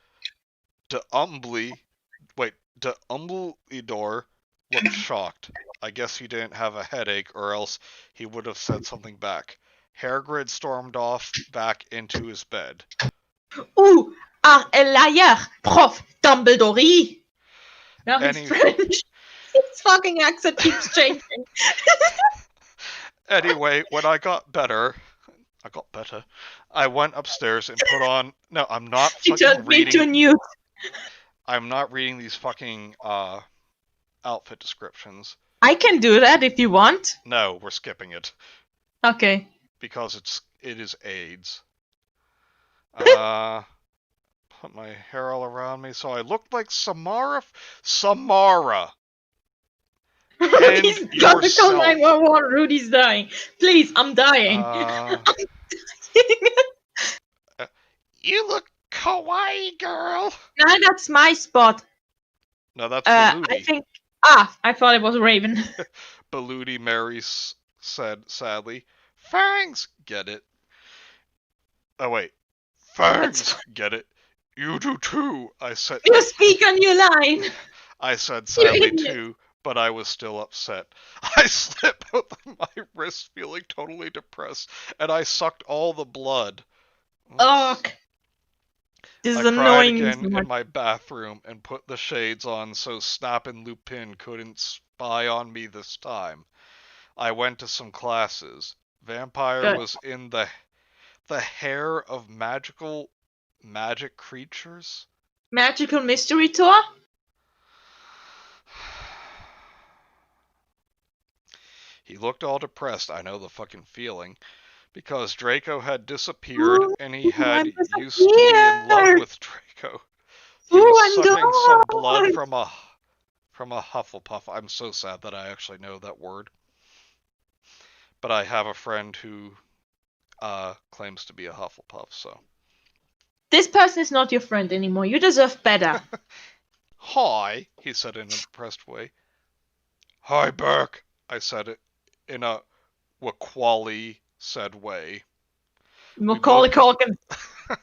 Dumbledore looked shocked. I guess he didn't have a headache, or else he would have said something back. Hagrid stormed off back into his bed. Ooh, are a liar, Prof. Dumbledore. Now he's French. His fucking accent keeps changing. Anyway, when I got better, I went upstairs and put on... No, I'm not He fucking turned me to reading... nude. I'm not reading these fucking, outfit descriptions. I can do that if you want. No, we're skipping it. Okay. Because it is AIDS. Put my hair all around me so I looked like Samara. Rudy's And got to call yourself. 911. Rudy's dying. Please, I'm dying. You look kawaii, girl. Nah, that's my spot. No, that's Baludi. I think... I thought it was Raven. Baludi, Mary said sadly. Fangs, get it. Oh, wait. Fangs, get it. You do too, I said. You speak a new line. I said You sadly idiot. too, but I was still upset. I slit both of my wrists, feeling totally depressed, and I sucked all the blood. Ugh. This I is cried annoying me again so much. in my bathroom and put the shades on so Snap and Lupin couldn't spy on me this time. I went to some classes. Vampire Good. was in the hair of magic creatures. Magical mystery tour? He looked all depressed, I know the fucking feeling, because Draco had disappeared and he had I'm used to be in love disappeared. with Draco. He was I'm sucking some blood gone. from a Hufflepuff. I'm so sad that I actually know that word. But I have a friend who claims to be a Hufflepuff, so. This person is not your friend anymore. You deserve better. Hi, he said in a depressed way. Hi, Burke, I said it in a Waquali said way. Macaulay Culkin. No,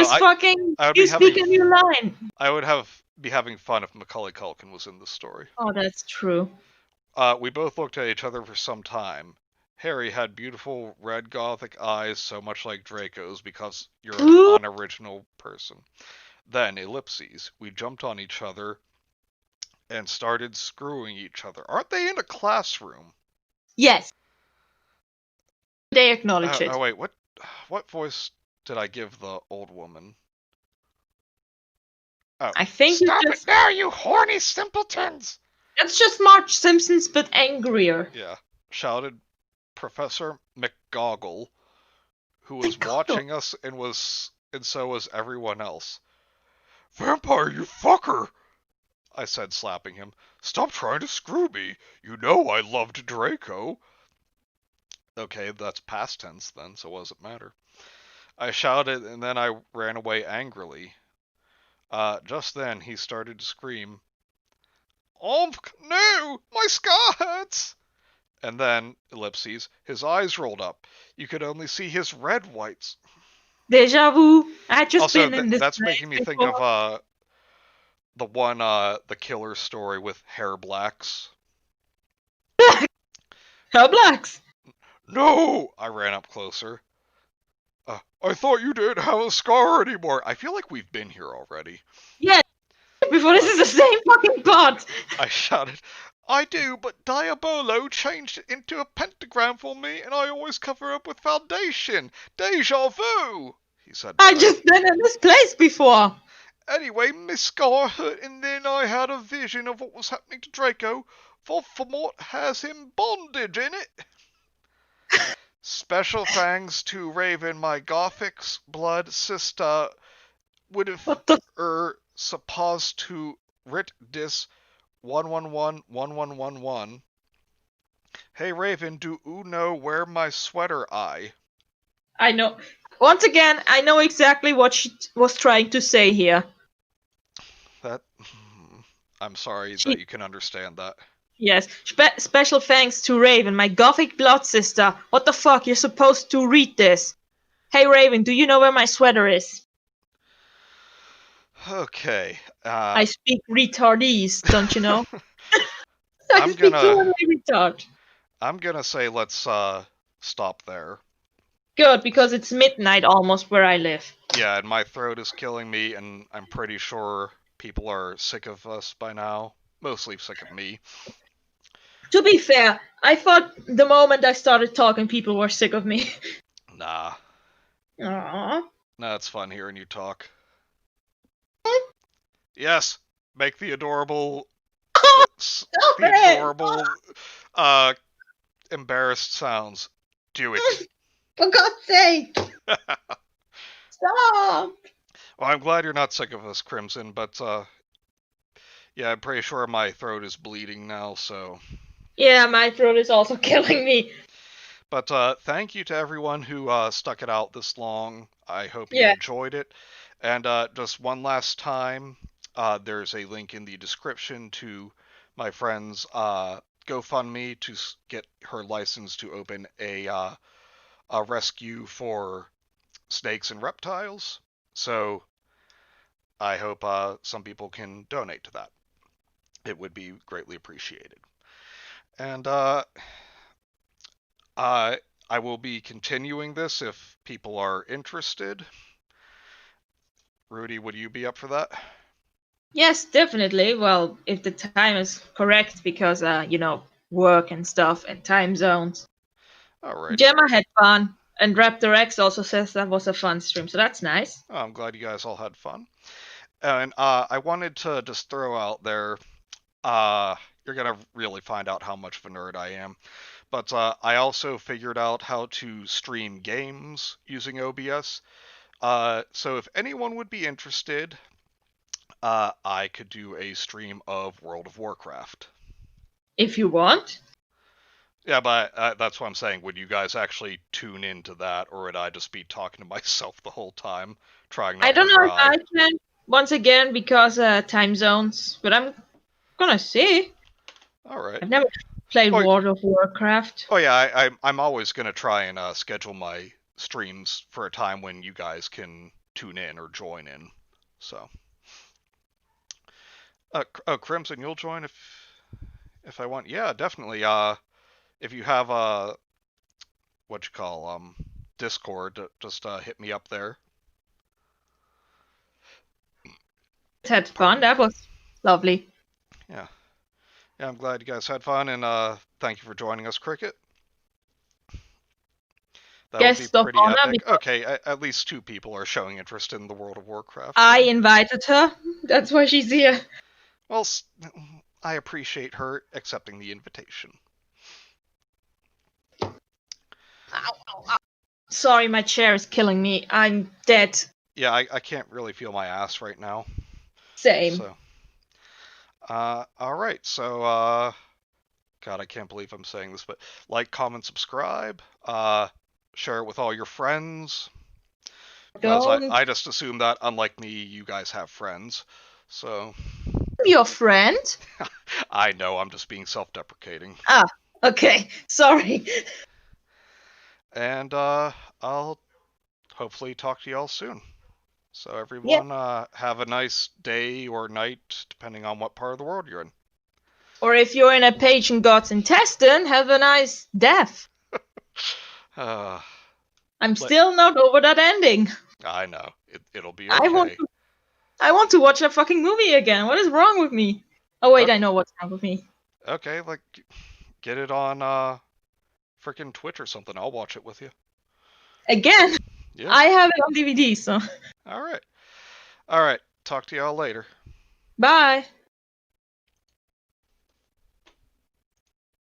Just fucking, I would you be speak having a new line. I would be having fun if Macaulay Culkin was in this story. Oh, that's true. We both looked at each other for some time. Harry had beautiful red gothic eyes, so much like Draco's, because you're an Ooh. unoriginal person. Then, ellipses. We jumped on each other and started screwing each other. Aren't they in a classroom? Yes. They acknowledge it. Oh wait, what voice did I give the old woman? Oh, I think stop you it now, you horny simpletons! That's just Marge Simpsons, but angrier. Yeah, shouted Professor McGoggle, who was watching us and so was everyone else. Vampire, you fucker! I said, slapping him. Stop trying to screw me. You know I loved Draco. Okay, that's past tense then, so what does it matter? I shouted and then I ran away angrily. Just then he started to scream, no! My scar hurts! And then, ellipses, his eyes rolled up. You could only see his red whites. Deja vu. I just Also, been in this that's place making me think before. of the killer story with hair blacks. Her blacks. No! I ran up closer. I thought you didn't have a scar anymore. I feel like we've been here already. Yeah, before this is the same fucking part. I shouted, I do, but Diabolo changed it into a pentagram for me, and I always cover up with foundation. Deja vu, he said I back. just been in this place before. Anyway, Miss Scar hurt, and then I had a vision of what was happening to Draco. Voldemort has him bondage in it. Special thanks to Raven, my Gothic's blood sister, would have What the? supposed to writ dis 1111111. Hey Raven, do you know where my sweater I? I know. Once again, I know exactly what she was trying to say here. That. I'm sorry She- that you can understand that. Yes. Special thanks to Raven, my gothic blood sister. What the fuck? You're supposed to read this. Hey Raven, do you know where my sweater is? Okay. I speak retardese, don't you know? I I'm speak gonna- totally retard. I'm gonna say let's stop there. Good, because it's midnight almost where I live. Yeah, and my throat is killing me, and I'm pretty sure people are sick of us by now. Mostly sick of me. To be fair, I thought the moment I started talking, people were sick of me. Nah. Aww. Nah, it's fun hearing you talk. Yes, make the adorable, embarrassed sounds. Do it. For God's sake! Stop! Well, I'm glad you're not sick of us, Crimson, but yeah, I'm pretty sure my throat is bleeding now, so. Yeah, my throat is also killing me. But thank you to everyone who stuck it out this long. I hope you Yeah. enjoyed it. And just one last time, there's a link in the description to my friend's GoFundMe to get her license to open a rescue for snakes and reptiles. So I hope some people can donate to that. it would be greatly appreciated. And I will be continuing this if people are interested. Rudy, would you be up for that? Yes, definitely. Well, if the time is correct, because work and stuff and time zones. Alrighty. Gemma had fun, and Raptor X also says that was a fun stream, so that's nice. Oh, I'm glad you guys all had fun. And I wanted to just throw out there, you're gonna really find out how much of a nerd I am. But I also figured out how to stream games using OBS. So if anyone would be interested, I could do a stream of World of Warcraft. If you want. Yeah, but that's what I'm saying. Would you guys actually tune into that, or would I just be talking to myself the whole time, trying not I to don't know if cry? I can, once again, because time zones, but I'm gonna see. All right. I've never played Oh, World of Warcraft. oh yeah, I'm always gonna try and schedule my streams for a time when you guys can tune in or join in. So, oh, Crimson, you'll join if I want. Yeah, definitely. If you have what you call Discord, just hit me up there. Had fun. That was lovely. Yeah. Yeah, I'm glad you guys had fun, and thank you for joining us, Cricket. That would be Guest of pretty honor. epic. Okay, at least 2 people are showing interest in the World of Warcraft. I invited her. That's why she's here. Well, I appreciate her accepting the invitation. Ow, ow, ow. Sorry, my chair is killing me. I'm dead. Yeah, I can't really feel my ass right now. Same. So, alright, so, God, I can't believe I'm saying this, but like, comment, subscribe, share it with all your friends, because I just assume that, unlike me, you guys have friends, so... Your friend? I know, I'm just being self-deprecating. Ah, okay, sorry. And, I'll hopefully talk to y'all soon. So everyone, have a nice day or night, depending on what part of the world you're in. Or if you're in a Pagan God's intestine, have a nice death. I'm still not over that ending. I know. It'll be okay. I want to watch that fucking movie again. What is wrong with me? Oh wait, I know what's wrong with me. Okay, like, get it on freaking Twitch or something. I'll watch it with you. Again? Yeah. I have it on DVD, so. Alright. Alright. Talk to y'all later. Bye.